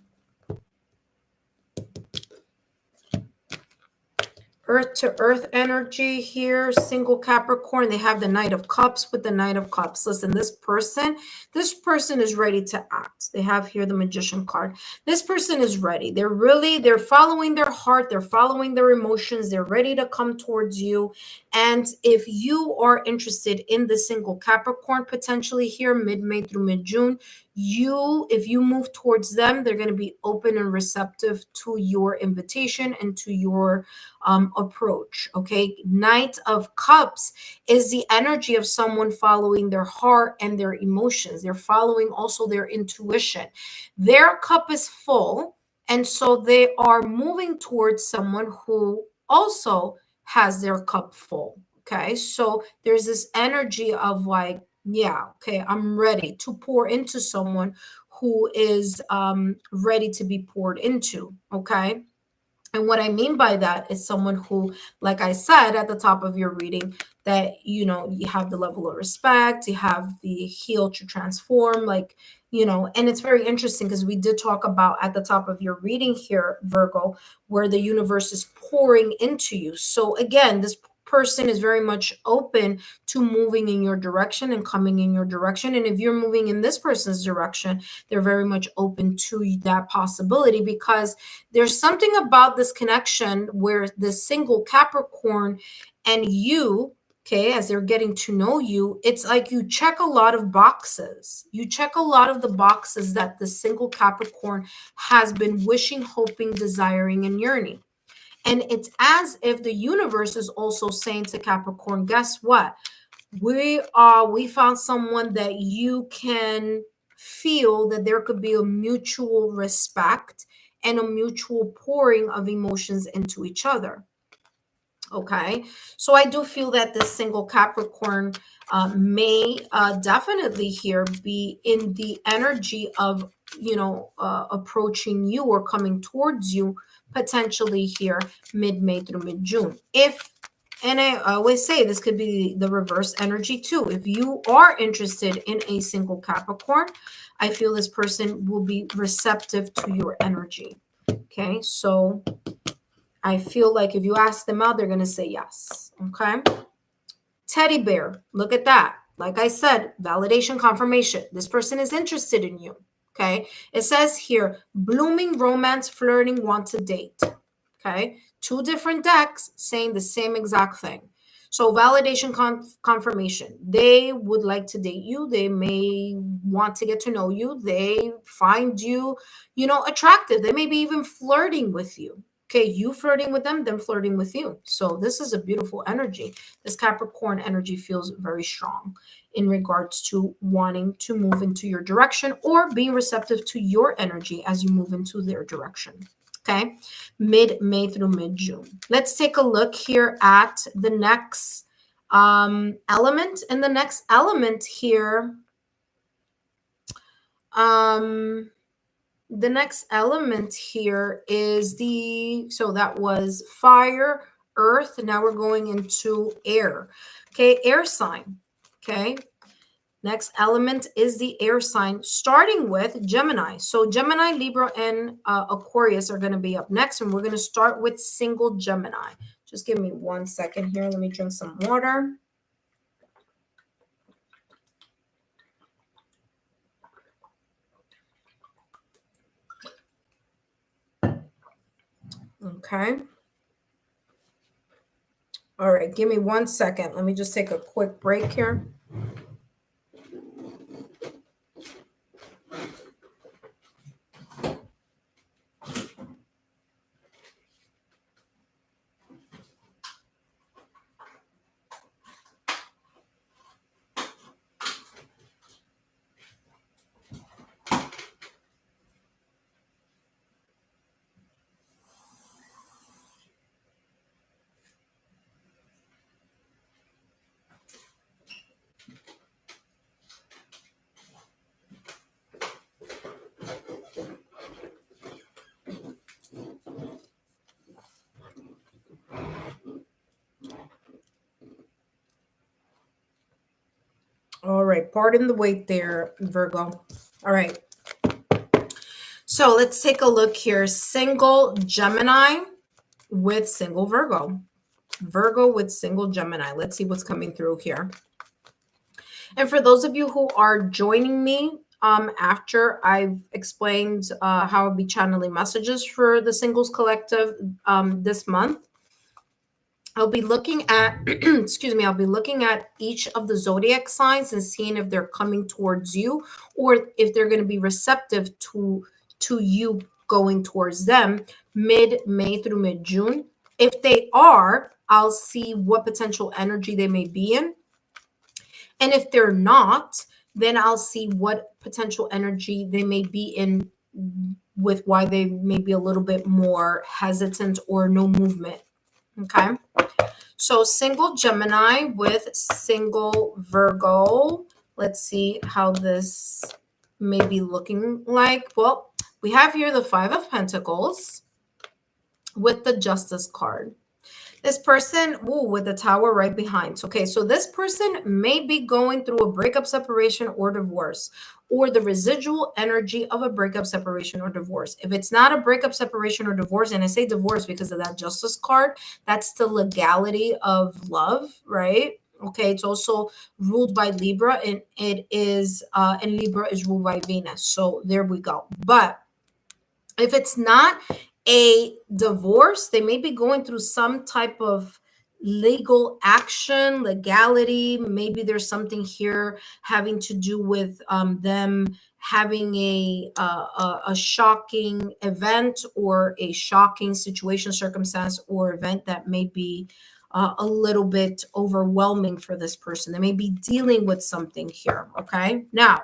Earth to earth energy here, single Capricorn. They have the Knight of Cups with the Knight of Cups. Listen, this person is ready to act. They have here the Magician card. This person is ready. They're following their heart. They're following their emotions. They're ready to come towards you. And if you are interested in the single Capricorn, potentially here mid-May through mid-June, if you move towards them, they're going to be open and receptive to your invitation and to your approach. Okay, Knight of Cups is the energy of someone following their heart and their emotions. They're following also their intuition. Their cup is full, and so they are moving towards someone who also has their cup full. Okay, so there's this energy of like, yeah, okay, I'm ready to pour into someone who is ready to be poured into. Okay. And what I mean by that is someone who, like I said at the top of your reading, that, you know, you have the level of respect, you have the heal to transform, like, you know, and it's very interesting because we did talk about at the top of your reading here, Virgo, where the universe is pouring into you. So again, this person is very much open to moving in your direction and coming in your direction. And if you're moving in this person's direction, they're very much open to that possibility, because there's something about this connection where the single Capricorn and you okay, as they're getting to know you, it's like you check a lot of boxes. You check a lot of the boxes that the single Capricorn has been wishing, hoping, desiring, and yearning. And it's as if the universe is also saying to Capricorn, guess what? We found someone that you can feel that there could be a mutual respect and a mutual pouring of emotions into each other. Okay, so I do feel that this single Capricorn may definitely here be in the energy of, approaching you or coming towards you potentially here mid-May through mid-June. And I always say this could be the reverse energy too. If you are interested in a single Capricorn, I feel this person will be receptive to your energy. Okay, so I feel like if you ask them out, they're going to say yes. Okay. Teddy bear. Look at that. Like I said, validation, confirmation. This person is interested in you. Okay. It says here, blooming romance, flirting, want to date. Okay. Two different decks saying the same exact thing. So validation, confirmation. They would like to date you. They may want to get to know you. They find you, attractive. They may be even flirting with you. Okay, you flirting with them flirting with you. So this is a beautiful energy. This Capricorn energy feels very strong in regards to wanting to move into your direction or being receptive to your energy as you move into their direction. Okay, mid-May through mid-June. Let's take a look here at the next element. And the next element here, the next element here is so that was fire, earth. Now we're going into air. Okay, air sign. Okay, next element is the air sign, starting with Gemini. So Gemini, Libra, and Aquarius are going to be up next, and we're going to start with single Gemini. Just give me 1 second here. Let me drink some water. Okay. All right, give me 1 second. Let me just take a quick break here. All right, pardon the wait there, Virgo. All right. So let's take a look here. Single Gemini with single Virgo. Virgo with single Gemini. Let's see what's coming through here. And for those of you who are joining me after I've explained how I'll be channeling messages for the Singles Collective this month, I'll be looking at, I'll be looking at each of the zodiac signs and seeing if they're coming towards you or if they're going to be receptive to you going towards them mid-May through mid-June. If they are, I'll see what potential energy they may be in. And if they're not, then I'll see what potential energy they may be in with why they may be a little bit more hesitant or no movement. Okay. So single Gemini with single Virgo. Let's see how this may be looking like. Well, we have here the Five of Pentacles with the Justice card. This person, with the Tower right behind. Okay, so this person may be going through a breakup, separation, or divorce, or the residual energy of a breakup, separation, or divorce. If it's not a breakup, separation, or divorce, and I say divorce because of that Justice card, that's the legality of love, right? Okay, it's also ruled by Libra, and it is, and Libra is ruled by Venus. So there we go. But if it's not a divorce, they may be going through some type of legal action, legality. Maybe there's something here having to do with them having a shocking event or a shocking situation, circumstance, or event that may be a little bit overwhelming for this person. They may be dealing with something here. Okay, now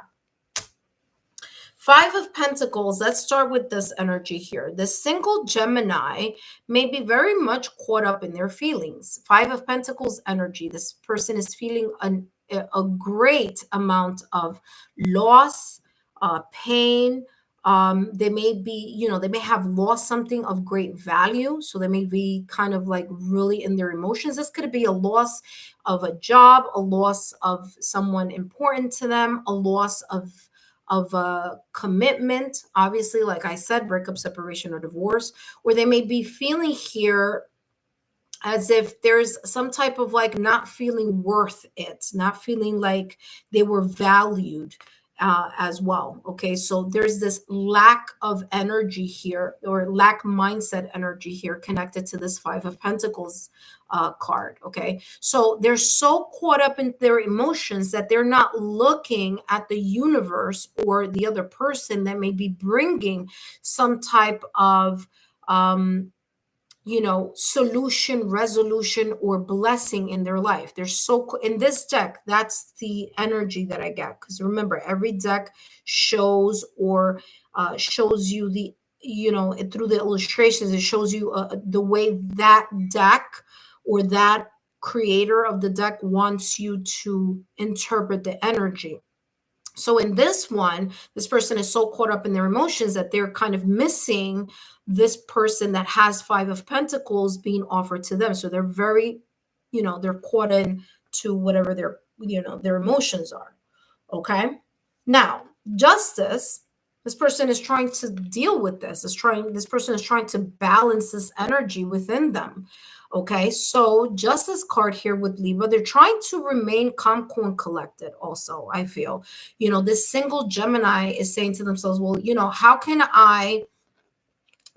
Five of Pentacles, let's start with this energy here. The single Gemini may be very much caught up in their feelings. Five of Pentacles energy, this person is feeling a great amount of loss, pain. They may be, they may have lost something of great value. So they may be kind of like really in their emotions. This could be a loss of a job, a loss of someone important to them, a loss of a commitment, obviously, like I said, breakup, separation, or divorce, or they may be feeling here as if there's some type of like not feeling worth it, not feeling like they were valued as well. Okay, so there's this lack of energy here, or lack mindset energy here connected to this Five of Pentacles card. Okay, so they're so caught up in their emotions that they're not looking at the universe or the other person that may be bringing some type of solution, resolution, or blessing in their life. They're so in this deck, that's the energy that I get. Because remember, every deck shows or shows you through the illustrations, it shows you the way that deck or that creator of the deck wants you to interpret the energy. So in this one, this person is so caught up in their emotions that they're kind of missing this person that has Five of Pentacles being offered to them. So they're very, they're caught in to whatever their emotions are. Okay. Now, Justice, this person is trying to deal with this. This person is trying to balance this energy within them. Okay, so Justice card here with Libra, they're trying to remain calm, cool, and collected. Also, I feel, this single Gemini is saying to themselves, well, how can I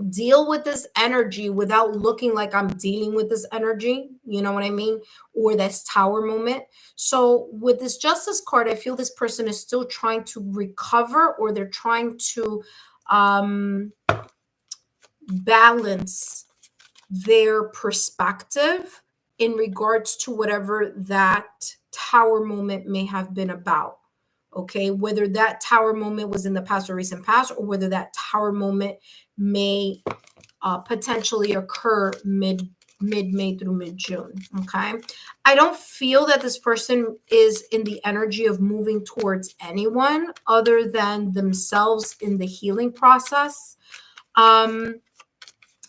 deal with this energy without looking like I'm dealing with this energy? You know what I mean? Or this Tower moment. So with this Justice card, I feel this person is still trying to recover, or they're trying to balance their perspective in regards to whatever that Tower moment may have been about. Okay, whether that Tower moment was in the past or recent past, or whether that Tower moment may potentially occur mid-May through mid-June. Okay, I don't feel that this person is in the energy of moving towards anyone other than themselves in the healing process.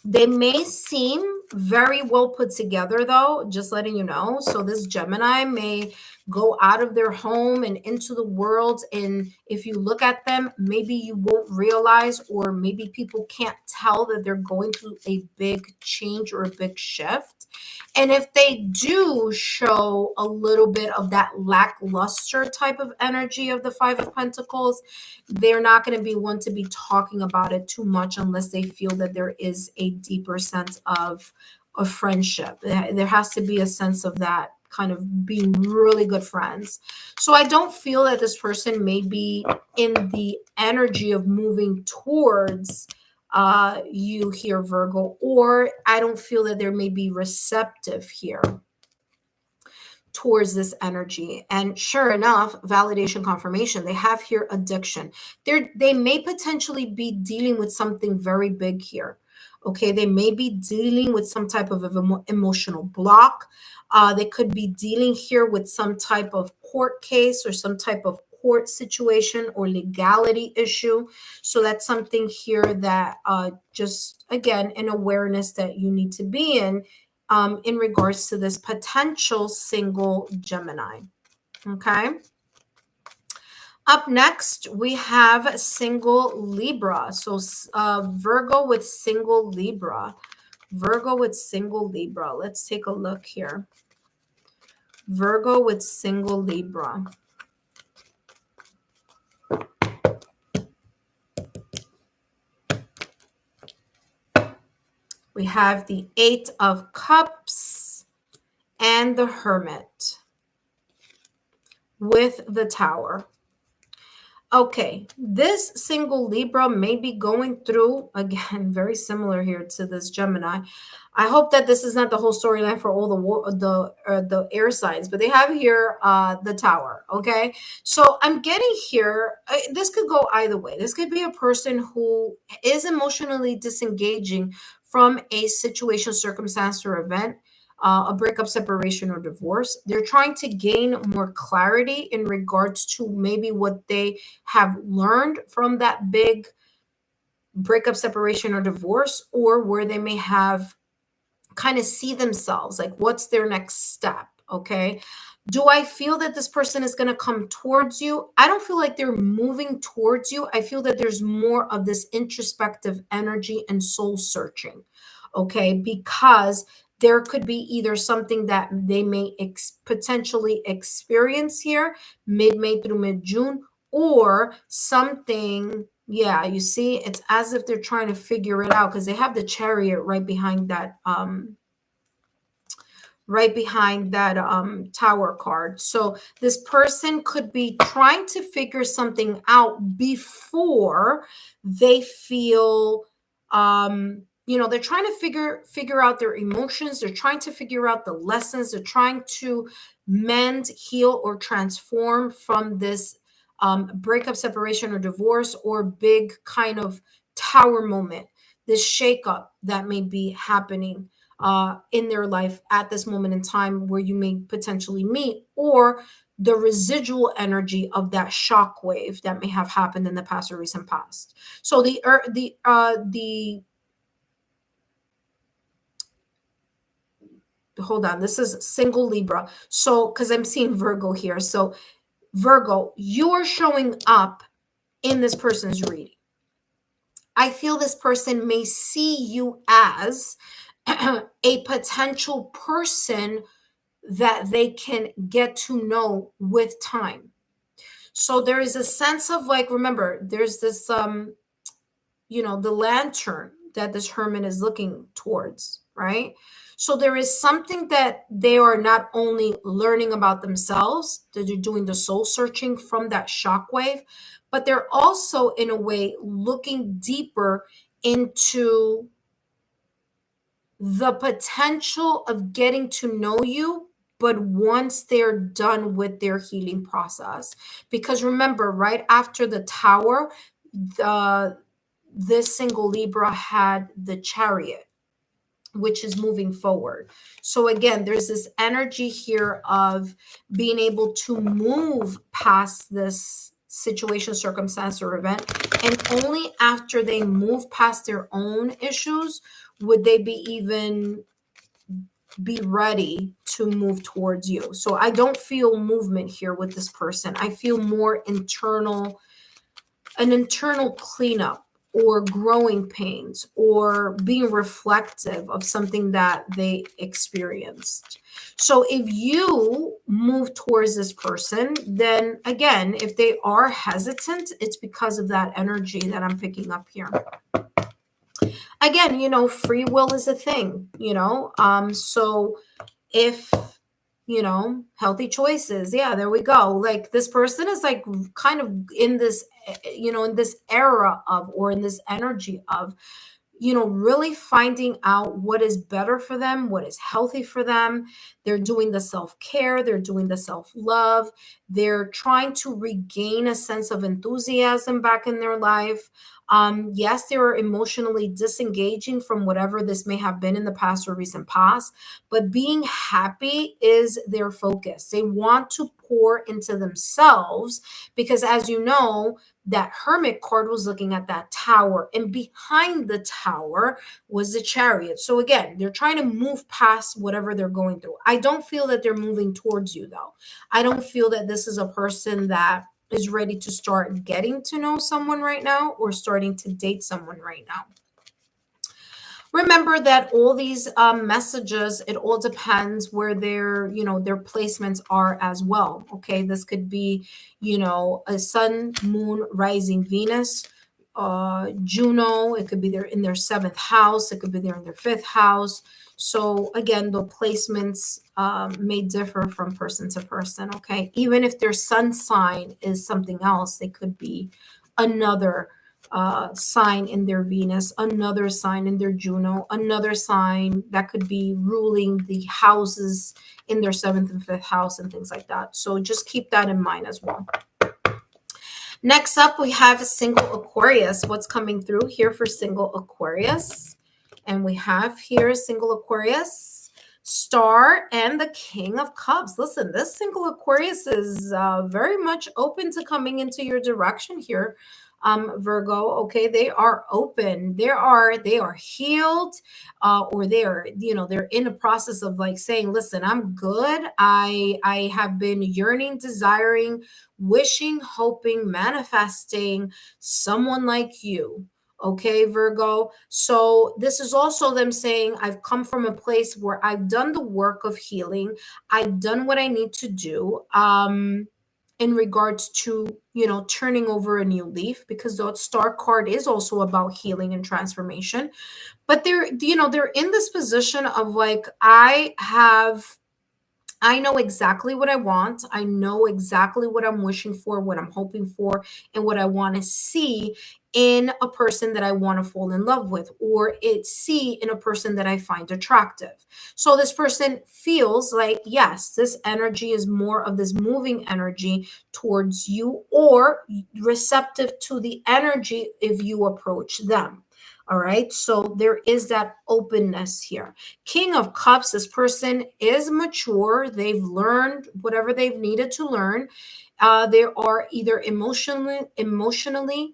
They may seem very well put together, though, just letting you know. So this Gemini may go out of their home and into the world. And if you look at them, maybe you won't realize, or maybe people can't tell that they're going through a big change or a big shift. And if they do show a little bit of that lackluster type of energy of the Five of Pentacles, they're not going to be one to be talking about it too much unless they feel that there is a deeper sense of friendship. There has to be a sense of that kind of being really good friends. So I don't feel that this person may be in the energy of moving towards you here, Virgo, or I don't feel that there may be receptive here towards this energy. And sure enough, validation, confirmation, they have here addiction. They may potentially be dealing with something very big here. Okay, they may be dealing with some type of emotional block. They could be dealing here with some type of court case or some type of court situation or legality issue. So that's something here that just, again, an awareness that you need to be in regards to this potential single Gemini. Okay. Up next, we have single Libra. So Virgo with single Libra. Virgo with single Libra. Let's take a look here. Virgo with single Libra. We have the Eight of Cups and the Hermit with the Tower. Okay, this single Libra may be going through, again, very similar here to this Gemini. I hope that this is not the whole storyline for all the air signs, but they have here the Tower. Okay, so I'm getting here. This could go either way. This could be a person who is emotionally disengaging from a situation, circumstance, or event. A breakup, separation, or divorce. They're trying to gain more clarity in regards to maybe what they have learned from that big breakup, separation, or divorce, or where they may have kind of see themselves like what's their next step. Okay, do I feel that this person is going to come towards you? I don't feel like they're moving towards you. I feel that there's more of this introspective energy and soul searching. Okay, because there could be either something that they may potentially experience here mid-May through mid-June, or something. Yeah, you see, it's as if they're trying to figure it out because they have the Chariot right behind that Tower card. So this person could be trying to figure something out before they feel they're trying to figure out their emotions. They're trying to figure out the lessons. They're trying to mend, heal, or transform from this breakup, separation, or divorce, or big kind of Tower moment, this shakeup that may be happening in their life at this moment in time, where you may potentially meet, or the residual energy of that shock wave that may have happened in the past or recent past. So hold on, this is single Libra. So because I'm seeing Virgo here. So Virgo, you're showing up in this person's reading. I feel this person may see you as a potential person that they can get to know with time. So there is a sense of like, remember, there's this the lantern that this hermit is looking towards, right? So there is something that they are not only learning about themselves, that they're doing the soul searching from that shockwave, but they're also in a way looking deeper into the potential of getting to know you, but once they're done with their healing process. Because remember, right after the Tower, this single Libra had the Chariot, which is moving forward. So again, there's this energy here of being able to move past this situation, circumstance, or event. And only after they move past their own issues would they be ready to move towards you. So I don't feel movement here with this person. I feel more an internal cleanup, or growing pains, or being reflective of something that they experienced. So if you move towards this person, then again, if they are hesitant, it's because of that energy that I'm picking up here. Again, free will is a thing, so if healthy choices, yeah, there we go. Like this person is like kind of in this in this era of, or in this energy of, really finding out what is better for them, what is healthy for them. They're doing the self-care, they're doing the self-love, they're trying to regain a sense of enthusiasm back in their life. Yes, they're emotionally disengaging from whatever this may have been in the past or recent past, but being happy is their focus. They want to pour into themselves because, as you know, that Hermit card was looking at that Tower, and behind the Tower was the Chariot. So again, they're trying to move past whatever they're going through. I don't feel that they're moving towards you, though. I don't feel that this is a person that is ready to start getting to know someone right now, or starting to date someone right now. Remember that all these messages, it all depends where their placements are as well. Okay, this could be, a sun, moon, rising Venus. Juno. It could be in their 7th house. It could be there in their 5th house. So again, the placements may differ from person to person. Okay, even if their sun sign is something else, they could be another sign in their Venus, another sign in their Juno, another sign that could be ruling the houses in their 7th and 5th house and things like that. So just keep that in mind as well. Next up, we have single Aquarius. What's coming through here for single Aquarius? And we have here single Aquarius, Star, and the King of Cups. Listen, this single Aquarius is very much open to coming into your direction here, Virgo. Okay, they are open. They are healed, or they're in a process of like saying, listen, I'm good. I have been yearning, desiring, wishing, hoping, manifesting someone like you. Okay, Virgo. So this is also them saying, I've come from a place where I've done the work of healing. I've done what I need to do. In regards to turning over a new leaf, because the star card is also about healing and transformation. But they're in this position of like, I know exactly what I want. I know exactly what I'm wishing for, what I'm hoping for, and what I want to see in a person that I want to fall in love with, or see in a person that I find attractive. So this person feels like, yes, this energy is more of this moving energy towards you, or receptive to the energy if you approach them. All right. So there is that openness here. King of Cups, this person is mature. They've learned whatever they've needed to learn. They are either emotionally,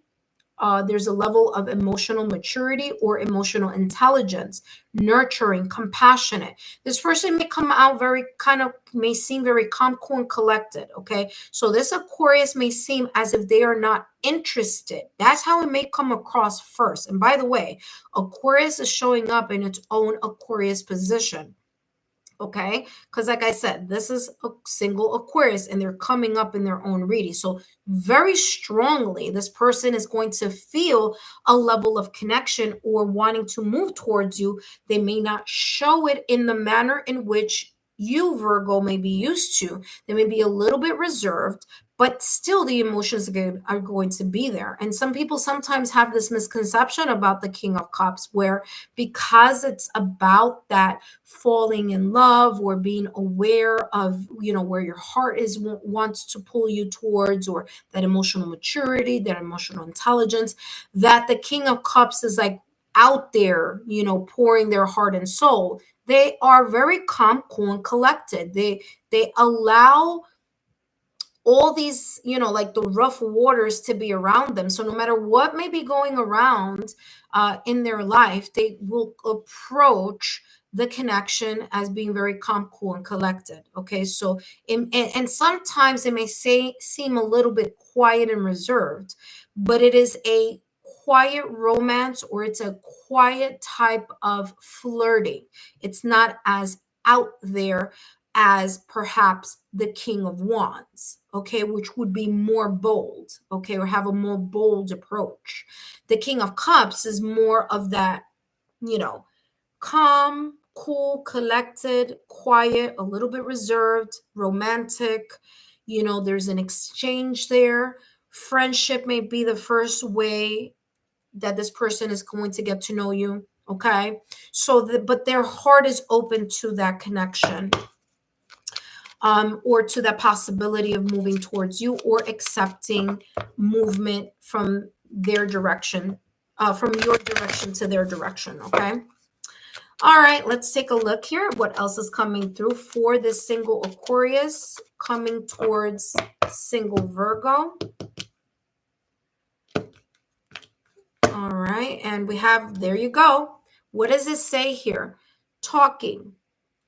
there's a level of emotional maturity or emotional intelligence, nurturing, compassionate. This person may come out may seem very calm, cool, and collected. Okay. So this Aquarius may seem as if they are not interested. That's how it may come across first. And by the way, Aquarius is showing up in its own Aquarius position. Okay, because like I said, this is a single Aquarius and they're coming up in their own reading. So very strongly, this person is going to feel a level of connection or wanting to move towards you. They may not show it in the manner in which you, Virgo, may be used to. They may be a little bit reserved, but still the emotions are going to be there. And some people sometimes have this misconception about the King of Cups, where because it's about that falling in love or being aware of where your heart is wants to pull you towards, or that emotional maturity, that emotional intelligence, that the King of Cups is like out there pouring their heart and soul. They are very calm, cool, and collected. They allow all these like the rough waters to be around them. So no matter what may be going around in their life, they will approach the connection as being very calm, cool, and collected. Okay, so and sometimes it may seem a little bit quiet and reserved, but it is a quiet romance, or it's a quiet type of flirting. It's not as out there as perhaps the King of Wands, okay, which would be more bold, okay, or have a more bold approach. The King of Cups is more of that, calm, cool, collected, quiet, a little bit reserved, romantic. There's an exchange there. Friendship may be the first way that this person is going to get to know you, okay? So, but their heart is open to that connection. Or to that possibility of moving towards you, or accepting movement from their direction, from your direction to their direction. Okay. All right. Let's take a look here. What else is coming through for this single Aquarius coming towards single Virgo? All right. And we have, there you go. What does it say here? Talking.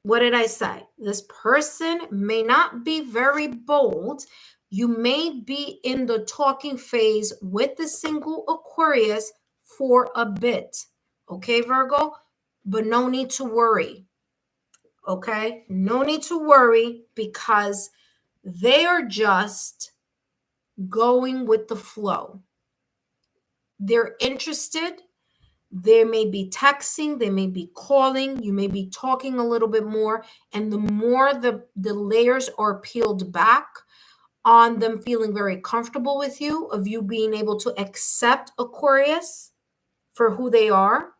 What did I say? This person may not be very bold. You may be in the talking phase with the single Aquarius for a bit. Okay, Virgo? But no need to worry. Okay? No need to worry, because they are just going with the flow. They're interested. They may be texting, they may be calling, you may be talking a little bit more. And the more the layers are peeled back on them feeling very comfortable with you, of you being able to accept Aquarius for who they are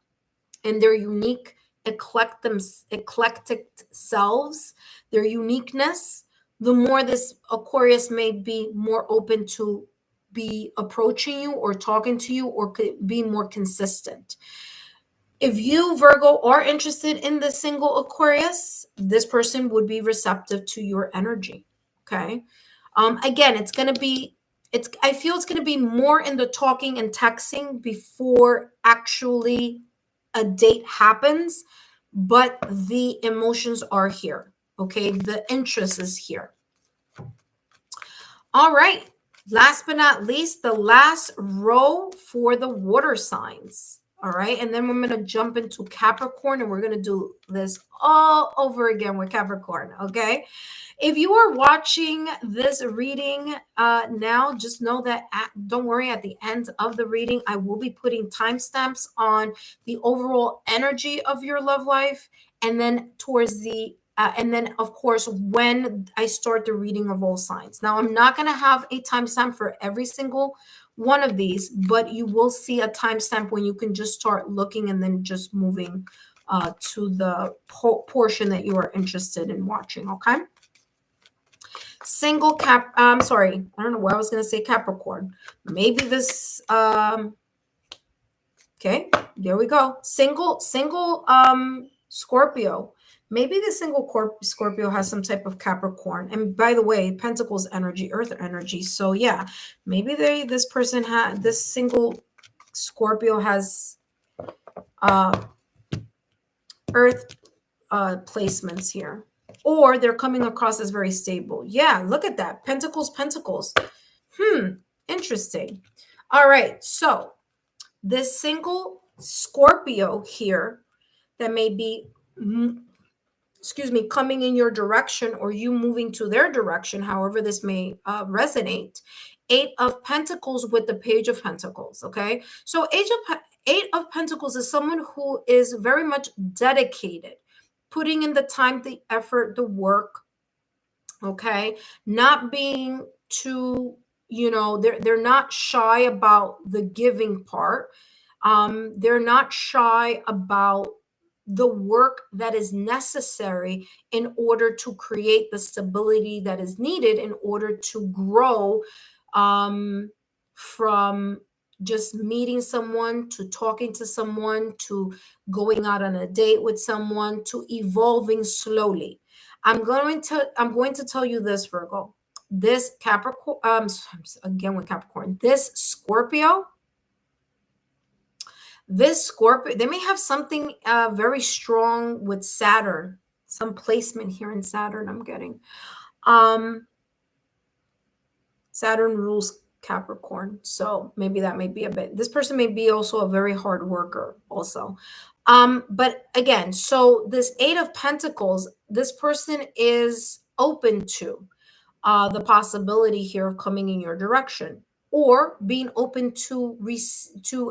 and their unique eclectic selves, their uniqueness, the more this Aquarius may be more open to be approaching you or talking to you or could be more consistent. If you, Virgo, are interested in the single Aquarius, this person would be receptive to your energy. Okay. Again, it's going to be, I feel it's going to be more in the talking and texting before actually a date happens, but the emotions are here. Okay. The interest is here. All right. Last but not least, the last row for the water signs. All right. And then we're going to jump into Capricorn and we're going to do this all over again with Capricorn. Okay. If you are watching this reading now, just know that don't worry, at the end of the reading, I will be putting timestamps on the overall energy of your love life. And then towards the and then, of course, when I start the reading of all signs. Now, I'm not going to have a timestamp for every single one of these, but you will see a timestamp when you can just start looking and then just moving to the portion that you are interested in watching, okay? Single sorry, I don't know why I was going to say Capricorn. Maybe this, okay, there we go. Single Scorpio. Maybe the single Scorpio has some type of Capricorn. And by the way, Pentacles energy, Earth energy. So yeah, maybe this person had this single Scorpio has Earth placements here. Or they're coming across as very stable. Yeah, look at that. Pentacles. Interesting. All right. So this single Scorpio here that may be coming in your direction or you moving to their direction, however this may resonate. 8 of Pentacles with the Page of Pentacles, okay? So 8 of Pentacles is someone who is very much dedicated, putting in the time, the effort, the work, okay? Not being too, they're not shy about the giving part. They're not shy about the work that is necessary in order to create the stability that is needed in order to grow from just meeting someone to talking to someone to going out on a date with someone to evolving slowly. I'm going to tell you this, Virgo. This Capricorn, again with Capricorn, this Scorpio, they may have something very strong with Saturn, some placement here in Saturn I'm getting. Saturn rules Capricorn. So maybe that may be a bit, this person may be also a very hard worker also. But again, so this 8 of Pentacles, this person is open to the possibility here of coming in your direction, or being open to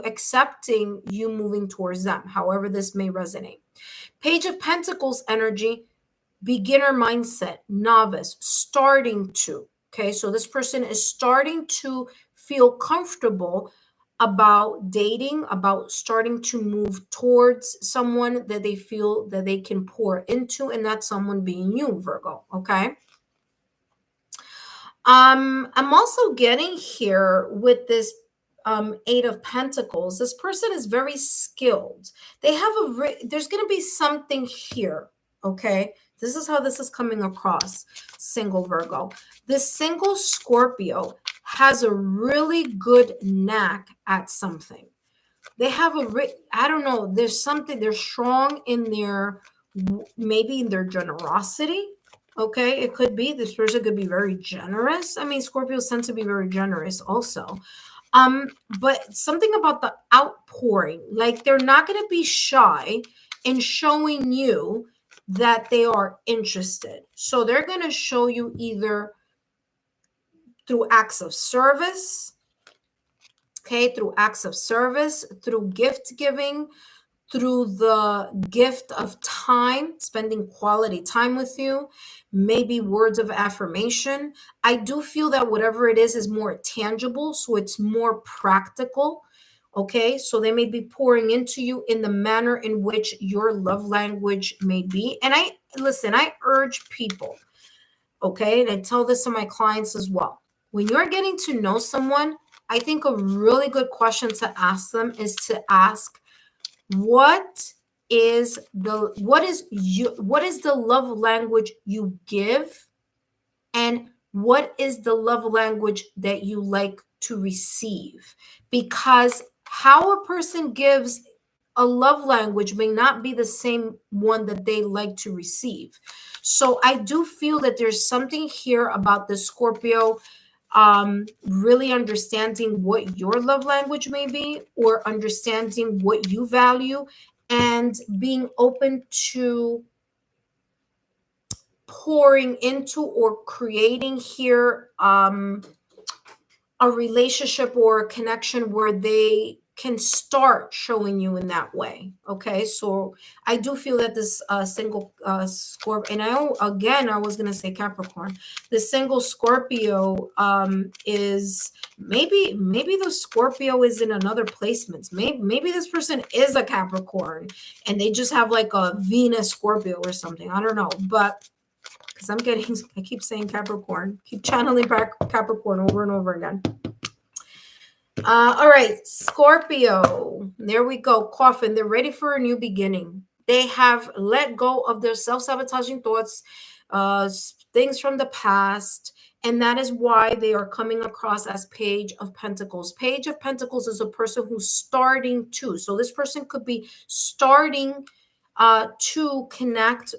accepting you moving towards them, however this may resonate. Page of Pentacles energy, beginner mindset, novice, starting to. Okay, so this person is starting to feel comfortable about dating, about starting to move towards someone that they feel that they can pour into, and that's someone being you, Virgo. Okay. I'm also getting here with this 8 of Pentacles. This person is very skilled. They have there's going to be something here. Okay. This is how this is coming across, single Virgo. This single Scorpio has a really good knack at something. They have I don't know, there's something, they're strong in their, maybe in their generosity. Okay, it could be this person could be very generous. I mean, Scorpios tend to be very generous also. But something about the outpouring, like they're not going to be shy in showing you that they are interested. So they're going to show you either through acts of service, okay, through acts of service, through gift giving, through the gift of time, spending quality time with you, maybe words of affirmation. I do feel that whatever it is more tangible, so it's more practical. Okay, so they may be pouring into you in the manner in which your love language may be. And I urge people, okay, and I tell this to my clients as well. When you're getting to know someone, I think a really good question to ask them is to ask, what is the love language you give, and what is the love language that you like to receive? Because how a person gives a love language may not be the same one that they like to receive. So I do feel that there's something here about the Scorpio, really understanding what your love language may be, or understanding what you value, and being open to pouring into or creating here a relationship or a connection where they can start showing you in that way. Okay, so I do feel that this single Scorpio, and I was gonna say Capricorn, the single Scorpio is maybe the Scorpio is in another placement. Maybe this person is a Capricorn and they just have like a Venus Scorpio or something. I don't know, but because I keep saying Capricorn, keep channeling back Capricorn over and over again. All right, Scorpio, there we go. Coffin, they're ready for a new beginning. They have let go of their self-sabotaging thoughts, things from the past, and that is why they are coming across as Page of Pentacles. Page of Pentacles is a person who's starting to. So this person could be starting to connect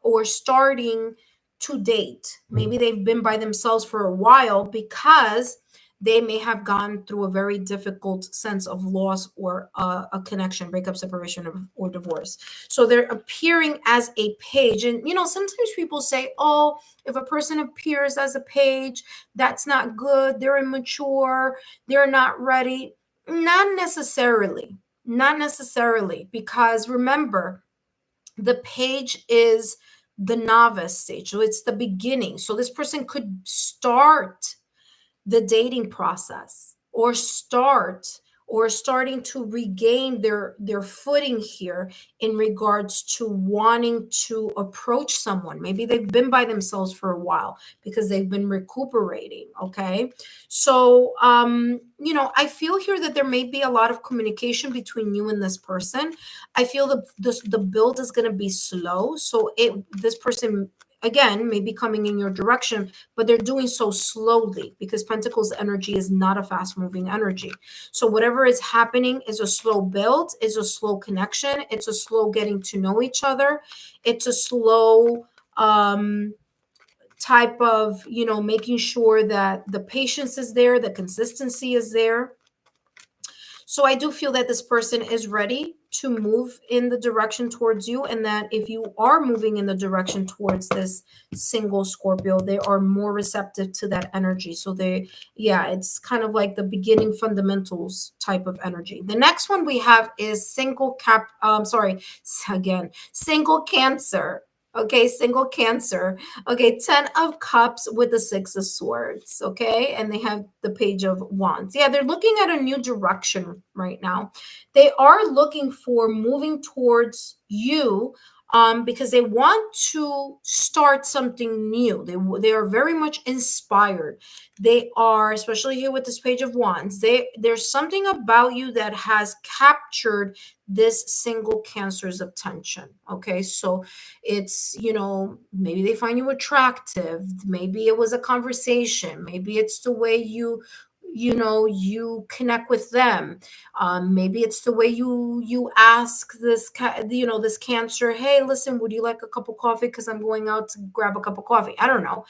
or starting to date. Maybe they've been by themselves for a while because they may have gone through a very difficult sense of loss or a connection, breakup, separation, or divorce. So they're appearing as a page. And, sometimes people say, oh, if a person appears as a page, that's not good. They're immature. They're not ready. Not necessarily. Not necessarily. Because remember, the page is the novice stage. So it's the beginning. So this person could start the dating process or starting to regain their footing here in regards to wanting to approach someone. Maybe they've been by themselves for a while because they've been recuperating. Okay, so I feel here that there may be a lot of communication between you and this person. I feel the build is going to be slow, so this person again may be coming in your direction, but they're doing so slowly because Pentacles energy is not a fast moving energy. So whatever is happening is a slow build, is a slow connection, it's a slow getting to know each other, it's a slow type of making sure that the patience is there, the consistency is there. So I do feel that this person is ready to move in the direction towards you, and that if you are moving in the direction towards this single Scorpio, they are more receptive to that energy. So it's kind of like the beginning fundamentals type of energy. The next one we have is single Cancer. Okay, single Cancer. Okay, 10 of Cups with the 6 of Swords. Okay, and they have the Page of Wands. Yeah, they're looking at a new direction right now. They are looking for moving towards you because they want to start something new. They are very much inspired. They are, especially here with this Page of Wands, there's something about you that has captured this single Cancer's attention. Okay, so it's, maybe they find you attractive. Maybe it was a conversation. Maybe it's the way you connect with them. Maybe it's the way you ask this Cancer, hey, listen, would you like a cup of coffee, because I'm going out to grab a cup of coffee. I don't know,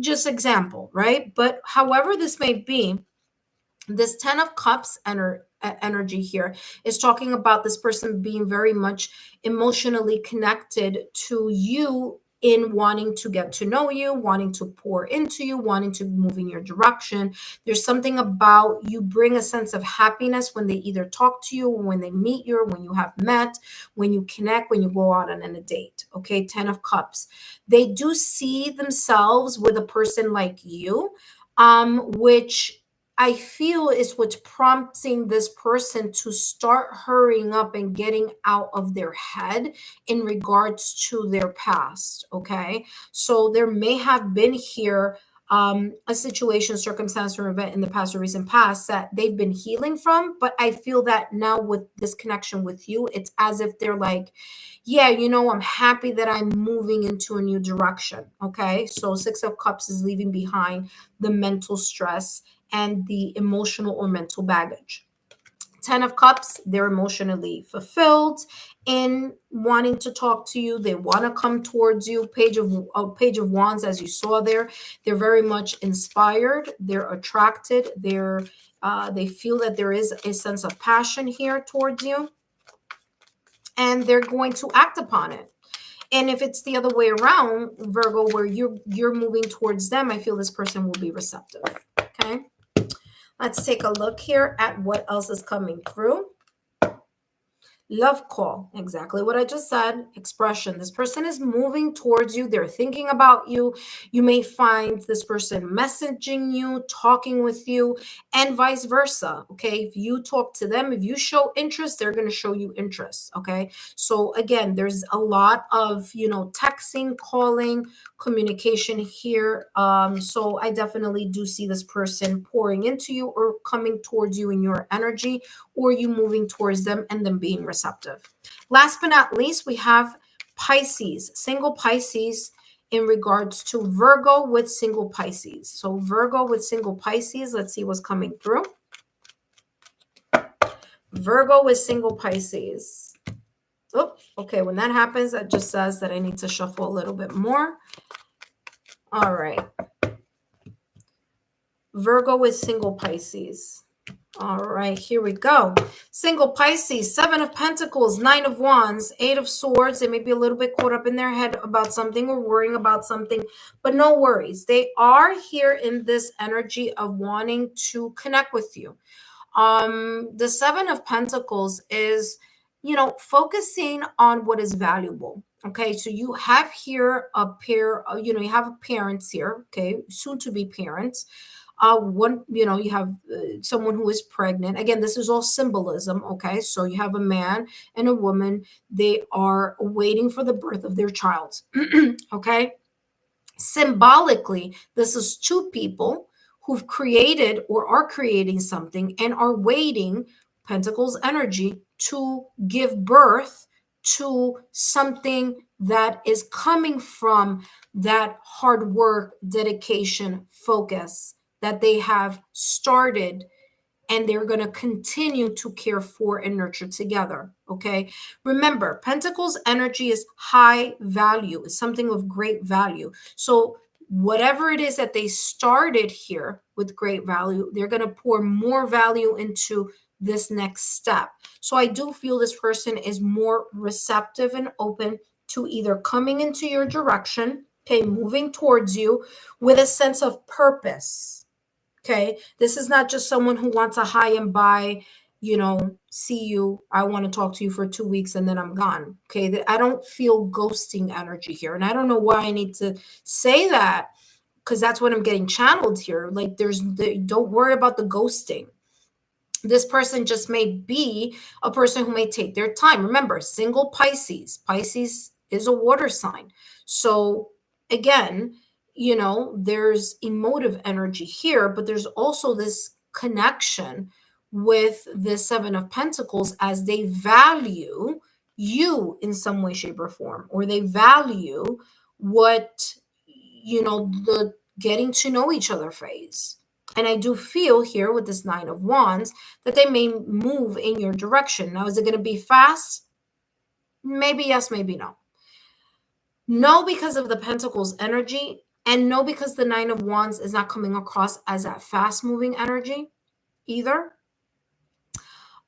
just example, right? But however this may be, this 10 of Cups energy here is talking about this person being very much emotionally connected to you in wanting to get to know you, wanting to pour into you, wanting to move in your direction. There's something about you bring a sense of happiness when they either talk to you, or when they meet you, or when you have met, when you connect, when you go out on a date. Okay, 10 of Cups. They do see themselves with a person like you, which I feel is what's prompting this person to start hurrying up and getting out of their head in regards to their past. Okay. So there may have been here a situation, circumstance, or event in the past or recent past that they've been healing from. But I feel that now with this connection with you, it's as if they're like, yeah, I'm happy that I'm moving into a new direction. Okay. So Six of Cups is leaving behind the mental stress and the emotional or mental baggage. 10 of Cups, they're emotionally fulfilled in wanting to talk to you. They want to come towards you. Page of Wands, as you saw there, they're very much inspired. They're attracted. They feel that there is a sense of passion here towards you, and they're going to act upon it. And if it's the other way around, Virgo, where you're moving towards them, I feel this person will be receptive. Okay. Let's take a look here at what else is coming through. Love call, exactly what I just said. Expression. This person is moving towards you. They're thinking about you. You may find this person messaging you, talking with you, and vice versa. Okay. If you talk to them, if you show interest, they're going to show you interest. Okay. So again, there's a lot of, texting, calling, communication here. So I definitely do see this person pouring into you or coming towards you in your energy, or you moving towards them and them being receptive. Last but not least, we have Pisces, single Pisces in regards to Virgo with single Pisces. So Virgo with single Pisces, let's see what's coming through. Virgo with single Pisces. Oh, okay. When that happens, that just says that I need to shuffle a little bit more. All right. Virgo with single Pisces. All right, here we go. Single Pisces, 7 of Pentacles, 9 of Wands, 8 of Swords. They may be a little bit caught up in their head about something or worrying about something, but no worries. They are here in this energy of wanting to connect with you. The 7 of Pentacles is, focusing on what is valuable. Okay, so you have here a pair, you have parents here, okay, soon to be parents. You have someone who is pregnant. Again, this is all symbolism. Okay, so you have a man and a woman. They are waiting for the birth of their child. Okay, symbolically, this is two people who've created or are creating something and are waiting, Pentacles energy, to give birth to something that is coming from that hard work, dedication, focus that they have started, and they're going to continue to care for and nurture together. Okay. Remember, Pentacles energy is high value, it's something of great value. So whatever it is that they started here with great value, they're going to pour more value into this next step. So I do feel this person is more receptive and open to either coming into your direction, okay, moving towards you with a sense of purpose. Okay. This is not just someone who wants a high and by, see you. I want to talk to you for 2 weeks and then I'm gone. Okay. I don't feel ghosting energy here. And I don't know why I need to say that, because that's what I'm getting channeled here. Like don't worry about the ghosting. This person just may be a person who may take their time. Remember, single Pisces. Pisces is a water sign. So again, there's emotive energy here, but there's also this connection with the 7 of Pentacles as they value you in some way, shape, or form, or they value what, the getting to know each other phase. And I do feel here with this 9 of Wands that they may move in your direction. Now, is it going to be fast? Maybe yes, maybe no. No, because of the Pentacles energy, and no, because the 9 of Wands is not coming across as that fast moving energy either.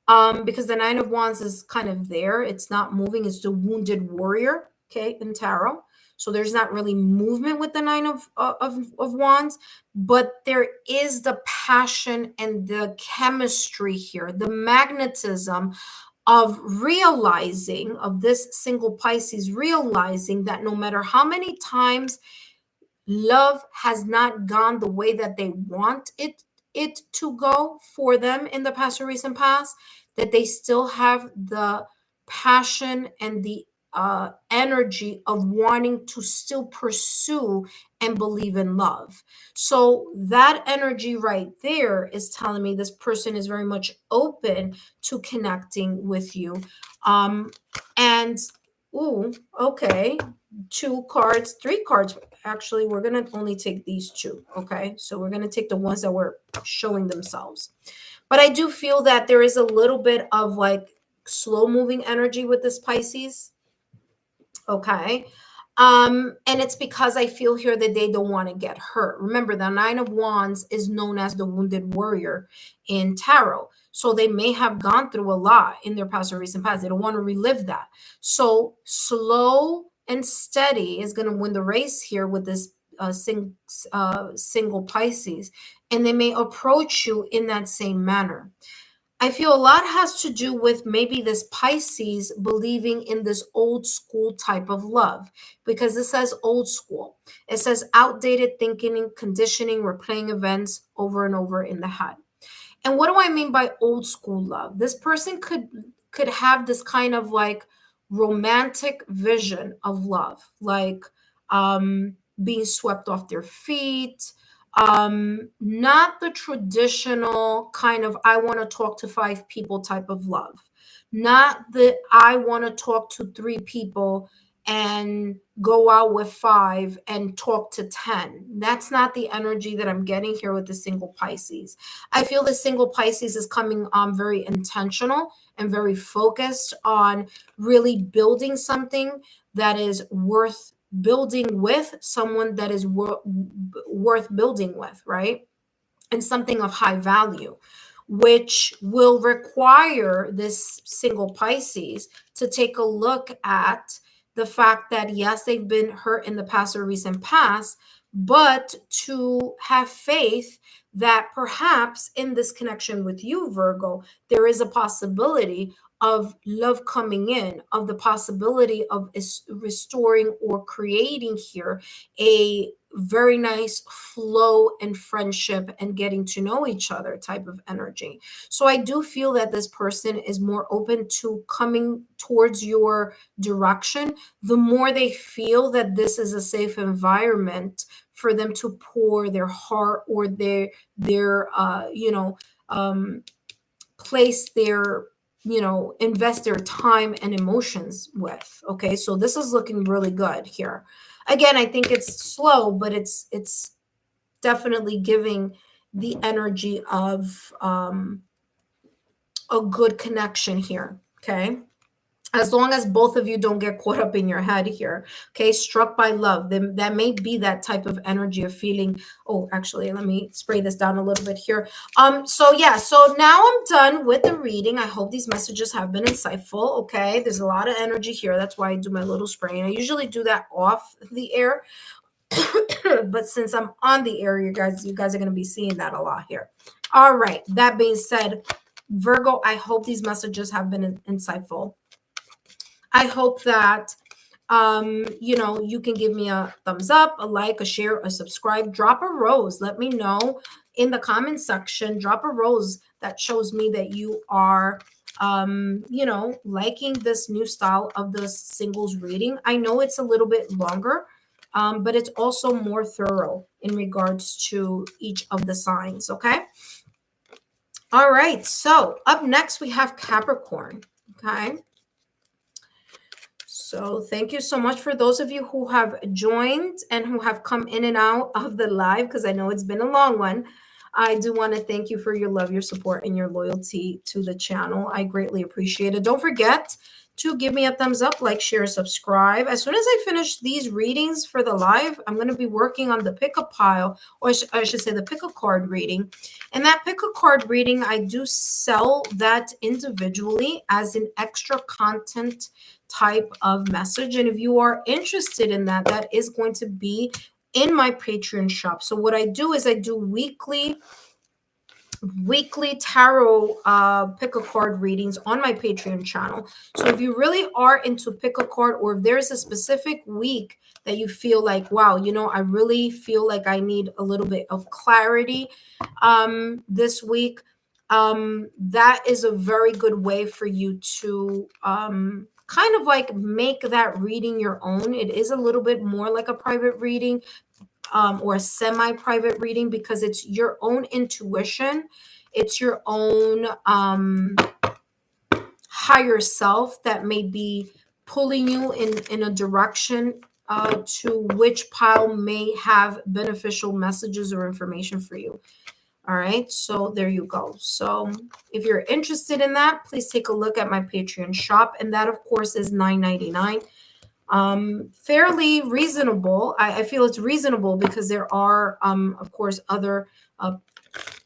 Because the 9 of Wands is kind of there. It's not moving. It's the wounded warrior, okay, in tarot. So there's not really movement with the Nine of Wands, but there is the passion and the chemistry here, the magnetism of realizing, of this single Pisces realizing that no matter how many times love has not gone the way that they want it to go for them in the past or recent past, that they still have the passion and the energy of wanting to still pursue and believe in love. So that energy right there is telling me this person is very much open to connecting with you. And ooh, okay, two cards, three cards. Actually, we're going to only take these two. Okay. So we're going to take the ones that were showing themselves. But I do feel that there is a little bit of like slow moving energy with this Pisces. Okay. And it's because I feel here that they don't want to get hurt. Remember, the Nine of Wands is known as the wounded warrior in tarot. So they may have gone through a lot in their past or recent past. They don't want to relive that. So slow and steady is going to win the race here with this single Pisces. And they may approach you in that same manner. I feel a lot has to do with maybe this Pisces believing in this old school type of love, because it says old school. It says outdated thinking and conditioning, replaying events over and over in the head. And what do I mean by old school love? This person could have this kind of like romantic vision of love, like being swept off their feet, not the traditional kind of I want to talk to five people type of love, not the I want to talk to three people and go out with five and talk to 10. That's not the energy that I'm getting here with the single Pisces. I feel the single Pisces is coming on very intentional and very focused on really building something that is worth building with, someone that is worth building with, right? And something of high value, which will require this single Pisces to take a look at the fact that, yes, they've been hurt in the past or recent past, but to have faith that perhaps in this connection with you, Virgo, there is a possibility of love coming in, of the possibility of restoring or creating here a very nice flow and friendship and getting to know each other type of energy. So I do feel that this person is more open to coming towards your direction the more they feel that this is a safe environment for them to pour their heart or their place their invest their time and emotions with. Okay, so this is looking really good here. Again, I think it's slow, but it's definitely giving the energy of a good connection here. Okay, as long as both of you don't get caught up in your head here. Okay, struck by love, then that may be that type of energy of feeling. Oh, actually, let me spray this down a little bit here. So yeah, so now I'm done with the reading. I hope these messages have been insightful. Okay, there's a lot of energy here. That's why I do my little spraying. I usually do that off the air. But since I'm on the air, you guys are going to be seeing that a lot here. All right, that being said, Virgo, I hope these messages have been insightful. I hope that you can give me a thumbs up, a like, a share, a subscribe, drop a rose. Let me know in the comment section. Drop a rose that shows me that you are liking this new style of the singles reading. I know it's a little bit longer, but it's also more thorough in regards to each of the signs. Okay. All right. So up next we have Capricorn. Okay. So thank you so much for those of you who have joined and who have come in and out of the live, because I know it's been a long one. I do want to thank you for your love, your support, and your loyalty to the channel. I greatly appreciate it. Don't forget to give me a thumbs up, like, share, subscribe. As soon as I finish these readings for the live, I'm going to be working on the pick a pile, or I should say the pick a card reading. And that pick a card reading, I do sell that individually as an extra content type of message. And if you are interested in that, that is going to be in my Patreon shop. So what I do is I do weekly tarot pick a card readings on my Patreon channel. So if you really are into pick a card, or if there's a specific week that you feel like, wow, you know, I really feel like I need a little bit of clarity this week, that is a very good way for you to kind of like make that reading your own. It is a little bit more like a private reading, or a semi-private reading, because it's your own intuition. It's your own higher self that may be pulling you in a direction to which pile may have beneficial messages or information for you. All right, so there you go. So if you're interested in that, please take a look at my Patreon shop, and that of course is $9.99. Fairly reasonable. I feel it's reasonable because there are of course other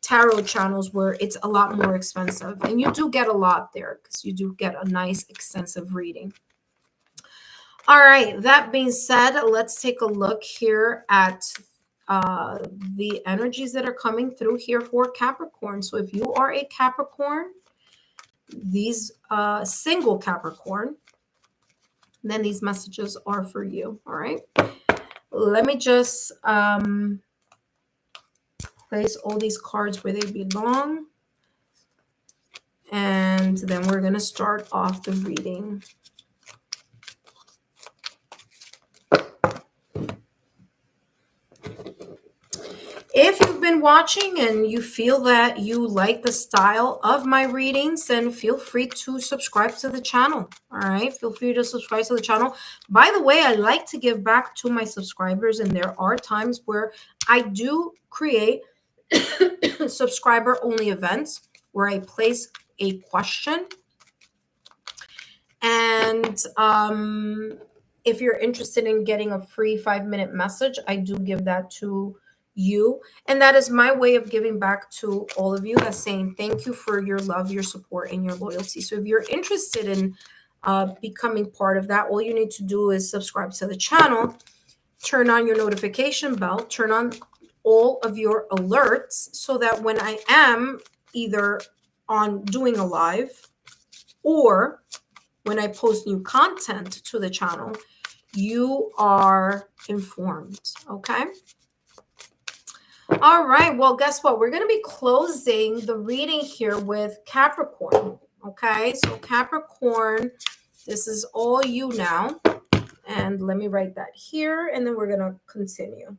tarot channels where it's a lot more expensive, and you do get a lot there because you do get a nice extensive reading. All right, that being said, let's take a look here at the energies that are coming through here for Capricorn. So if you are a Capricorn, these single Capricorn, then these messages are for you. All right, let me just place all these cards where they belong, and then we're going to start off the reading. If you've been watching and you feel that you like the style of my readings, then feel free to subscribe to the channel. All right, feel free to subscribe to the channel. By the way, I like to give back to my subscribers, and there are times where I do create subscriber only events where I place a question, and if you're interested in getting a free 5-minute message, I do give that to you, and that is my way of giving back to all of you. That's saying thank you for your love, your support, and your loyalty. So if you're interested in becoming part of that, all you need to do is subscribe to the channel, turn on your notification bell, turn on all of your alerts, so that when I am either on doing a live or when I post new content to the channel, you are informed. Okay. All right. Well, guess what? We're going to be closing the reading here with Capricorn. Okay. So Capricorn, this is all you now. And let me write that here, and then we're going to continue.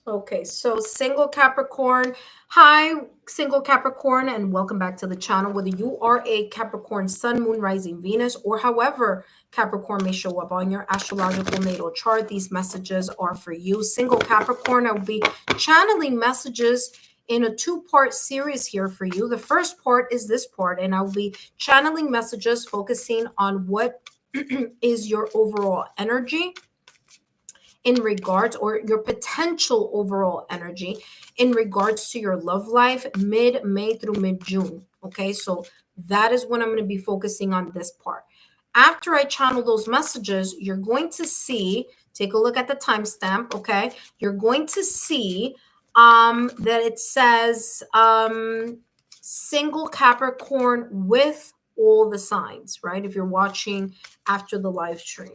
Okay, so single Capricorn. Hi, single Capricorn, and welcome back to the channel. Whether you are a Capricorn Sun, Moon, Rising, Venus, or however Capricorn may show up on your astrological natal chart, these messages are for you. Single Capricorn, I will be channeling messages in a 2-part series here for you. The first part is this part, and I will be channeling messages focusing on what is your overall energy in regards, or your potential overall energy in regards to your love life mid-May through mid-June. Okay, so that is when I'm going to be focusing on this part. After I channel those messages, you're going to see, take a look at the timestamp, okay? You're going to see that it says single Capricorn with all the signs, right? If you're watching after the live stream.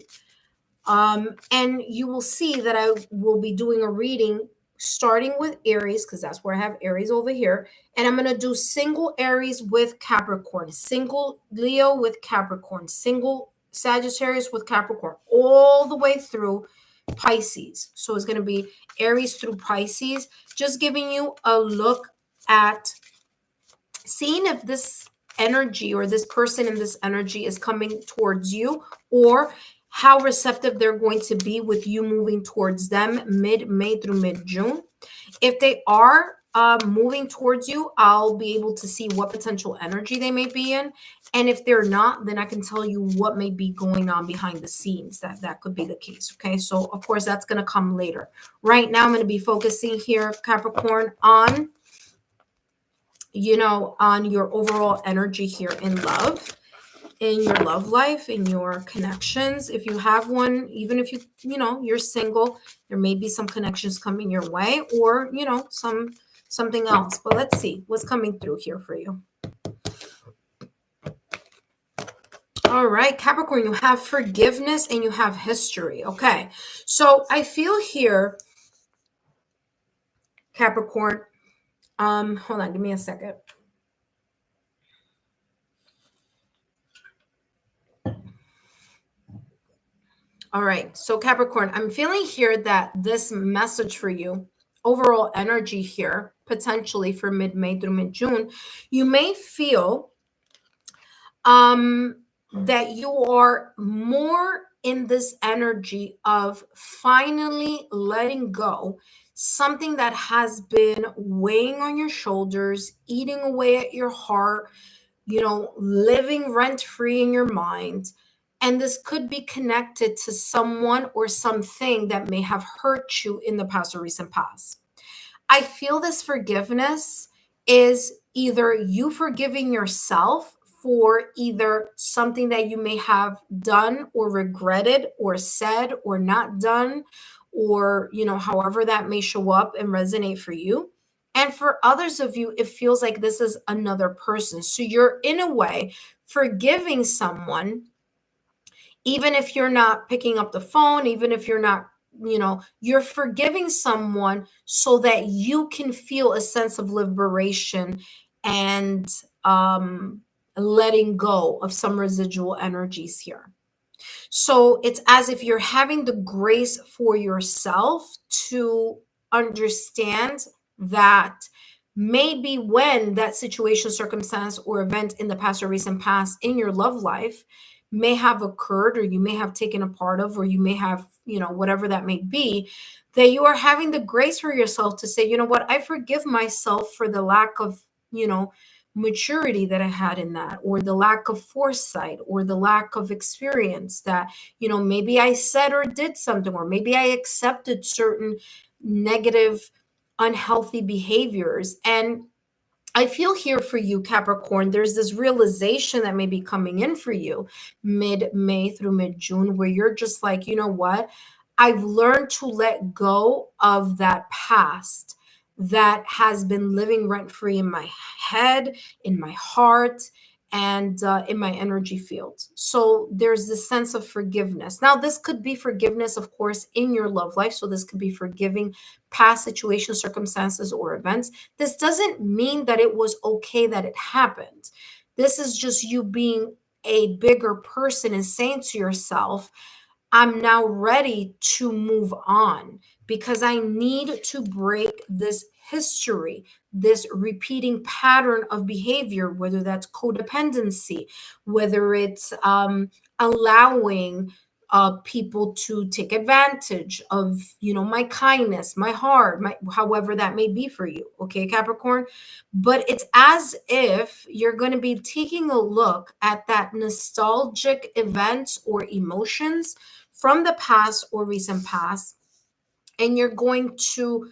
And you will see that I will be doing a reading starting with Aries, because that's where I have Aries over here. And I'm going to do single Aries with Capricorn, single Leo with Capricorn, single Sagittarius with Capricorn, all the way through Pisces. So it's going to be Aries through Pisces, just giving you a look at seeing if this energy or this person in this energy is coming towards you, or how receptive they're going to be with you moving towards them mid-May through mid-June. If they are moving towards you, I'll be able to see what potential energy they may be in. And if they're not, then I can tell you what may be going on behind the scenes. That could be the case. Okay. So of course that's going to come later. Right now I'm going to be focusing here, Capricorn, on, on your overall energy here in love, in your love life, in your connections. If you have one, even if you're single, there may be some connections coming your way, or something else. But let's see what's coming through here for you. All right, Capricorn, you have forgiveness and you have history. Okay, so I feel here, Capricorn, hold on, give me a second. All right, so Capricorn, I'm feeling here that this message for you, overall energy here, potentially for mid-May through mid-June, you may feel that you are more in this energy of finally letting go something that has been weighing on your shoulders, eating away at your heart, living rent free in your mind. And this could be connected to someone or something that may have hurt you in the past or recent past. I feel this forgiveness is either you forgiving yourself for either something that you may have done or regretted or said or not done, or, however that may show up and resonate for you. And for others of you, it feels like this is another person. So you're in a way forgiving someone, even if you're not picking up the phone, even if you're not, you're forgiving someone so that you can feel a sense of liberation and letting go of some residual energies here. So it's as if you're having the grace for yourself to understand that maybe when that situation, circumstance, or event in the past or recent past in your love life may have occurred, or you may have taken a part of, or you may have, whatever that may be, that you are having the grace for yourself to say, you know what, I forgive myself for the lack of, maturity that I had in that, or the lack of foresight, or the lack of experience that, maybe I said or did something, or maybe I accepted certain negative, unhealthy behaviors. And I feel here for you, Capricorn, there's this realization that may be coming in for you mid-May through mid-June, where you're just like, you know what? I've learned to let go of that past that has been living rent-free in my head, in my heart, and in my energy field. So there's this sense of forgiveness. Now, this could be forgiveness, of course, in your love life. So this could be forgiving past situations, circumstances, or events. This doesn't mean that it was okay that it happened. This is just you being a bigger person and saying to yourself, I'm now ready to move on because I need to break this history, this repeating pattern of behavior, whether that's codependency, whether it's allowing people to take advantage of, my kindness, my heart, however that may be for you. Okay, Capricorn. But it's as if you're going to be taking a look at that nostalgic events or emotions from the past or recent past, and you're going to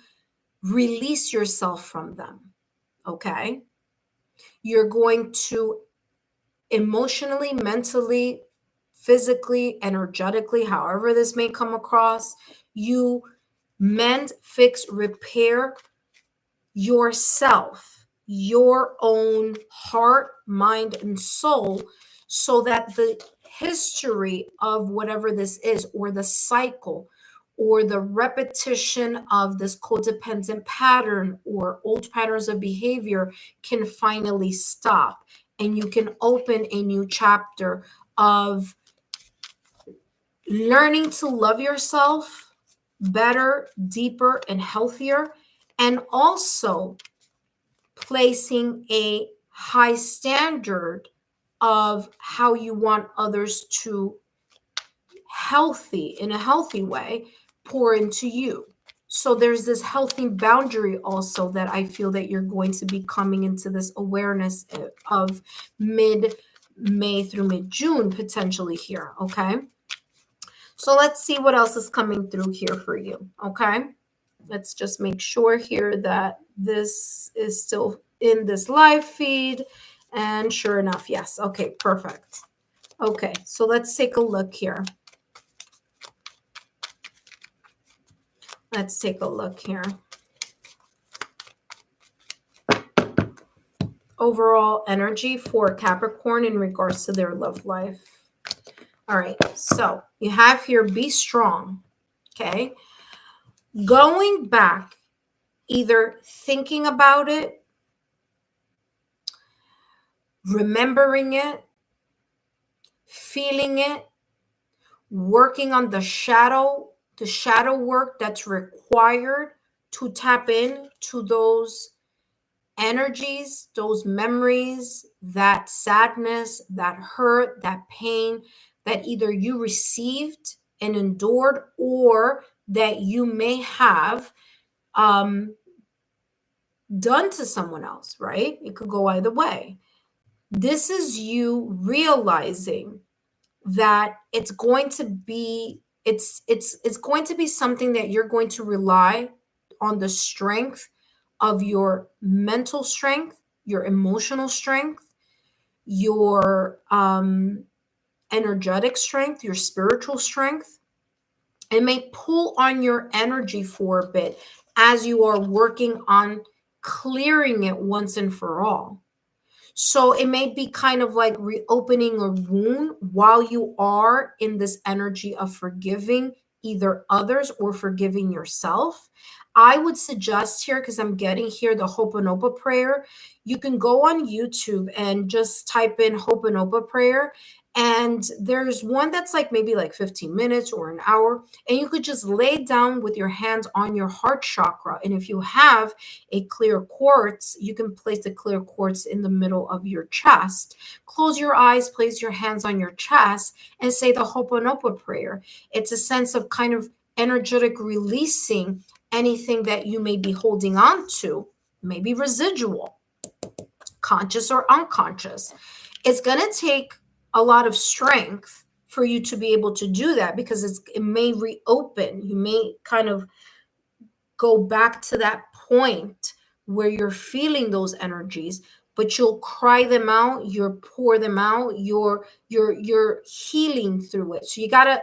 release yourself from them. Okay. You're going to emotionally, mentally, physically, energetically, however this may come across, you mend, fix, repair yourself, your own heart, mind, and soul, so that the history of whatever this is, or the cycle, or the repetition of this codependent pattern or old patterns of behavior can finally stop. And you can open a new chapter of learning to love yourself better, deeper, and healthier, and also placing a high standard of how you want others to in a healthy way, pour into you. So there's this healthy boundary also that I feel that you're going to be coming into this awareness of mid-May through mid-June potentially here, okay? So let's see what else is coming through here for you, okay? Let's just make sure here that this is still in this live feed. And sure enough, yes. Okay, perfect. Okay, so let's take a look here. Let's take a look here. Overall energy for Capricorn in regards to their love life. All right, so you have here, be strong, okay? Going back, either thinking about it, remembering it, feeling it, working on the shadow work that's required to tap in to those energies, those memories, that sadness, that hurt, that pain that either you received and endured or that you may have done to someone else, right? It could go either way. This is you realizing that it's going to be going to be something that you're going to rely on the strength of your mental strength, your emotional strength, your energetic strength, your spiritual strength. It may pull on your energy for a bit as you are working on clearing it once and for all. So it may be kind of like reopening a wound while you are in this energy of forgiving either others or forgiving yourself. I would suggest here, because I'm getting here the Ho'oponopono prayer, you can go on YouTube and just type in Ho'oponopono prayer. And there's one that's like maybe like 15 minutes or an hour. And you could just lay down with your hands on your heart chakra. And if you have a clear quartz, you can place the clear quartz in the middle of your chest. Close your eyes, place your hands on your chest, and say the Ho'oponopono prayer. It's a sense of kind of energetic releasing anything that you may be holding on to, maybe residual, conscious or unconscious. It's going to take a lot of strength for you to be able to do that because it may reopen. You may kind of go back to that point where you're feeling those energies, but you'll cry them out, you'll pour them out, you're healing through it. So you gotta,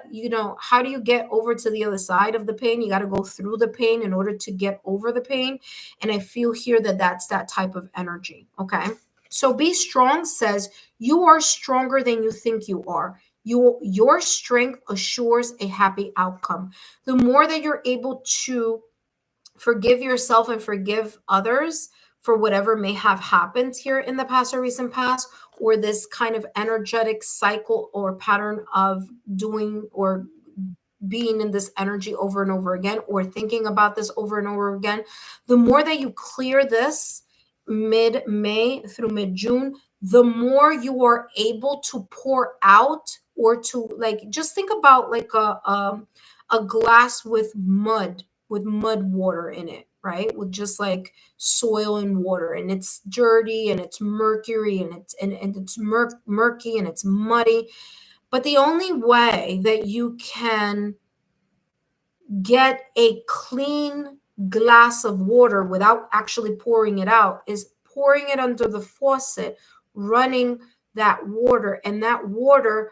how do you get over to the other side of the pain? You gotta go through the pain in order to get over the pain. And I feel here that that's that type of energy. Okay. So be strong says you are stronger than you think you are. Your strength assures a happy outcome. The more that you're able to forgive yourself and forgive others for whatever may have happened here in the past or recent past, or this kind of energetic cycle or pattern of doing or being in this energy over and over again, or thinking about this over and over again, the more that you clear this mid-May through mid-June, the more you are able to pour out or to just think about like a glass with mud water in it, right? With just like soil and water, and it's dirty and it's mercury and it's murky and it's muddy. But the only way that you can get a clean glass of water without actually pouring it out is pouring it under the faucet, running that water, and that water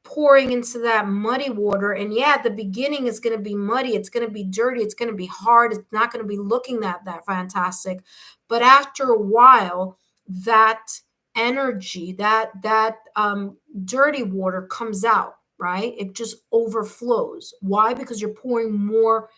pouring into that muddy water. And yeah, at the beginning it's going to be muddy, it's going to be dirty, it's going to be hard, it's not going to be looking that fantastic. But after a while, that energy, that dirty water comes out, right? It just overflows. Why? Because you're pouring more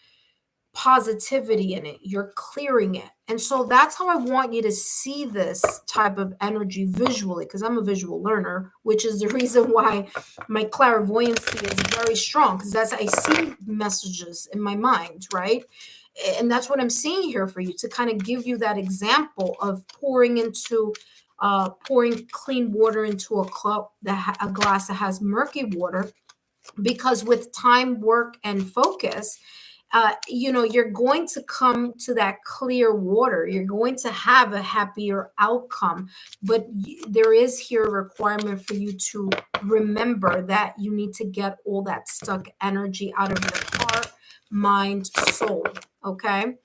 positivity in it. You're clearing it. And so that's how I want you to see this type of energy visually, because I'm a visual learner, which is the reason why my clairvoyancy is very strong, because that's I see messages in my mind, right? And that's what I'm seeing here for you, to kind of give you that example of pouring clean water into a cup, a glass that has murky water, because with time, work, and focus, you're going to come to that clear water. You're going to have a happier outcome. But there is here a requirement for you to remember that you need to get all that stuck energy out of your heart, mind, soul. Okay.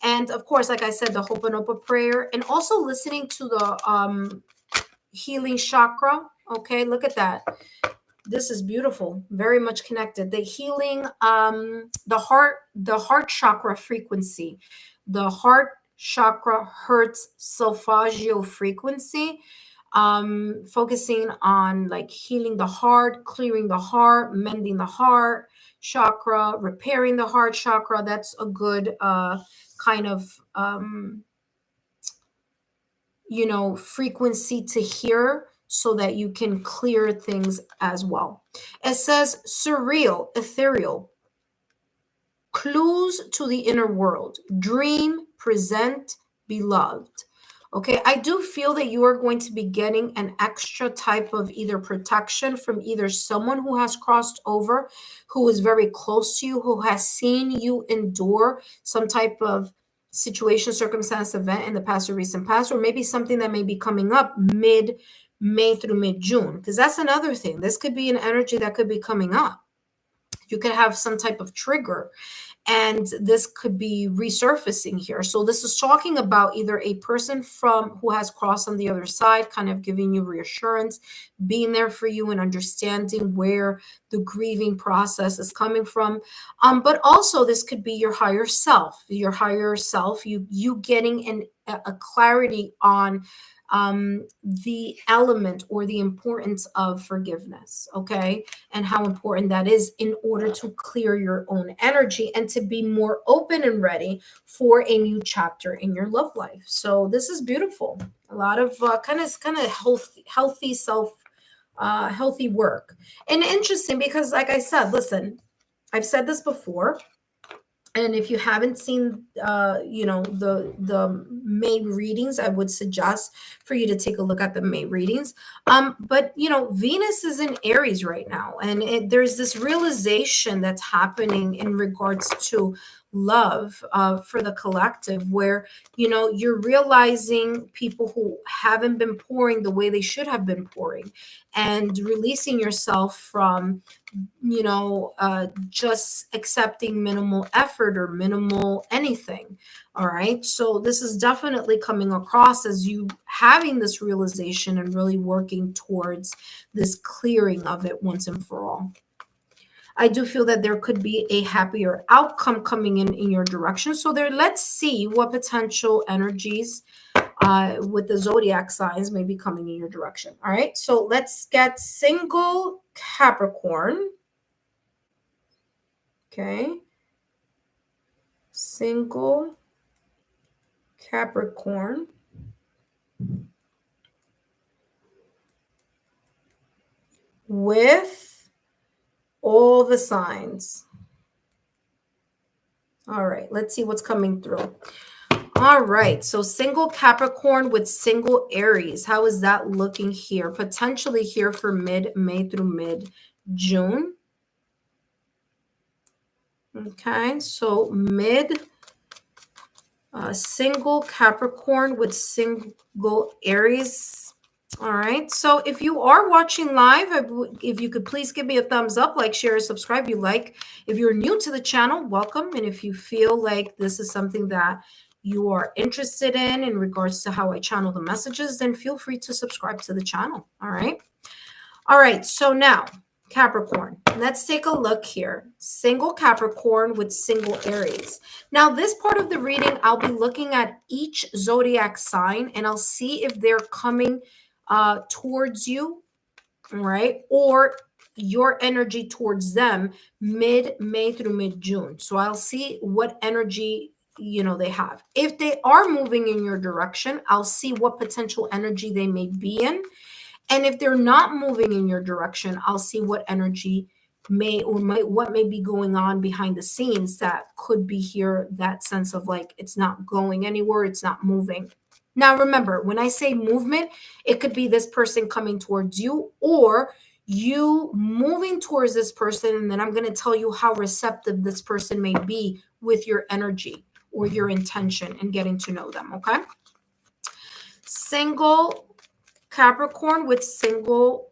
And of course, like I said, the Ho'oponopono prayer, and also listening to the healing chakra. Okay. Look at that. This is beautiful, very much connected. The healing, the heart chakra frequency, the heart chakra hertz solfeggio frequency, focusing on like healing the heart, clearing the heart, mending the heart chakra, repairing the heart chakra. That's a good kind of frequency to hear, so that you can clear things as well. It says surreal, ethereal, clues to the inner world, dream, present, beloved. Okay, I do feel that you are going to be getting an extra type of either protection from either someone who has crossed over, who is very close to you, who has seen you endure some type of situation, circumstance, event in the past or recent past, or maybe something that may be coming up mid-May through mid-June, because that's another thing. This could be an energy that could be coming up. You could have some type of trigger, and this could be resurfacing here. So this is talking about either a person who has crossed on the other side, kind of giving you reassurance, being there for you, and understanding where the grieving process is coming from. But also this could be your higher self, you getting a clarity on the element or the importance of forgiveness, okay? And how important that is in order to clear your own energy and to be more open and ready for a new chapter in your love life. So this is beautiful. A lot of kind of healthy healthy work. And interesting, because like I said, listen, I've said this before, and if you haven't seen, the May readings, I would suggest for you to take a look at the May readings. But Venus is in Aries right now, and there's this realization that's happening in regards to love for the collective, where you're realizing people who haven't been pouring the way they should have been pouring, and releasing yourself from just accepting minimal effort or minimal anything. All right. So this is definitely coming across as you having this realization and really working towards this clearing of it once and for all. I do feel that there could be a happier outcome coming in your direction. So let's see what potential energies with the zodiac signs may be coming in your direction. All right. So let's get single Capricorn. Okay. Single Capricorn. With all the signs. All right, let's see what's coming through. All right, so single Capricorn with single Aries. How is that looking here? Potentially here for mid-May through mid-June. Okay, so single Capricorn with single Aries. All right, so if you are watching live, if you could please give me a thumbs up, like, share, subscribe. If you're new to the channel, welcome. And if you feel like this is something that you are interested in regards to how I channel the messages, then feel free to subscribe to the channel. All right, so now Capricorn, let's take a look here. Single Capricorn with single Aries. Now this part of the reading, I'll be looking at each zodiac sign, and I'll see if they're coming towards you, right? Or your energy towards them mid-May through mid-June. So I'll see what energy, they have. If they are moving in your direction, I'll see what potential energy they may be in. And if they're not moving in your direction, I'll see what energy what may be going on behind the scenes that could be here, that sense of like it's not going anywhere, it's not moving. Now remember, when I say movement, it could be this person coming towards you or you moving towards this person, and then I'm going to tell you how receptive this person may be with your energy or your intention in getting to know them. Okay. Single Capricorn with single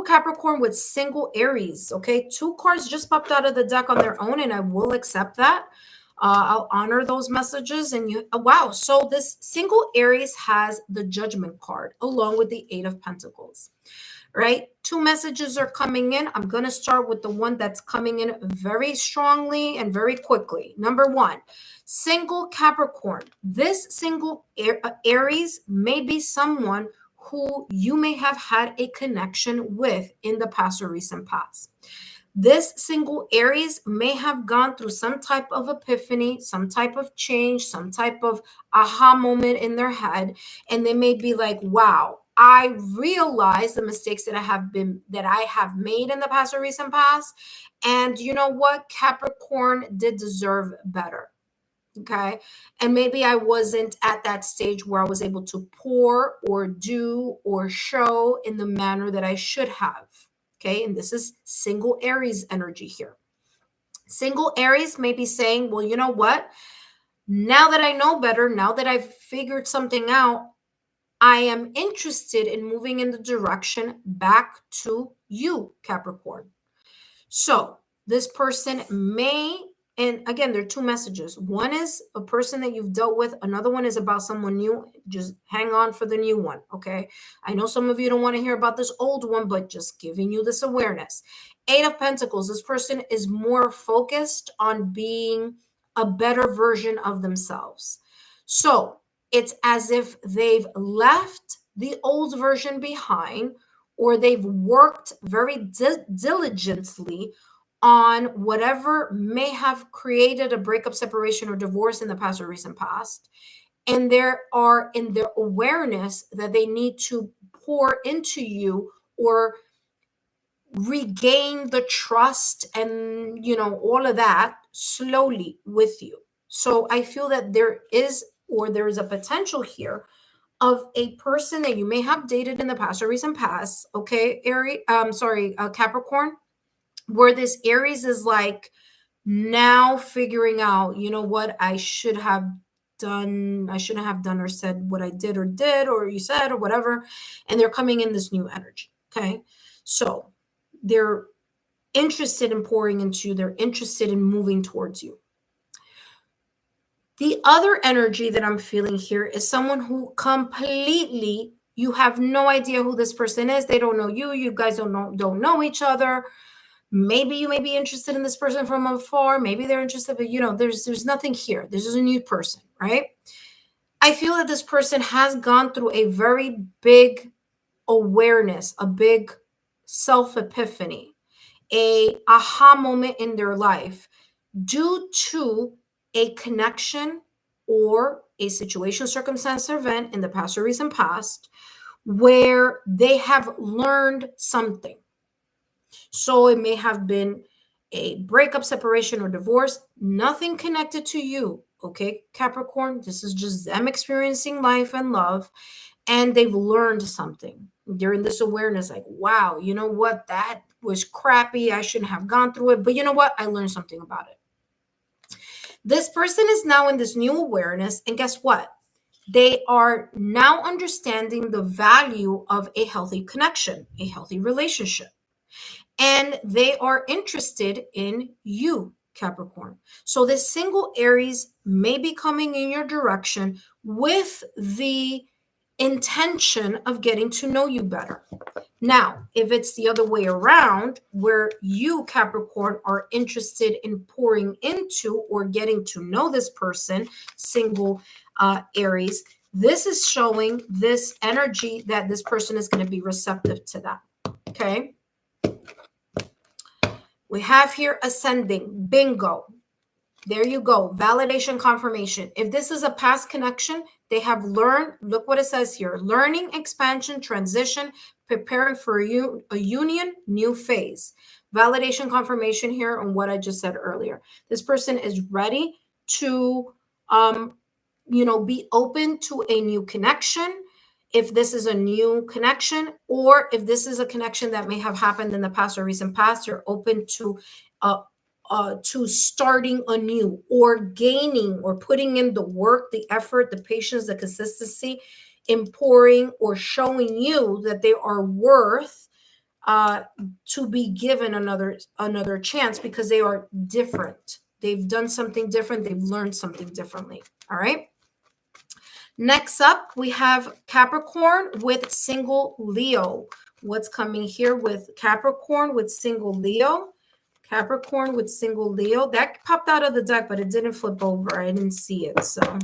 Capricorn with single Aries. Okay, 2 cards just popped out of the deck on their own, and I will accept that. I'll honor those messages. And wow, so this single Aries has the Judgment card along with the 8 of Pentacles. Right? 2 messages are coming in. I'm going to start with the one that's coming in very strongly and very quickly. Number 1, single Capricorn. This single Aries may be someone who you may have had a connection with in the past or recent past. This single Aries may have gone through some type of epiphany, some type of change, some type of aha moment in their head, and they may be like, wow, I realize the mistakes that I have made in the past or recent past. And you know what? Capricorn did deserve better. Okay. And maybe I wasn't at that stage where I was able to pour or do or show in the manner that I should have. Okay. And this is single Aries energy here. Single Aries may be saying, well, you know what? Now that I know better, now that I've figured something out, I am interested in moving in the direction back to you, Capricorn. So this person may, and again, there are 2 messages. One is a person that you've dealt with. Another one is about someone new. Just hang on for the new one, okay? I know some of you don't want to hear about this old one, but just giving you this awareness. 8 of Pentacles, this person is more focused on being a better version of themselves. So it's as if they've left the old version behind, or they've worked very diligently on whatever may have created a breakup, separation, or divorce in the past or recent past. And there are in their awareness that they need to pour into you or regain the trust and, all of that slowly with you. So I feel that there is a potential here of a person that you may have dated in the past or recent past, okay, Capricorn, where this Aries is like now figuring out, you know what, I shouldn't have done or said what I did, or you said, or whatever, and they're coming in this new energy, okay? So they're interested in pouring into you, they're interested in moving towards you. The other energy that I'm feeling here is someone who completely, you have no idea who this person is. They don't know you. You guys don't know each other. Maybe you may be interested in this person from afar. Maybe they're interested, but there's nothing here. This is a new person, right? I feel that this person has gone through a very big awareness, a big self-epiphany, a aha moment in their life due to a connection or a situation, circumstance, or event in the past or recent past where they have learned something. So it may have been a breakup, separation, or divorce, nothing connected to you. Okay, Capricorn, this is just them experiencing life and love, and they've learned something. They're in this awareness like, wow, you know what? That was crappy. I shouldn't have gone through it. But you know what? I learned something about it. This person is now in this new awareness. And guess what? They are now understanding the value of a healthy connection, a healthy relationship. And they are interested in you, Capricorn. So this single Aries may be coming in your direction with the intention of getting to know you better. Now, if it's the other way around, where you, Capricorn, are interested in pouring into or getting to know this person, single Aries, this is showing this energy that this person is going to be receptive to that. Okay. We have here ascending. Bingo. There you go. Validation, confirmation. If this is a past connection, they have learned. Look what it says here. Learning, expansion, transition, preparing for a union, new phase. Validation, confirmation here on what I just said earlier. This person is ready to, be open to a new connection. If this is a new connection, or if this is a connection that may have happened in the past or recent past, you're open to starting anew, or gaining, or putting in the work, the effort, the patience, the consistency in pouring or showing you that they are worth to be given another chance, because they are different. They've done something different. They've learned something differently. All right. Next up, we have Capricorn with single Leo. What's coming here with Capricorn with single Leo? Capricorn with single Leo. That popped out of the deck, but it didn't flip over. I didn't see it. So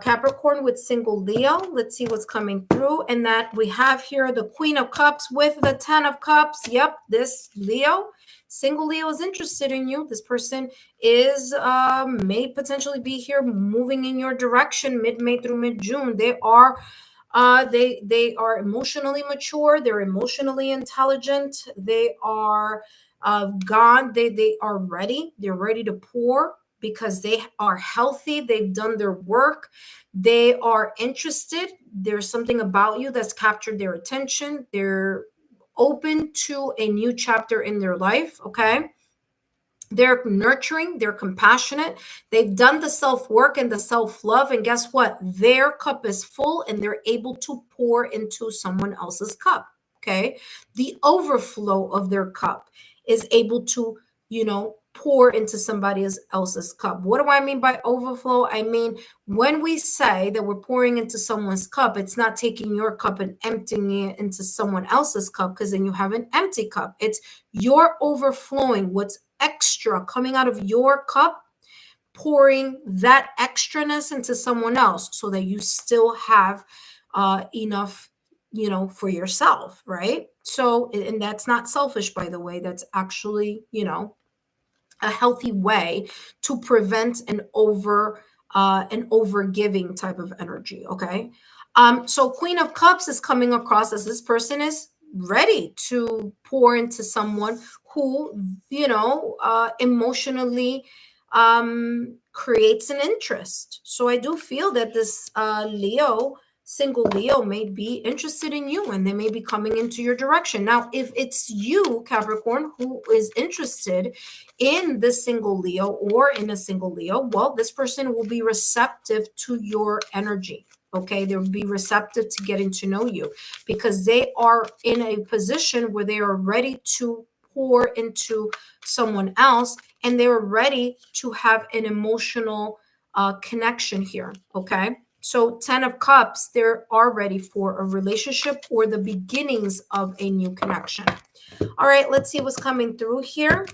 Capricorn with single Leo. Let's see what's coming through. And that we have here the Queen of Cups with the 10 of Cups. Yep, this Leo. Single Leo is interested in you. This person is may potentially be here moving in your direction mid-May through mid-June. They are emotionally mature. They're emotionally intelligent. They are they are ready. They're ready to pour because they are healthy. They've done their work. They are interested. There's something about you that's captured their attention. They're open to a new chapter in their life. Okay. They're nurturing, they're compassionate, they've done the self-work and the self-love, and guess what? Their cup is full and they're able to pour into someone else's cup. Okay. The overflow of their cup is able to, pour into somebody else's cup. What do I mean by overflow? I mean, when we say that we're pouring into someone's cup, it's not taking your cup and emptying it into someone else's cup, because then you have an empty cup. It's your overflowing, what's extra coming out of your cup, pouring that extraness into someone else so that you still have enough, for yourself, right? So, and that's not selfish, by the way. That's actually, a healthy way to prevent an over giving type of energy. Okay. So Queen of Cups is coming across as this person is ready to pour into someone who, emotionally creates an interest. So I do feel that this single Leo may be interested in you, and they may be coming into your direction. Now, if it's you, Capricorn, who is interested in this single Leo or in a single Leo, well, this person will be receptive to your energy. Okay, they'll be receptive to getting to know you, because they are in a position where they are ready to pour into someone else, and they're ready to have an emotional connection here. Okay. So 10 of Cups, they're ready for a relationship or the beginnings of a new connection. All right, let's see what's coming through here.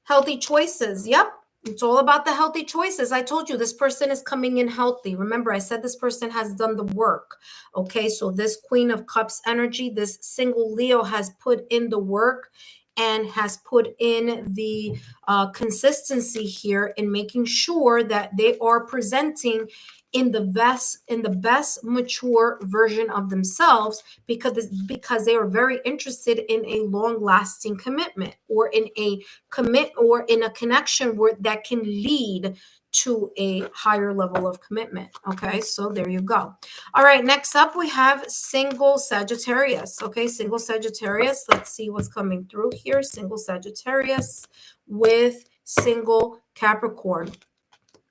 Healthy choices. Yep. It's all about the healthy choices. I told you this person is coming in healthy. Remember, I said this person has done the work. Okay, so this Queen of Cups energy, this single Leo has put in the work and has put in the consistency here in making sure that they are presenting in the best mature version of themselves, because they are very interested in a long-lasting commitment, or in a connection that can lead to a higher level of commitment. Okay, so there you go. All right, next up we have single Sagittarius. Okay, single Sagittarius. Let's see what's coming through here. Single Sagittarius with single Capricorn.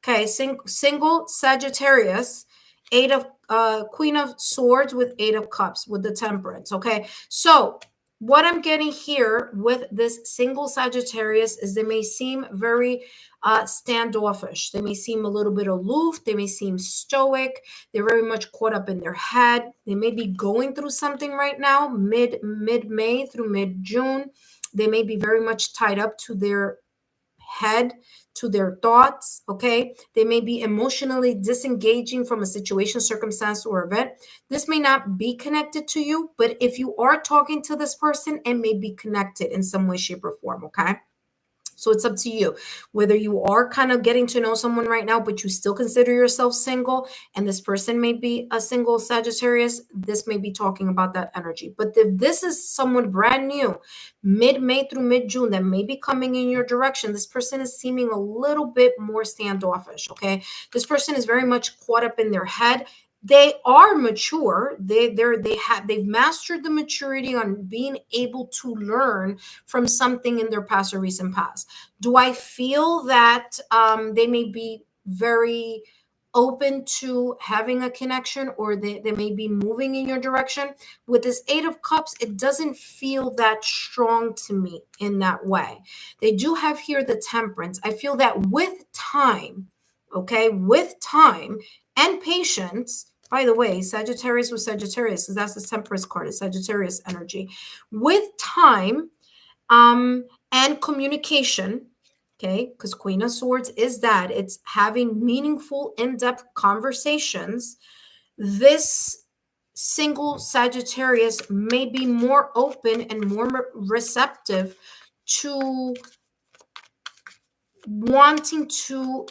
Okay, single Sagittarius, Queen of Swords with 8 of Cups with the Temperance. Okay, so what I'm getting here with this single Sagittarius is they may seem very standoffish. They may seem a little bit aloof. They may seem stoic. They're very much caught up in their head. They may be going through something right now, mid-May through mid-June. They may be very much tied up to their head, to their thoughts, okay? They may be emotionally disengaging from a situation, circumstance, or event. This may not be connected to you, but if you are talking to this person, it may be connected in some way, shape, or form, okay? So it's up to you whether you are kind of getting to know someone right now, but you still consider yourself single, and this person may be a single Sagittarius. This may be talking about that energy. But if this is someone brand new, mid-May through mid-June, that may be coming in your direction, this person is seeming a little bit more standoffish, okay? This person is very much caught up in their head. They are mature. They've mastered the maturity on being able to learn from something in their past or recent past. Do I feel that they may be very open to having a connection, or they may be moving in your direction? With this Eight of Cups, it doesn't feel that strong to me in that way. They do have here the Temperance. I feel that with time, okay, with time and patience. By the way, Sagittarius with Sagittarius, because that's the Temperance card, is Sagittarius energy. With time, and communication, okay, because Queen of Swords is that, it's having meaningful, in-depth conversations. This single Sagittarius may be more open and more receptive to wanting to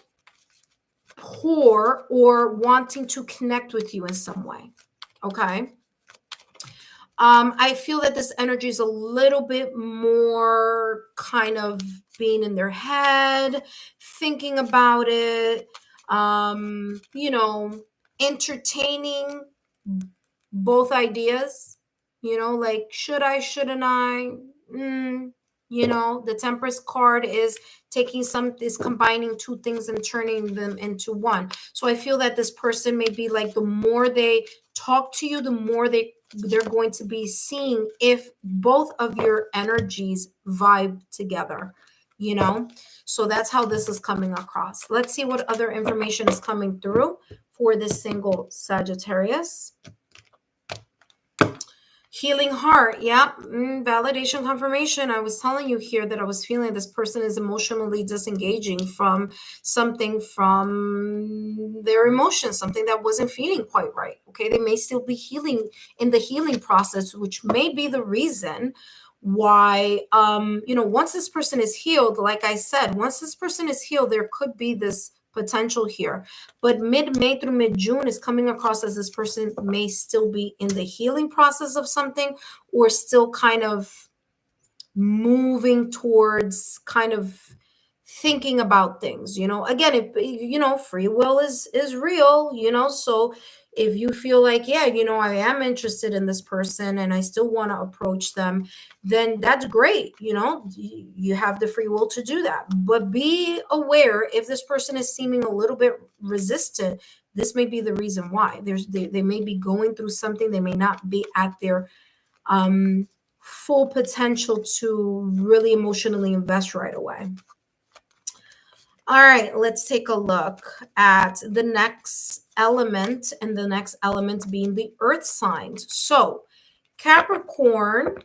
pour or wanting to connect with you in some way, okay? I feel that this energy is a little bit more kind of being in their head, thinking about it, entertaining both ideas, like should I, shouldn't I? The Temperance card is combining two things and turning them into one. So I feel that this person may be like, the more they talk to you, the more they're going to be seeing if both of your energies vibe together, so that's how this is coming across. Let's see what other information is coming through for this single Sagittarius. Healing heart. Yeah. Validation, confirmation. I was telling you here that I was feeling this person is emotionally disengaging from something, from their emotions, something that wasn't feeling quite right. Okay. They may still be healing in the healing process, which may be the reason why, once this person is healed, like I said, once this person is healed, there could be this potential here. But mid-May through mid-June is coming across as this person may still be in the healing process of something, or still kind of moving towards kind of thinking about things. Again, if free will is real, so if you feel like, yeah, I am interested in this person and I still want to approach them, then that's great. You have the free will to do that. But be aware, if this person is seeming a little bit resistant, this may be the reason why. They may be going through something. They may not be at their full potential to really emotionally invest right away. All right, let's take a look at the next element, and the next element being the earth signs. So Capricorn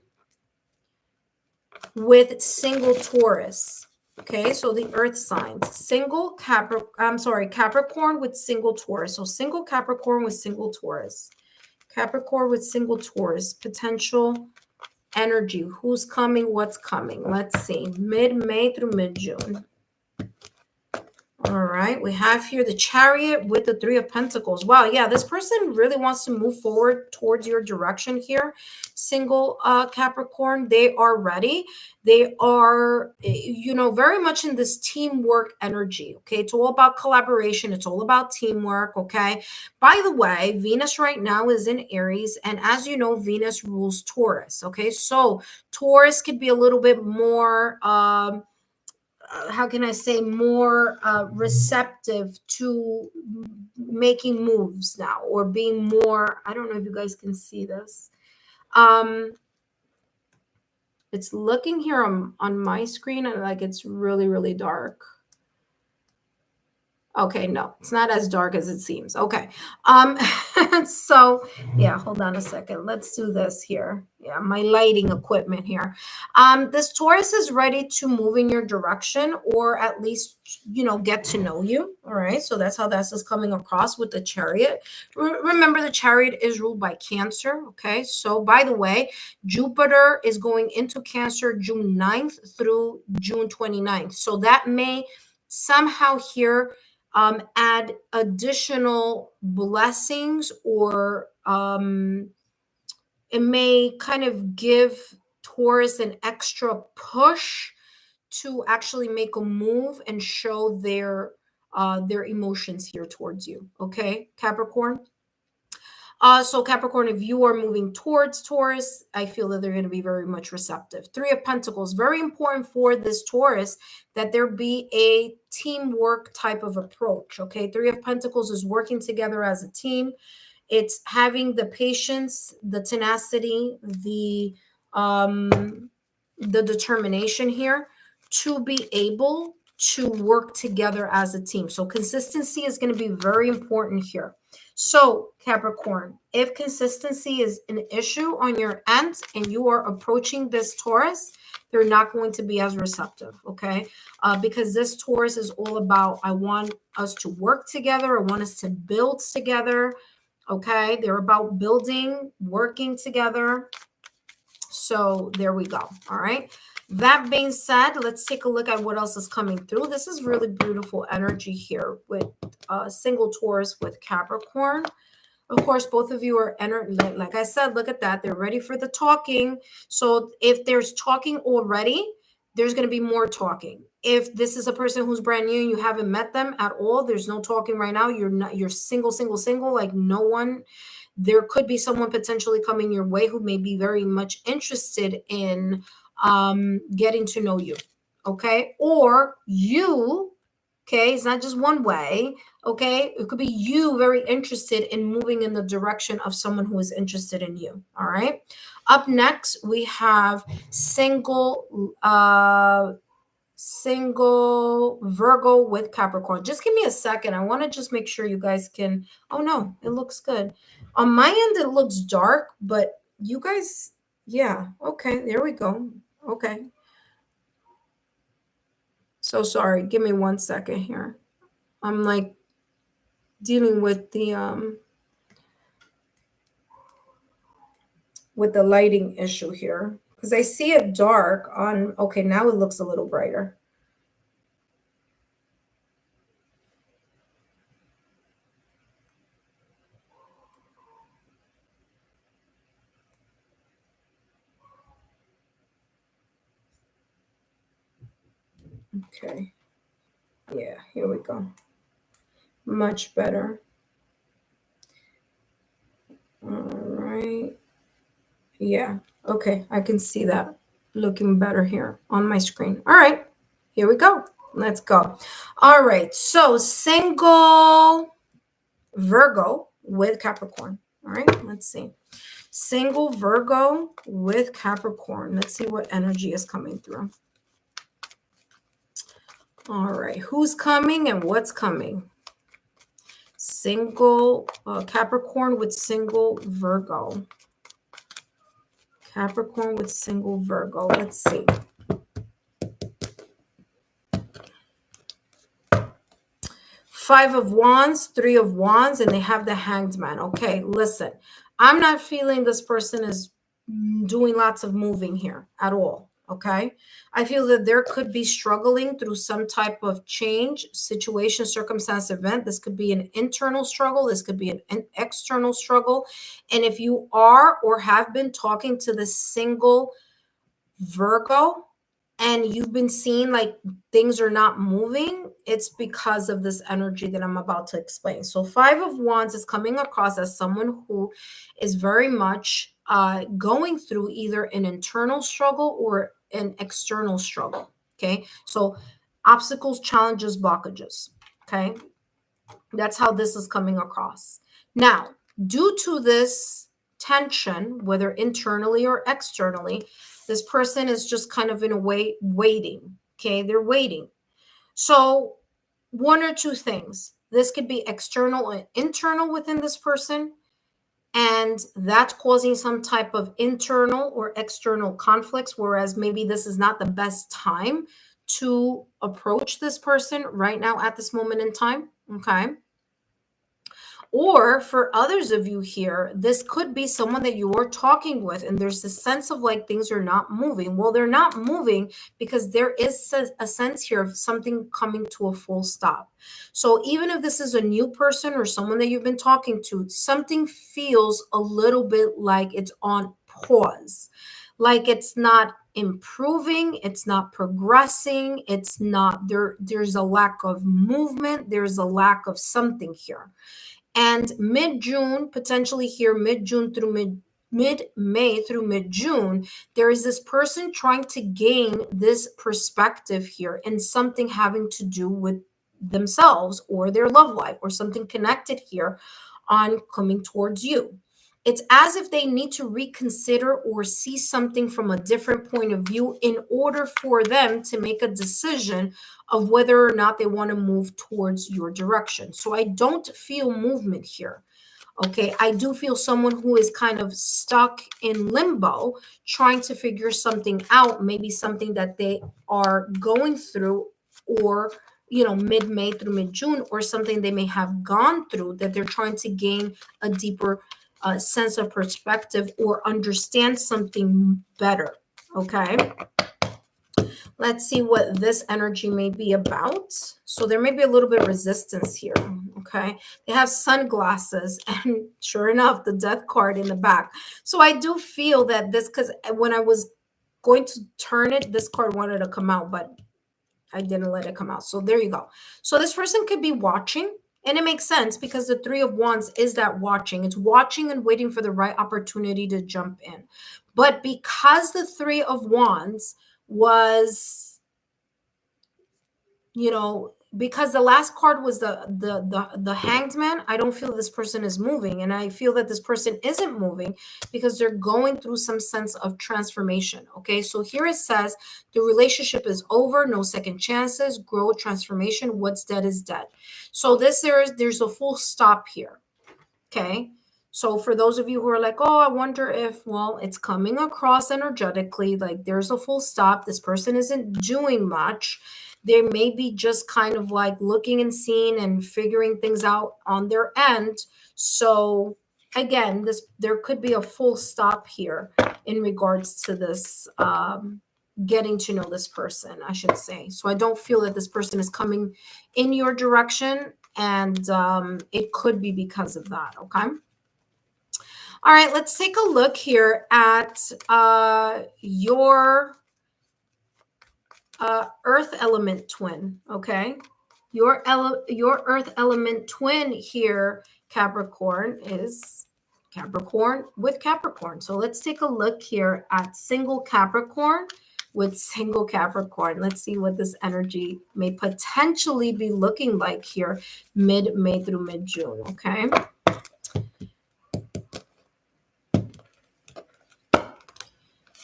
with single Taurus. Okay, so the earth signs, Capricorn with single Taurus. So single Capricorn with single Taurus. Capricorn with single Taurus, potential energy. Who's coming? What's coming? Let's see. Mid-May through mid-June. All right, we have here the Chariot with the Three of Pentacles. Wow, yeah, this person really wants to move forward towards your direction here. Single Capricorn, they are ready. They are, very much in this teamwork energy, okay? It's all about collaboration. It's all about teamwork, okay? By the way, Venus right now is in Aries, and as you know, Venus rules Taurus, okay? So Taurus could be a little bit more... how can I say, more receptive to making moves now, or being more, I don't know if you guys can see this. It's looking here on my screen and like it's really, really dark. Okay, no, it's not as dark as it seems. Okay. So yeah, hold on a second. Let's do this here. Yeah, my lighting equipment here. This Taurus is ready to move in your direction, or at least, get to know you. All right. So that's how this is coming across with the Chariot. Remember, the Chariot is ruled by Cancer. Okay. So by the way, Jupiter is going into Cancer June 9th through June 29th. So that may somehow here add additional blessings, or it may kind of give Taurus an extra push to actually make a move and show their emotions here towards you. Okay, Capricorn. So Capricorn, if you are moving towards Taurus, I feel that they're going to be very much receptive. Three of Pentacles, very important for this Taurus that there be a teamwork type of approach. Okay, Three of Pentacles is working together as a team. It's having the patience, the tenacity, the determination here to be able to work together as a team. So consistency is going to be very important here. So Capricorn, if consistency is an issue on your end and you are approaching this Taurus, they're not going to be as receptive, okay? Because this Taurus is all about, I want us to work together. I want us to build together, okay? They're about building, working together. So there we go. All right. That being said, let's take a look at what else is coming through. This is really beautiful energy here with single Taurus with Capricorn. Of course, both of you are like I said, look at that. They're ready for the talking. So if there's talking already, there's going to be more talking. If this is a person who's brand new and you haven't met them at all, there's no talking right now. You're single, like no one. There could be someone potentially coming your way who may be very much interested in getting to know you. Okay. Or you, okay, it's not just one way. Okay. It could be you very interested in moving in the direction of someone who is interested in you. All right. Up next, we have single Virgo with Capricorn. Just give me a second. I want to just make sure you guys can. Oh no, it looks good. On my end, it looks dark, but you guys, yeah. Okay, there we go. Okay. So sorry. Give me 1 second here. I'm like dealing with the lighting issue here because I see it dark on. Okay, now it looks a little brighter. Okay. Yeah, here we go. Much better. All right. Yeah. Okay. I can see that looking better here on my screen. All right. Here we go. Let's go. All right. So single Virgo with Capricorn. All right. Let's see. Single Virgo with Capricorn. Let's see what energy is coming through. All right. Who's coming and what's coming? Single Capricorn with single Virgo. Capricorn with single Virgo. Let's see. Five of Wands, Three of Wands, and they have the Hanged Man. Okay, listen. I'm not feeling this person is doing lots of moving here at all. Okay. I feel that there could be struggling through some type of change, situation, circumstance, event. This could be an internal struggle. This could be an external struggle. And if you are or have been talking to the single Virgo and you've been seeing like things are not moving, it's because of this energy that I'm about to explain. So Five of Wands is coming across as someone who is very much going through either an internal struggle or an external struggle. Okay. So obstacles, challenges, blockages. Okay. That's how this is coming across. Now, due to this tension, whether internally or externally, this person is just kind of in a way waiting. Okay, they're waiting. So one or two things. This could be external and internal within this person, and that's causing some type of internal or external conflicts, whereas maybe this is not the best time to approach this person right now at this moment in time. Okay. Or for others of you here, this could be someone that you are talking with, and there's this sense of like things are not moving. Well, they're not moving because there is a sense here of something coming to a full stop. So even if this is a new person or someone that you've been talking to, something feels a little bit like it's on pause, like it's not improving, it's not progressing, it's not there. There's a lack of movement, there's a lack of something here. And mid-June, potentially here, mid-June through mid-May through mid-June, there is this person trying to gain this perspective here and something having to do with themselves or their love life or something connected here on coming towards you. It's as if they need to reconsider or see something from a different point of view in order for them to make a decision of whether or not they want to move towards your direction. So I don't feel movement here. Okay, I do feel someone who is kind of stuck in limbo, trying to figure something out, maybe something that they are going through, or mid-May through mid-June, or something they may have gone through that they're trying to gain a deeper sense of perspective or understand something better. Okay. Let's see what this energy may be about. So there may be a little bit of resistance here. Okay. They have sunglasses, and sure enough, the death card in the back. So I do feel that this, because when I was going to turn it, this card wanted to come out, but I didn't let it come out. So there you go. So this person could be watching. And it makes sense because the Three of Wands is that watching. It's watching and waiting for the right opportunity to jump in. But because the Three of Wands was, because the last card was the Hanged Man, I don't feel this person is moving. And I feel that this person isn't moving because they're going through some sense of transformation. Okay, so here it says the relationship is over, no second chances, growth, transformation, what's dead is dead. So there's a full stop here. Okay, so for those of you who are like, oh, I wonder if, well, it's coming across energetically like there's a full stop. This person isn't doing much. They may be just kind of like looking and seeing and figuring things out on their end. So again, there could be a full stop here in regards to this getting to know this person, I should say. So I don't feel that this person is coming in your direction, and it could be because of that. Okay. All right, let's take a look here at your earth element twin. Okay, your earth element twin here, Capricorn, is Capricorn with Capricorn. So let's take a look here at single Capricorn with single Capricorn. Let's see what this energy may potentially be looking like here mid-May through mid-June. Okay.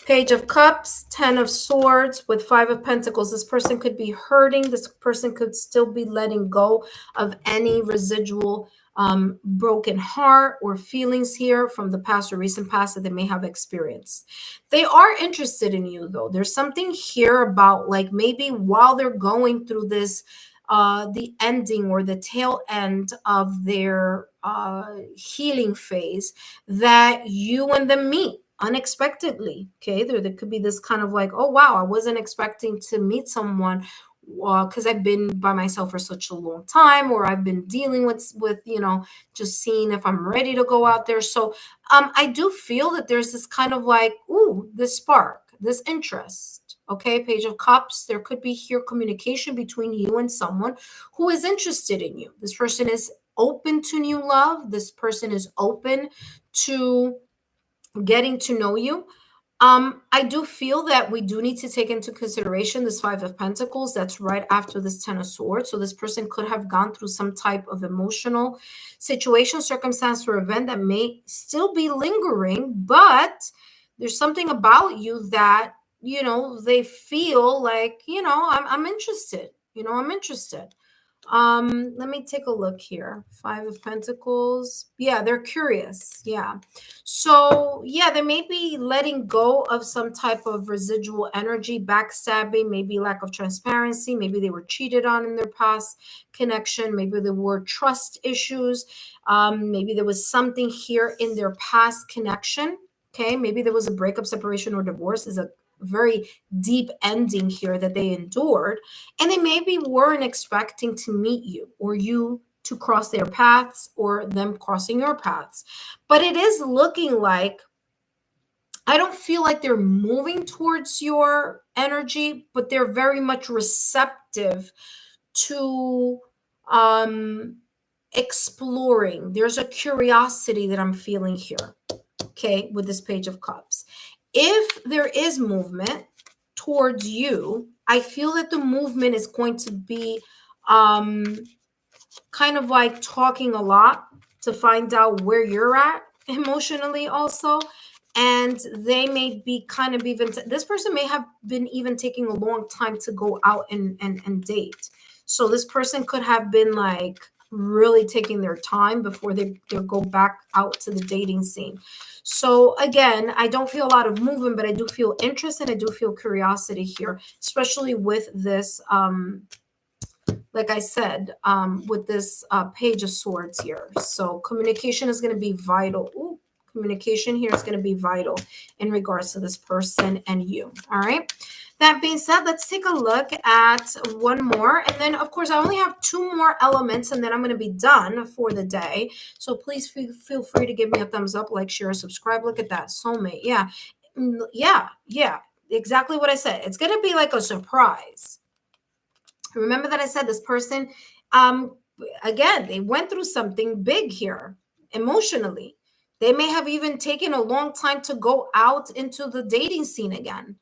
Page of Cups, 10 of Swords with 5 of Pentacles. This person could be hurting. This person could still be letting go of any residual broken heart or feelings here from the past or recent past that they may have experienced. They are interested in you, though. There's something here about like maybe while they're going through this, the ending or the tail end of their healing phase, that you and them meet unexpectedly. Okay, there could be this kind of like, oh wow, I wasn't expecting to meet someone because I've been by myself for such a long time, or I've been dealing with just seeing if I'm ready to go out there. So I do feel that there's this kind of like, ooh, this spark, this interest. Okay, Page of Cups, there could be here communication between you and someone who is interested in you. This person is open to new love. This person is open to getting to know you. I do feel that we do need to take into consideration this 5 of Pentacles that's right after this 10 of Swords. So this person could have gone through some type of emotional situation, circumstance, or event that may still be lingering, but there's something about you that, they feel like, I'm interested. I'm interested. Let me take a look here. 5 of Pentacles. Yeah, they're curious. Yeah. So, yeah, they may be letting go of some type of residual energy, backstabbing, maybe lack of transparency. Maybe they were cheated on in their past connection. Maybe there were trust issues. Maybe there was something here in their past connection. Okay. Maybe there was a breakup, separation, or divorce. Is a very deep ending here that they endured, and they maybe weren't expecting to meet you or you to cross their paths or them crossing your paths. But it is looking like, I don't feel like they're moving towards your energy, but they're very much receptive to exploring. There's a curiosity that I'm feeling here, okay, with this Page of Cups. If there is movement towards you, I feel that the movement is going to be kind of like talking a lot to find out where you're at emotionally also. And they may be kind of even, this person may have been even taking a long time to go out and date. So this person could have been like really taking their time before they go back out to the dating scene. So again, I don't feel a lot of movement, but I do feel interest and I do feel curiosity here, especially with this, like I said, with this Page of Swords here. So communication is going to be vital. Ooh, communication here is going to be vital in regards to this person and you. All right. That being said, let's take a look at one more. And then, of course, I only have 2 more elements, and then I'm going to be done for the day. So please feel free to give me a thumbs up, like, share, subscribe. Look at that. Soulmate. Yeah. Yeah. Exactly what I said. It's going to be like a surprise. Remember that I said this person, again, they went through something big here emotionally. They may have even taken a long time to go out into the dating scene again.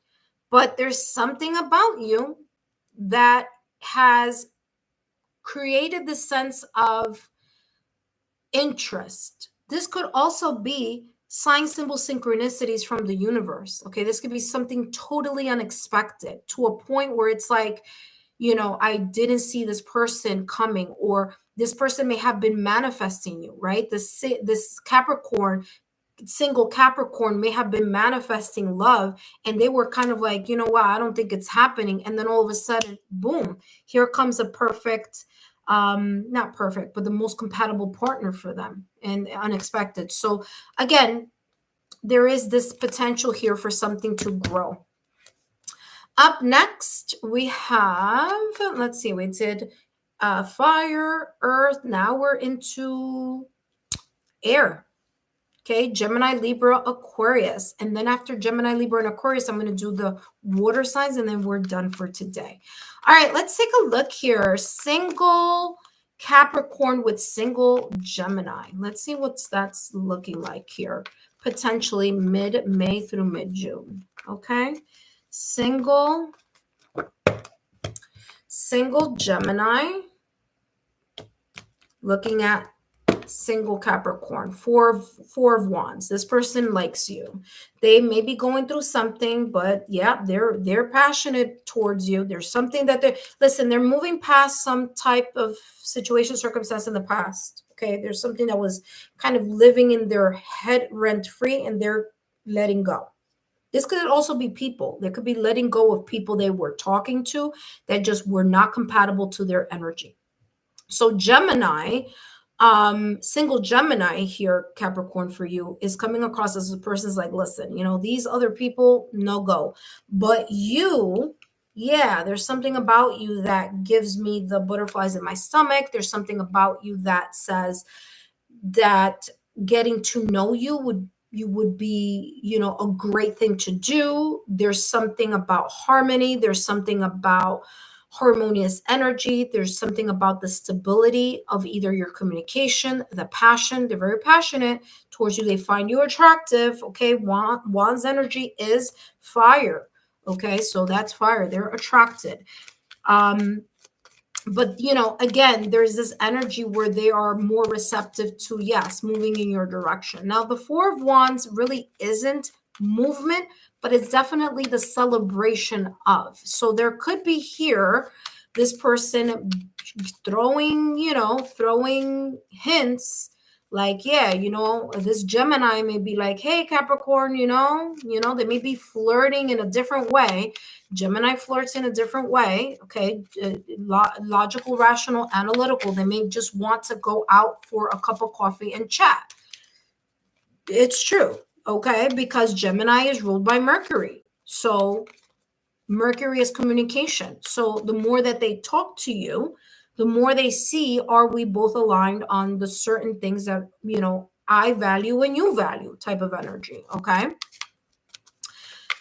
But there's something about you that has created the sense of interest. This could also be sign, symbol, synchronicities from the universe. Okay, this could be something totally unexpected to a point where it's like, I didn't see this person coming, or this person may have been manifesting you, right? This Capricorn, single Capricorn may have been manifesting love, and they were kind of like, what, I don't think it's happening. And then all of a sudden, boom, here comes a perfect, not perfect, but the most compatible partner for them, and unexpected. So again, there is this potential here for something to grow. Up next, we have, let's see, we did fire, earth. Now we're into air. Okay, Gemini, Libra, Aquarius. And then after Gemini, Libra, and Aquarius, I'm going to do the water signs, and then we're done for today. All right, let's take a look here. Single Capricorn with single Gemini. Let's see what that's looking like here. Potentially mid-May through mid-June. Okay. Single Gemini, looking at single Capricorn, four of wands. This person likes you. They may be going through something, but yeah, they're passionate towards you. There's something that they're moving past some type of situation, circumstance in the past. Okay, there's something that was kind of living in their head rent free, and they're letting go. This could also be people. There could be letting go of people they were talking to that just were not compatible to their energy. So Gemini, single Gemini here, Capricorn, for you is coming across as a person's like, listen, these other people, no go. But you, yeah, there's something about you that gives me the butterflies in my stomach. There's something about you that says that getting to know you would be, a great thing to do. There's something about harmony. There's something about harmonious energy. There's something about the stability of either your communication, the passion. They're very passionate towards you. They find you attractive. Okay. Wand's energy is fire. Okay. So that's fire. They're attracted. But, again, there's this energy where they are more receptive to, yes, moving in your direction. Now, the Four of Wands really isn't movement, but it's definitely the celebration of. So there could be here this person throwing, throwing hints like, yeah, this Gemini may be like, hey, Capricorn, they may be flirting in a different way. Gemini flirts in a different way. Okay. Logical, rational, analytical. They may just want to go out for a cup of coffee and chat. It's true. Okay. Because Gemini is ruled by Mercury. So Mercury is communication. So the more that they talk to you, the more they see, are we both aligned on the certain things that, I value and you value type of energy. Okay.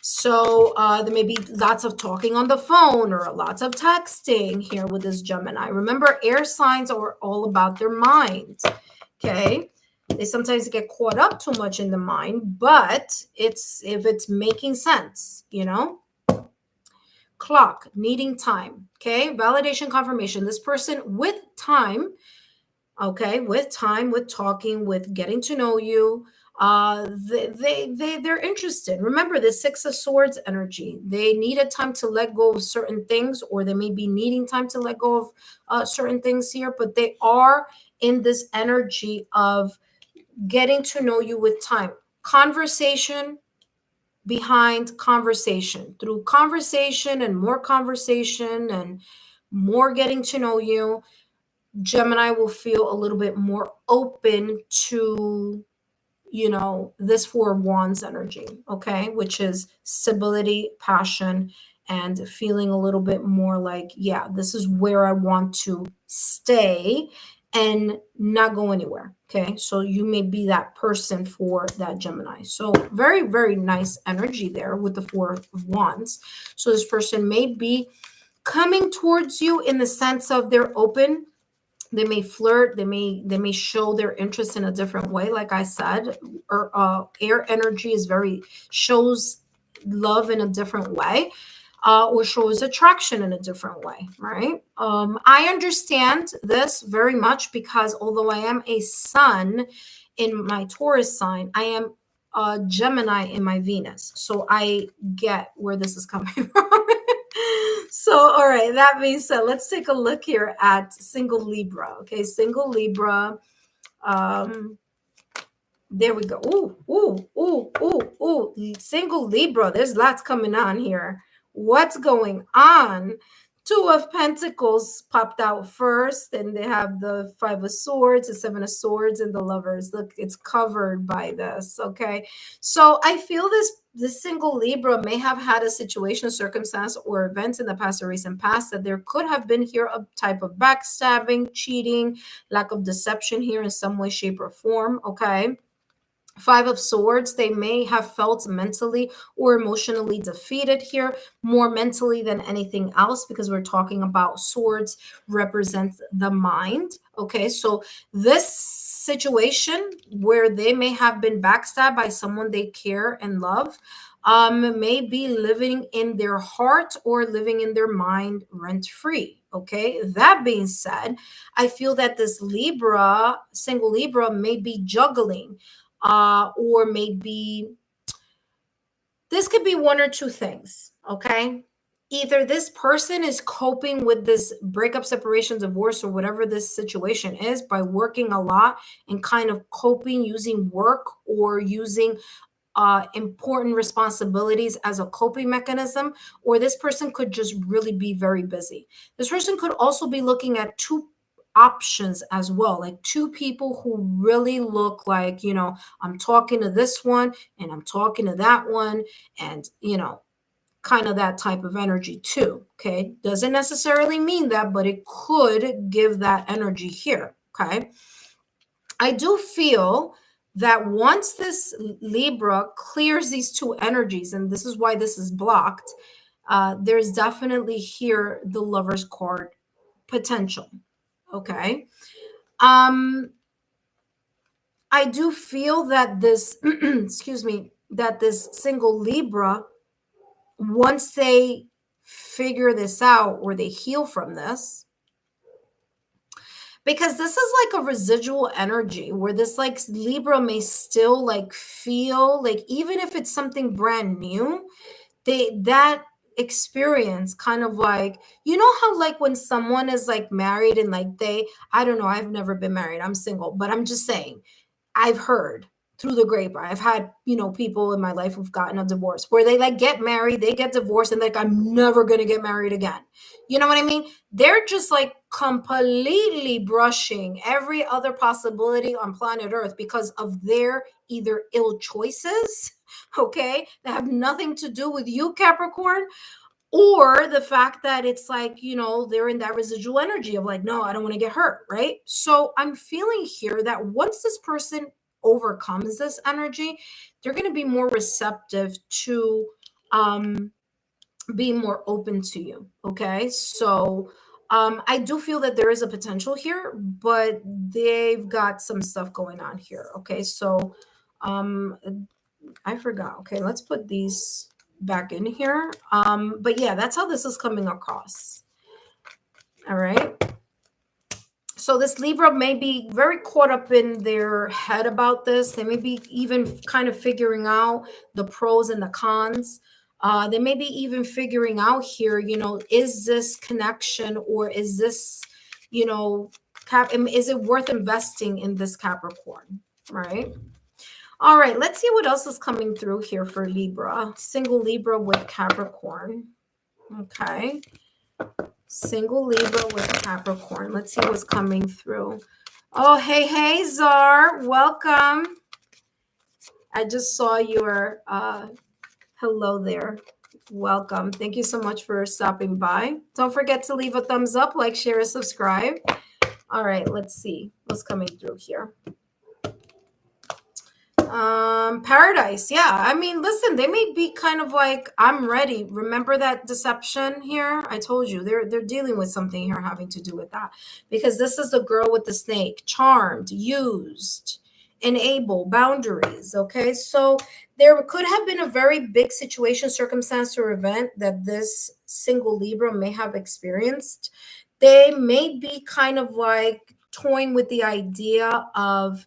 So there may be lots of talking on the phone or lots of texting here with this Gemini. Remember, air signs are all about their minds. Okay. They sometimes get caught up too much in the mind, but if it's making sense, Clock, needing time. Okay. Validation, confirmation. This person with time, okay, with time, with talking, with getting to know you, they're interested. Remember the Six of Swords energy. They needed time to let go of certain things, or they may be needing time to let go of certain things here, but they are in this energy of getting to know you with time. Conversation behind conversation. Through conversation and more getting to know you, Gemini will feel a little bit more open to, this Four of Wands energy, okay, which is stability, passion, and feeling a little bit more like, yeah, this is where I want to stay and not go anywhere. Okay. So you may be that person for that Gemini. So very, very nice energy there with the Four of Wands. So this person may be coming towards you in the sense of they're open. They may flirt. They may show their interest in a different way. Like I said, or air energy shows love in a different way. Or shows attraction in a different way, right? I understand this very much because although I am a sun in my Taurus sign, I am a Gemini in my Venus. So I get where this is coming from. So, all right, that being said, let's take a look here at single Libra. Okay, single Libra. There we go. Ooh. Single Libra. There's lots coming on here. What's going on? Two of Pentacles popped out first, and they have the Five of Swords, the Seven of Swords, and the Lovers. Look, it's covered by this. Okay. So I feel this single Libra may have had a situation, circumstance, or event in the past or recent past that there could have been here a type of backstabbing, cheating, lack of deception here in some way, shape, or form. Okay. Five of Swords, they may have felt mentally or emotionally defeated here, more mentally than anything else, because we're talking about swords represents the mind. Okay, so this situation where they may have been backstabbed by someone they care and love may be living in their heart or living in their mind rent-free. Okay, that being said, I feel that this Libra, single Libra, may be juggling. Or maybe this could be one or two things. Okay. Either this person is coping with this breakup, separation, divorce, or whatever this situation is by working a lot and kind of coping using work or using important responsibilities as a coping mechanism, or this person could just really be very busy. This person could also be looking at two options as well, like two people who really look like, I'm talking to this one and I'm talking to that one, and kind of that type of energy too. Okay, doesn't necessarily mean that, but it could give that energy here. Okay, I do feel that once this Libra clears these two energies, and this is why this is blocked, there's definitely here the Lover's card potential. Okay. I do feel that this, excuse me, that this single Libra, once they figure this out or they heal from this, because this is like a residual energy where this like Libra may still like feel like, even if it's something brand new, that experience kind of like, you know how like when someone is like married and like I don't know, I've never been married, I'm single, but I'm just saying, I've heard through the grapevine. I've had, people in my life who've gotten a divorce where they like get married, they get divorced, and like, I'm never going to get married again. You know what I mean? They're just like completely brushing every other possibility on planet Earth because of their either ill choices, okay, that have nothing to do with you, Capricorn, or the fact that it's like, they're in that residual energy of like, no, I don't want to get hurt, right? So I'm feeling here that once this person overcomes this energy, they're going to be more receptive to being more open to you. Okay, so I do feel that there is a potential here, but they've got some stuff going on here. Okay, so um I forgot. Okay, let's put these back in here. But yeah, that's how this is coming across. All right. So this Libra may be very caught up in their head about this. They may be even kind of figuring out the pros and the cons. They may be even figuring out here, is this connection, or is this, is it worth investing in this Capricorn, right? All right, let's see what else is coming through here for Libra. Single Libra with Capricorn. Okay. Single Libra with Capricorn. Let's see what's coming through. Oh, hey, Czar. Welcome. I just saw your hello there. Welcome. Thank you so much for stopping by. Don't forget to leave a thumbs up, like, share, and subscribe. All right, let's see what's coming through here. Paradise. Yeah, I mean, listen, they may be kind of like, I'm ready. Remember that deception here? I told you they're dealing with something here having to do with that, because this is the girl with the snake. Charmed, used, enable, boundaries. Okay, so there could have been a very big situation, circumstance, or event that this single Libra may have experienced. They may be kind of like toying with the idea of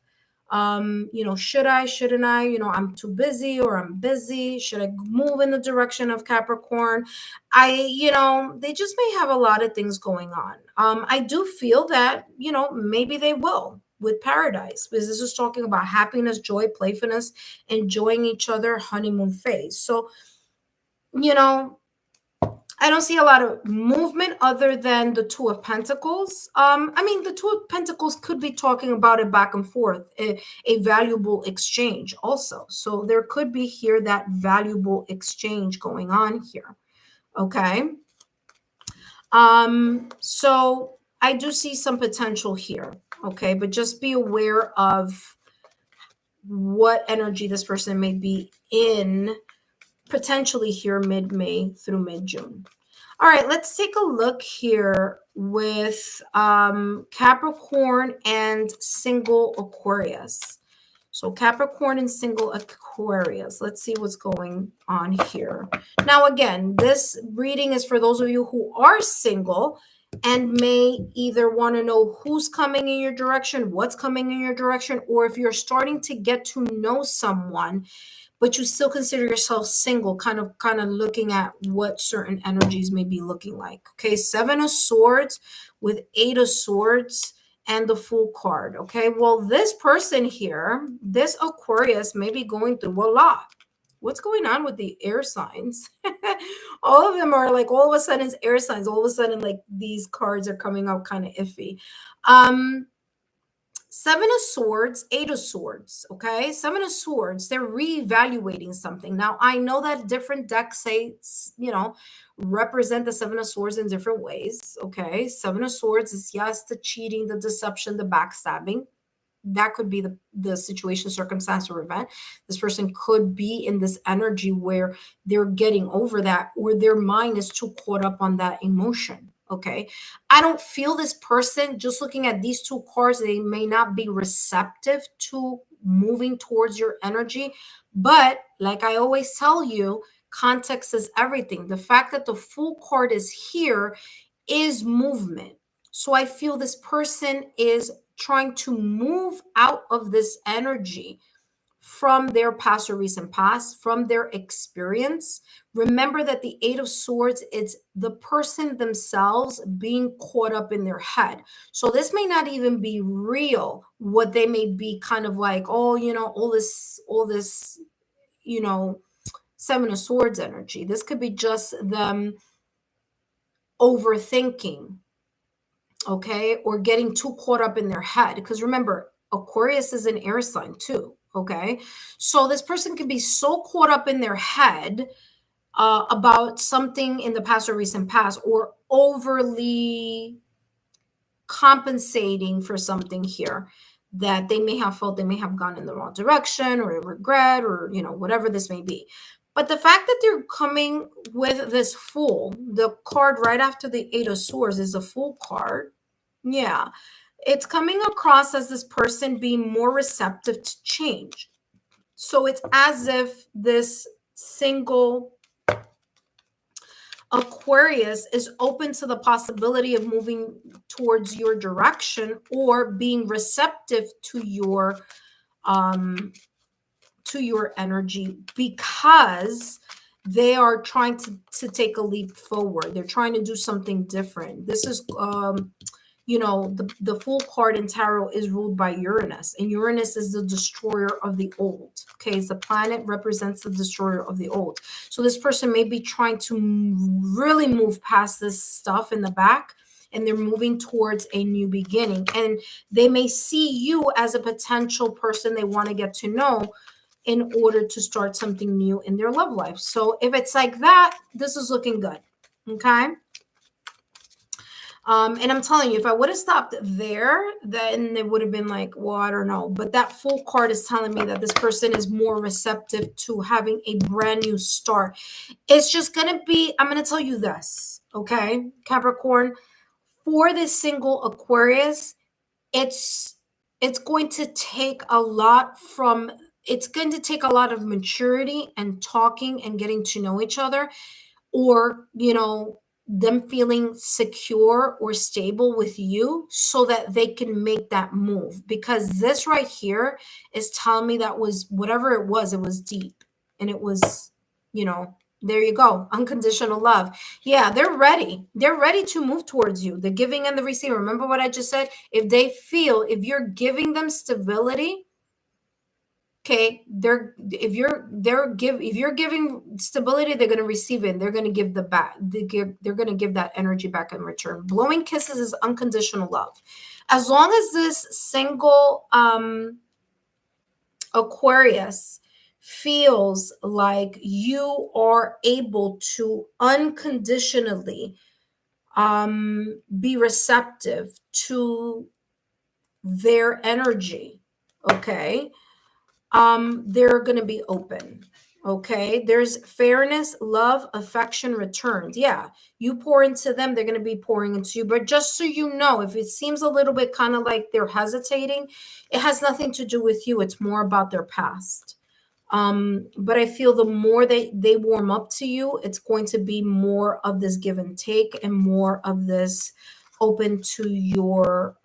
should I, shouldn't I, I'm too busy, or I'm busy, should I move in the direction of Capricorn? They just may have a lot of things going on. I do feel that, maybe they will with Paradise, because this is talking about happiness, joy, playfulness, enjoying each other, honeymoon phase. So, I don't see a lot of movement other than the Two of Pentacles. The Two of Pentacles could be talking about it back and forth, a valuable exchange also. So there could be here that valuable exchange going on here. Okay. So I do see some potential here. Okay. But just be aware of what energy this person may be in potentially here mid-May through mid-June. All right, let's take a look here with Capricorn and single Aquarius. So Capricorn and single Aquarius. Let's see what's going on here. Now, again, this reading is for those of you who are single and may either want to know who's coming in your direction, what's coming in your direction, or if you're starting to get to know someone, but you still consider yourself single, kind of looking at what certain energies may be looking like. Okay, 7 of Swords with 8 of Swords and the Fool card. Okay, well, this person here, this Aquarius, may be going through a lot. What's going on with the air signs? All of them are like, all of a sudden it's air signs. All of a sudden, like, these cards are coming out kind of iffy. 7 of Swords, 8 of Swords, okay? 7 of Swords, they're reevaluating something. Now, I know that different decks say, represent the 7 of Swords in different ways, okay? 7 of Swords is, yes, the cheating, the deception, the backstabbing. That could be the situation, circumstance, or event. This person could be in this energy where they're getting over that, or their mind is too caught up on that emotion. Okay. I don't feel this person, just looking at these two cards, they may not be receptive to moving towards your energy. But like I always tell you, context is everything. The fact that the Fool card is here is movement. So I feel this person is trying to move out of this energy from their past or recent past, from their experience. Remember that the Eight of Swords, it's the person themselves being caught up in their head. So this may not even be real. What they may be kind of like, oh, all this, Seven of Swords energy. This could be just them overthinking, okay, or getting too caught up in their head. Because remember, Aquarius is an air sign too, okay? So this person can be so caught up in their head about something in the past or recent past, or overly compensating for something here that they may have felt they may have gone in the wrong direction, or regret, or whatever this may be. But the fact that they're coming with this Fool, the card right after the Eight of Swords is a Fool card. Yeah, it's coming across as this person being more receptive to change. So it's as if this single Aquarius is open to the possibility of moving towards your direction, or being receptive to your energy, because they are trying to take a leap forward. They're trying to do something different. This is the Fool card in tarot is ruled by Uranus, and Uranus is the destroyer of the old. Okay, the planet represents the destroyer of the old. So this person may be trying to really move past this stuff in the back, and they're moving towards a new beginning. And they may see you as a potential person they want to get to know in order to start something new in their love life. So if it's like that, this is looking good. Okay. And I'm telling you, if I would have stopped there, then it would have been like, well, I don't know. But that Fool card is telling me that this person is more receptive to having a brand new start. It's just going to be, I'm going to tell you this, okay, Capricorn, for this single Aquarius, it's going to take a lot of maturity and talking and getting to know each other, or them feeling secure or stable with you, so that they can make that move. Because this right here is telling me that was whatever it was deep, and it was, there you go, unconditional love. Yeah, they're ready to move towards you, the giving and the receiving. Remember what I just said? If you're giving them stability, okay, if you're giving stability, they're going to receive it, and they're going to give they're going to give that energy back in return. Blowing kisses is unconditional love. As long as this single Aquarius feels like you are able to unconditionally be receptive to their energy, okay, they're going to be open. Okay, there's fairness, love, affection returned. Yeah, you pour into them, they're going to be pouring into you. But just so you know, if it seems a little bit kind of like they're hesitating, it has nothing to do with you. It's more about their past. But I feel the more they warm up to you, it's going to be more of this give and take, and more of this open to your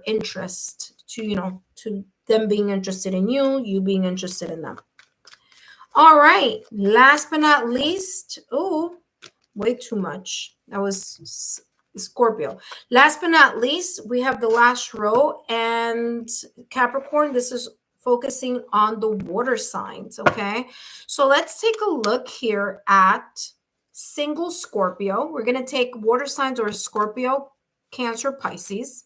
interest, to them being interested in you, you being interested in them. All right, last but not least, way too much. That was Scorpio. Last but not least, we have the last row, and Capricorn, this is focusing on the water signs, okay? So let's take a look here at single Scorpio. We're going to take water signs, or Scorpio, Cancer, Pisces.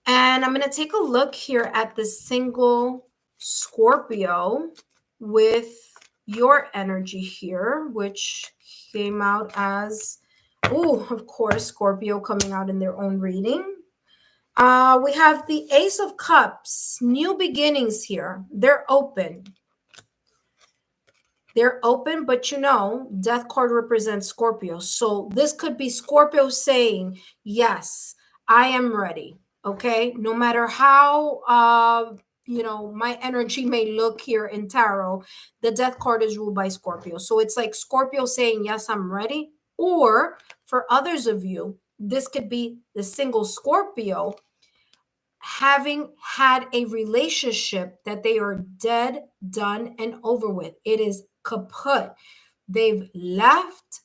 And I'm going to take a look here at the single Scorpio with your energy here, which came out as, of course, Scorpio coming out in their own reading. We have the Ace of Cups, new beginnings here. They're open. They're open, but Death card represents Scorpio. So this could be Scorpio saying, yes, I am ready. Okay, no matter how my energy may look here in tarot, the Death card is ruled by Scorpio. So it's like Scorpio saying, yes, I'm ready. Or for others of you, this could be the single Scorpio having had a relationship that they are dead, done, and over with. It is kaput. They've left,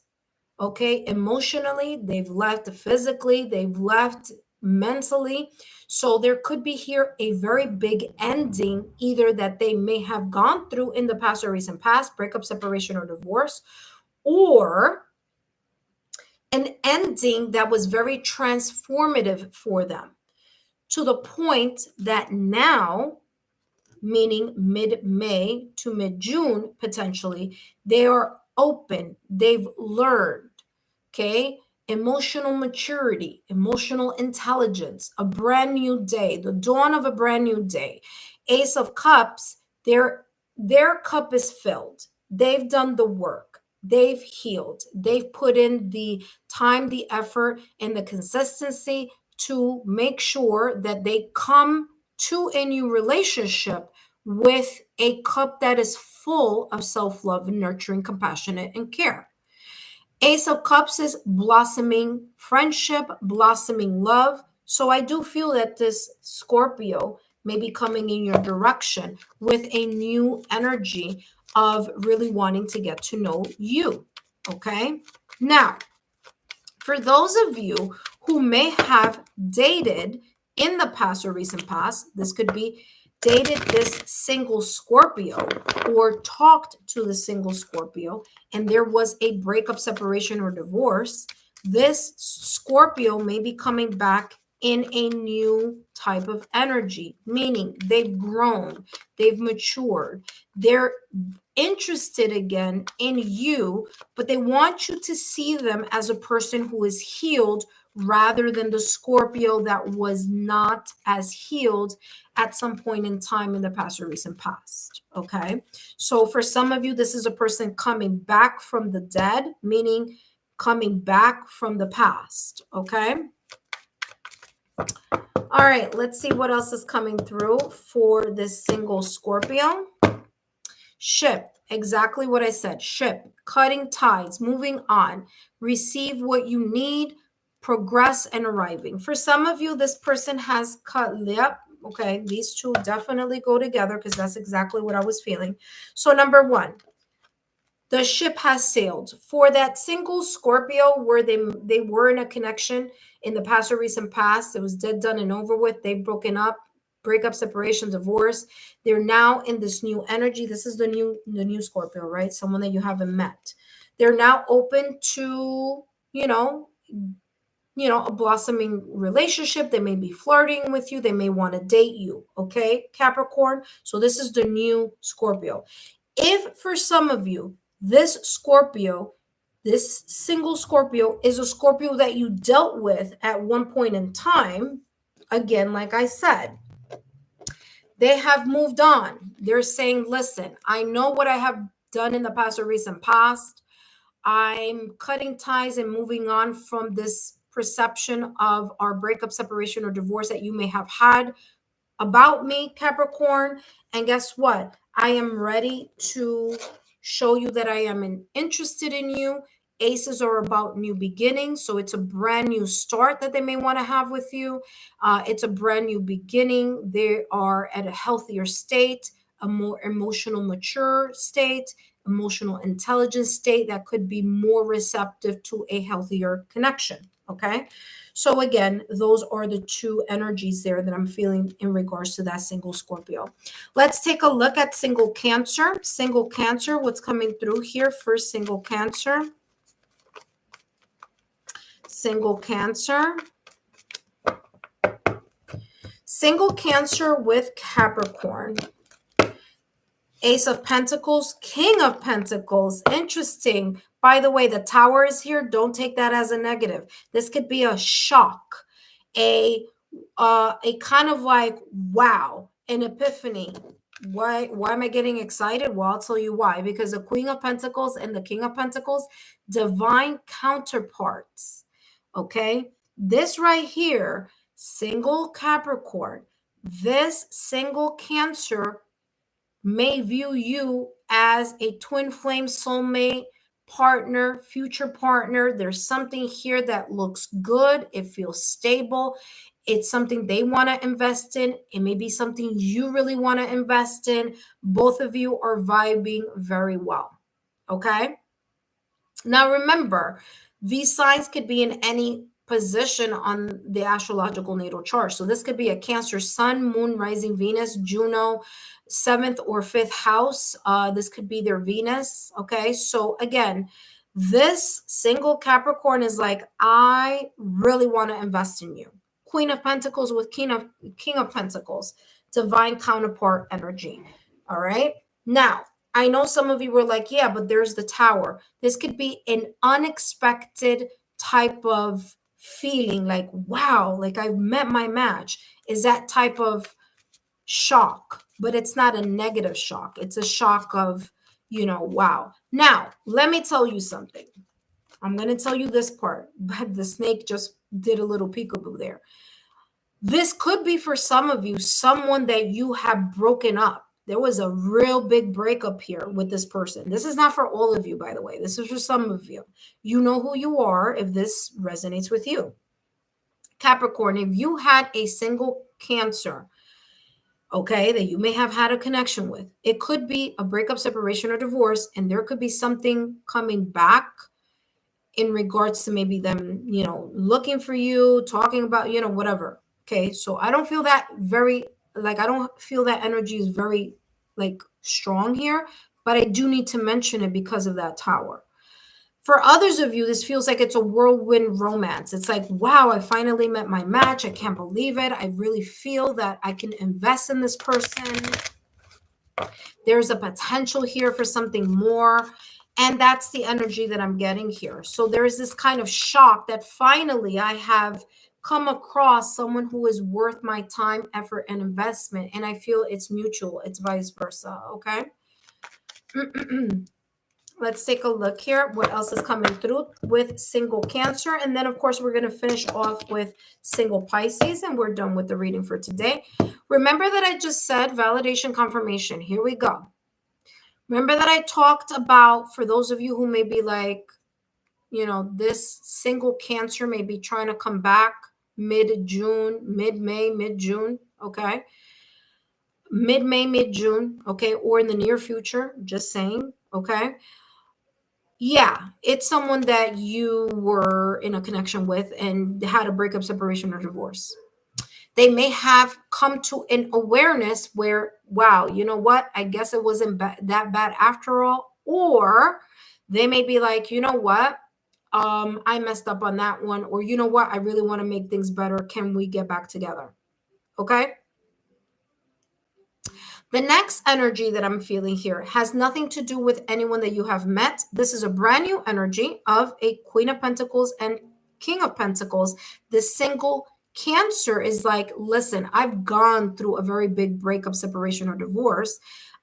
okay, emotionally, they've left physically, they've left mentally. So there could be here a very big ending, either that they may have gone through in the past or recent past, breakup, separation, or divorce, or an ending that was very transformative for them, to the point that now, meaning mid-May to mid-June, potentially, they are open. They've learned, okay? Emotional maturity, emotional intelligence, a brand new day, the dawn of a brand new day. Ace of Cups, their cup is filled. They've done the work. They've healed. They've put in the time, the effort, and the consistency to make sure that they come to a new relationship with a cup that is full of self-love and nurturing, compassionate, and care. Ace of Cups is blossoming friendship, blossoming love. So I do feel that this Scorpio may be coming in your direction with a new energy of really wanting to get to know you. Okay. Now, for those of you who may have dated in the past or recent past, this could be dated this single Scorpio or talked to the single Scorpio, and there was a breakup, separation, or divorce. This Scorpio may be coming back in a new type of energy, meaning they've grown, they've matured, they're interested again in you, but they want you to see them as a person who is healed rather than the Scorpio that was not as healed at some point in time in the past or recent past. Okay. So for some of you, this is a person coming back from the dead, meaning coming back from the past. Okay. All right. Let's see what else is coming through for this single Scorpio. Ship, exactly what I said. Ship, cutting ties, moving on, receive what you need, progress, and arriving. For some of you, this person has cut, yep, okay, these two definitely go together because that's exactly what I was feeling. So number one, the ship has sailed. For that single Scorpio where they were in a connection in the past or recent past, it was dead, done, and over with. They've broken up, breakup, separation, divorce. They're now in this new energy. This is the new Scorpio, right? Someone that you haven't met. They're now open to, a blossoming relationship. They may be flirting with you. They may want to date you. Okay, Capricorn. So this is the new Scorpio. If for some of you, this Scorpio, this single Scorpio is a Scorpio that you dealt with at one point in time, again, like I said, they have moved on. They're saying, listen, I know what I have done in the past or recent past. I'm cutting ties and moving on from this perception of our breakup, separation, or divorce that you may have had about me, Capricorn. And guess what? I am ready to show you that I am interested in you. Aces are about new beginnings. So it's a brand new start that they may want to have with you. It's a brand new beginning. They are at a healthier state, a more emotional, mature state, emotional intelligence state that could be more receptive to a healthier connection. Okay. So again, those are the two energies there that I'm feeling in regards to that single Scorpio. Let's take a look at single Cancer. Single Cancer, what's coming through here for single Cancer? Single Cancer. Single Cancer with Capricorn. Ace of Pentacles, King of Pentacles. Interesting. By the way, the Tower is here. Don't take that as a negative. This could be a shock, a kind of like, wow, an epiphany. Why am I getting excited? Well, I'll tell you why. Because the Queen of Pentacles and the King of Pentacles, divine counterparts. Okay? This right here, single Capricorn, this single Cancer may view you as a twin flame soulmate partner, future partner. There's something here that looks good. It feels stable. It's something they want to invest in. It may be something you really want to invest in. Both of you are vibing very well. Okay. Now, remember, these signs could be in any position on the astrological natal chart. So this could be a Cancer sun, moon, rising Venus, Juno, seventh or fifth house. This could be their Venus. Okay. So again, this single Capricorn is like, I really want to invest in you. Queen of Pentacles with King of Pentacles, divine counterpart energy. All right. Now, I know some of you were like, yeah, but there's the Tower. This could be an unexpected type of feeling like, wow, like I've met my match. Is that type of shock, but it's not a negative shock. It's a shock of, wow. Now, let me tell you something. I'm going to tell you this part, but the snake just did a little peekaboo there. This could be for some of you, someone that you have broken up. There was a real big breakup here with this person. This is not for all of you, by the way. This is for some of you. You know who you are if this resonates with you. Capricorn, if you had a single Cancer, okay, that you may have had a connection with, it could be a breakup, separation, or divorce, and there could be something coming back in regards to maybe them, looking for you, talking about, whatever. Okay. So I don't feel that I don't feel that energy is very strong here, but I do need to mention it because of that Tower. For others of you, this feels like it's a whirlwind romance. It's like, wow, I finally met my match. I can't believe it. I really feel that I can invest in this person. There's a potential here for something more. And that's the energy that I'm getting here. So there's this kind of shock that finally I have come across someone who is worth my time, effort, and investment. And I feel it's mutual. It's vice versa. Okay. Let's take a look here. What else is coming through with single Cancer? And then, of course, we're going to finish off with single Pisces, and we're done with the reading for today. Remember that I just said validation, confirmation. Here we go. Remember that I talked about, for those of you who may be like, this single Cancer may be trying to come back mid-June, mid-May, mid-June, okay? Mid-May, mid-June, okay? Or in the near future, just saying, okay? Yeah, it's someone that you were in a connection with and had a breakup, separation, or divorce. They may have come to an awareness where, wow, you know what? I guess it wasn't that bad after all. Or they may be like, you know what? I messed up on that one. Or you know what? I really want to make things better. Can we get back together? Okay. The next energy that I'm feeling here has nothing to do with anyone that you have met. This is a brand new energy of a Queen of Pentacles and King of Pentacles. The single Cancer is like, listen, I've gone through a very big breakup, separation, or divorce.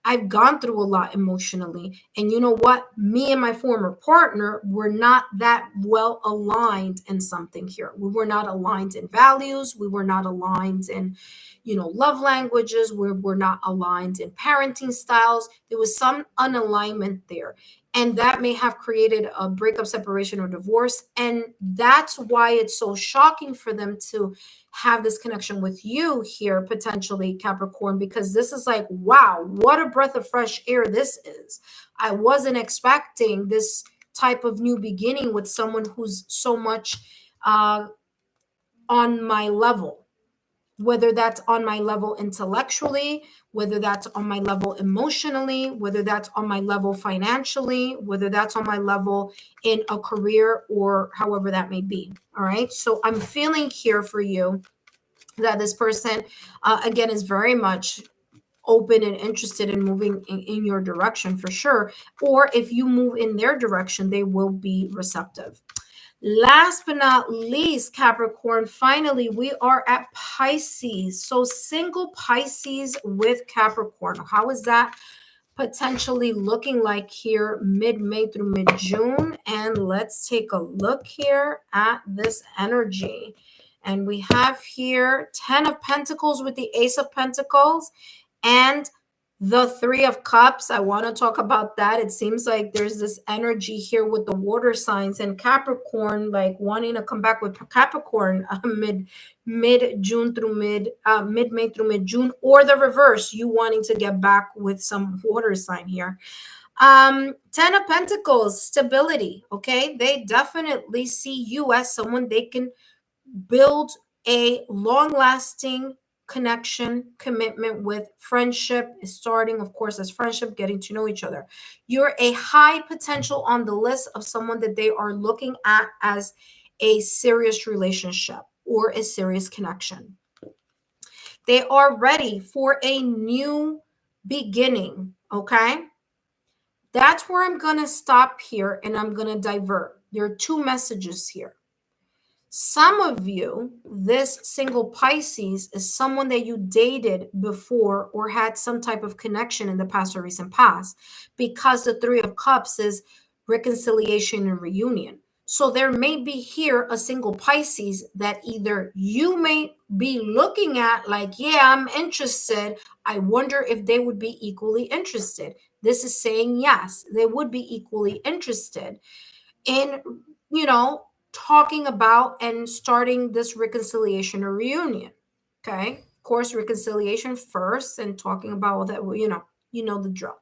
I've gone through a lot emotionally. And you know what? Me and my former partner were not that well aligned in something here. We were not aligned in values. We were not aligned in, love languages. We were not aligned in parenting styles. There was some unalignment there. And that may have created a breakup, separation, or divorce. And that's why it's so shocking for them to have this connection with you here, potentially, Capricorn, because this is like, wow, what a breath of fresh air this is. I wasn't expecting this type of new beginning with someone who's so much on my level. Whether that's on my level intellectually, whether that's on my level emotionally, whether that's on my level financially, whether that's on my level in a career or however that may be. All right. So I'm feeling here for you that this person, again, is very much open and interested in moving in your direction for sure. Or if you move in their direction, they will be receptive. Last but not least, Capricorn, finally, we are at Pisces. So single Pisces with Capricorn. How is that potentially looking like here mid-May through mid-June? And let's take a look here at this energy. And we have here 10 of Pentacles with the Ace of Pentacles and The Three of Cups, I want to talk about that. It seems like there's this energy here with the water signs and Capricorn, like wanting to come back with Capricorn mid June through mid May through mid June, or the reverse, you wanting to get back with some water sign here. Ten of Pentacles, stability. Okay, they definitely see you as someone they can build a long-lasting connection, commitment with. Friendship is starting, of course, as friendship, getting to know each other. You're a high potential on the list of someone that they are looking at as a serious relationship or a serious connection. They are ready for a new beginning. Okay, that's where I'm going to stop here, and I'm going to divert. There are two messages here. Some of you, this single Pisces is someone that you dated before or had some type of connection in the past or recent past, because the Three of Cups is reconciliation and reunion. So there may be here a single Pisces that either you may be looking at like, yeah, I'm interested. I wonder if they would be equally interested. This is saying yes, they would be equally interested in, talking about and starting this reconciliation or reunion. Okay, of course, reconciliation first and talking about that, the drill.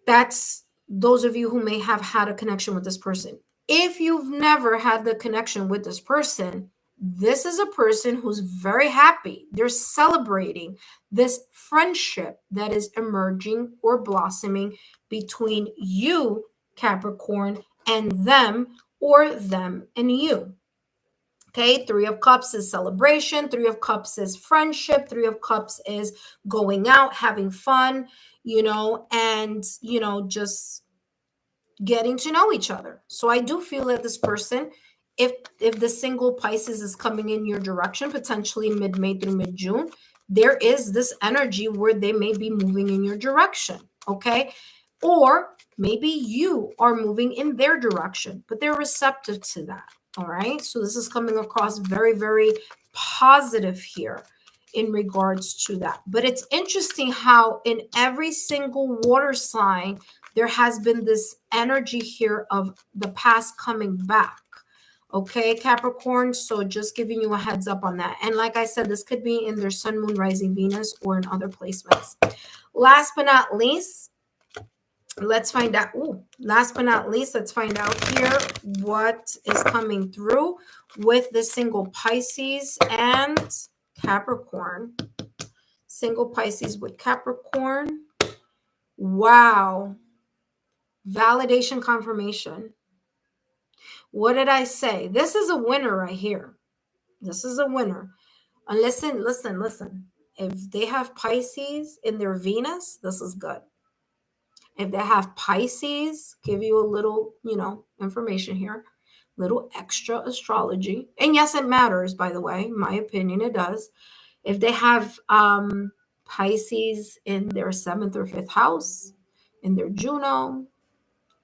That's those of you who may have had a connection with this person. If you've never had the connection with this person, this is a person who's very happy. They're celebrating this friendship that is emerging or blossoming between you, Capricorn, and them, or them and you. Okay, Three of Cups is celebration. Three of Cups is friendship. Three of Cups is going out, having fun, and, just getting to know each other. So I do feel that this person, if the single Pisces is coming in your direction, potentially mid-May through mid-June, there is this energy where they may be moving in your direction, okay? Or maybe you are moving in their direction, but they're receptive to that, all right? So this is coming across very, very positive here in regards to that. But it's interesting how in every single water sign, there has been this energy here of the past coming back. Okay, Capricorn. So just giving you a heads up on that. And like I said, this could be in their sun, moon, rising, Venus, or in other placements. Last but not least, let's find out. Last but not least, let's find out here what is coming through with the single Pisces and Capricorn. Single Pisces with Capricorn. Wow. Validation, confirmation. What did I say? This is a winner right here. This is a winner. And listen. If they have Pisces in their Venus, this is good. If they have Pisces, give you a little, information here, little extra astrology. And yes, it matters, by the way. In my opinion, it does. If they have Pisces in their seventh or fifth house, in their Juno,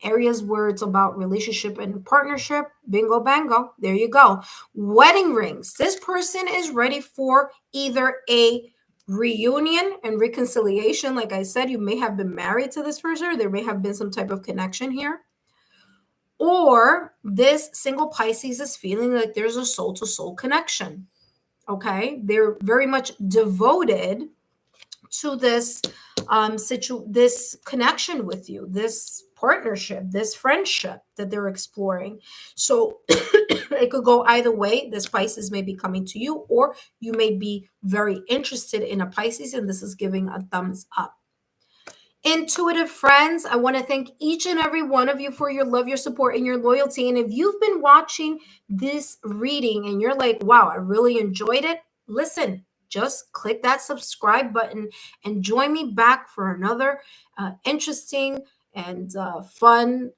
areas where it's about relationship and partnership, bingo bango, there you go. Wedding rings. This person is ready for either a reunion and reconciliation. Like I said, you may have been married to this person, or there may have been some type of connection here. Or this single Pisces is feeling like there's a soul-to-soul connection. Okay, they're very much devoted to this this connection with you, this partnership, this friendship that they're exploring. So it could go either way. This Pisces may be coming to you, or you may be very interested in a Pisces, and this is giving a thumbs up. Intuitive friends, I want to thank each and every one of you for your love, your support, and your loyalty. And if you've been watching this reading and you're like, wow, I really enjoyed it, listen, just click that subscribe button and join me back for another interesting and fun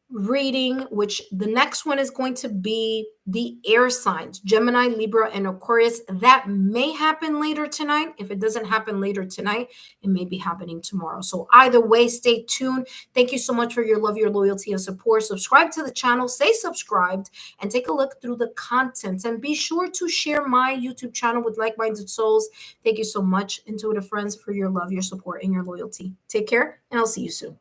reading, which the next one is going to be the air signs, Gemini, Libra, and Aquarius. That may happen later tonight. If it doesn't happen later tonight, it may be happening tomorrow. So either way, stay tuned. Thank you so much for your love, your loyalty, and support. Subscribe to the channel, stay subscribed, and take a look through the content. And be sure to share my YouTube channel with like-minded souls. Thank you so much, intuitive friends, for your love, your support, and your loyalty. Take care, and I'll see you soon.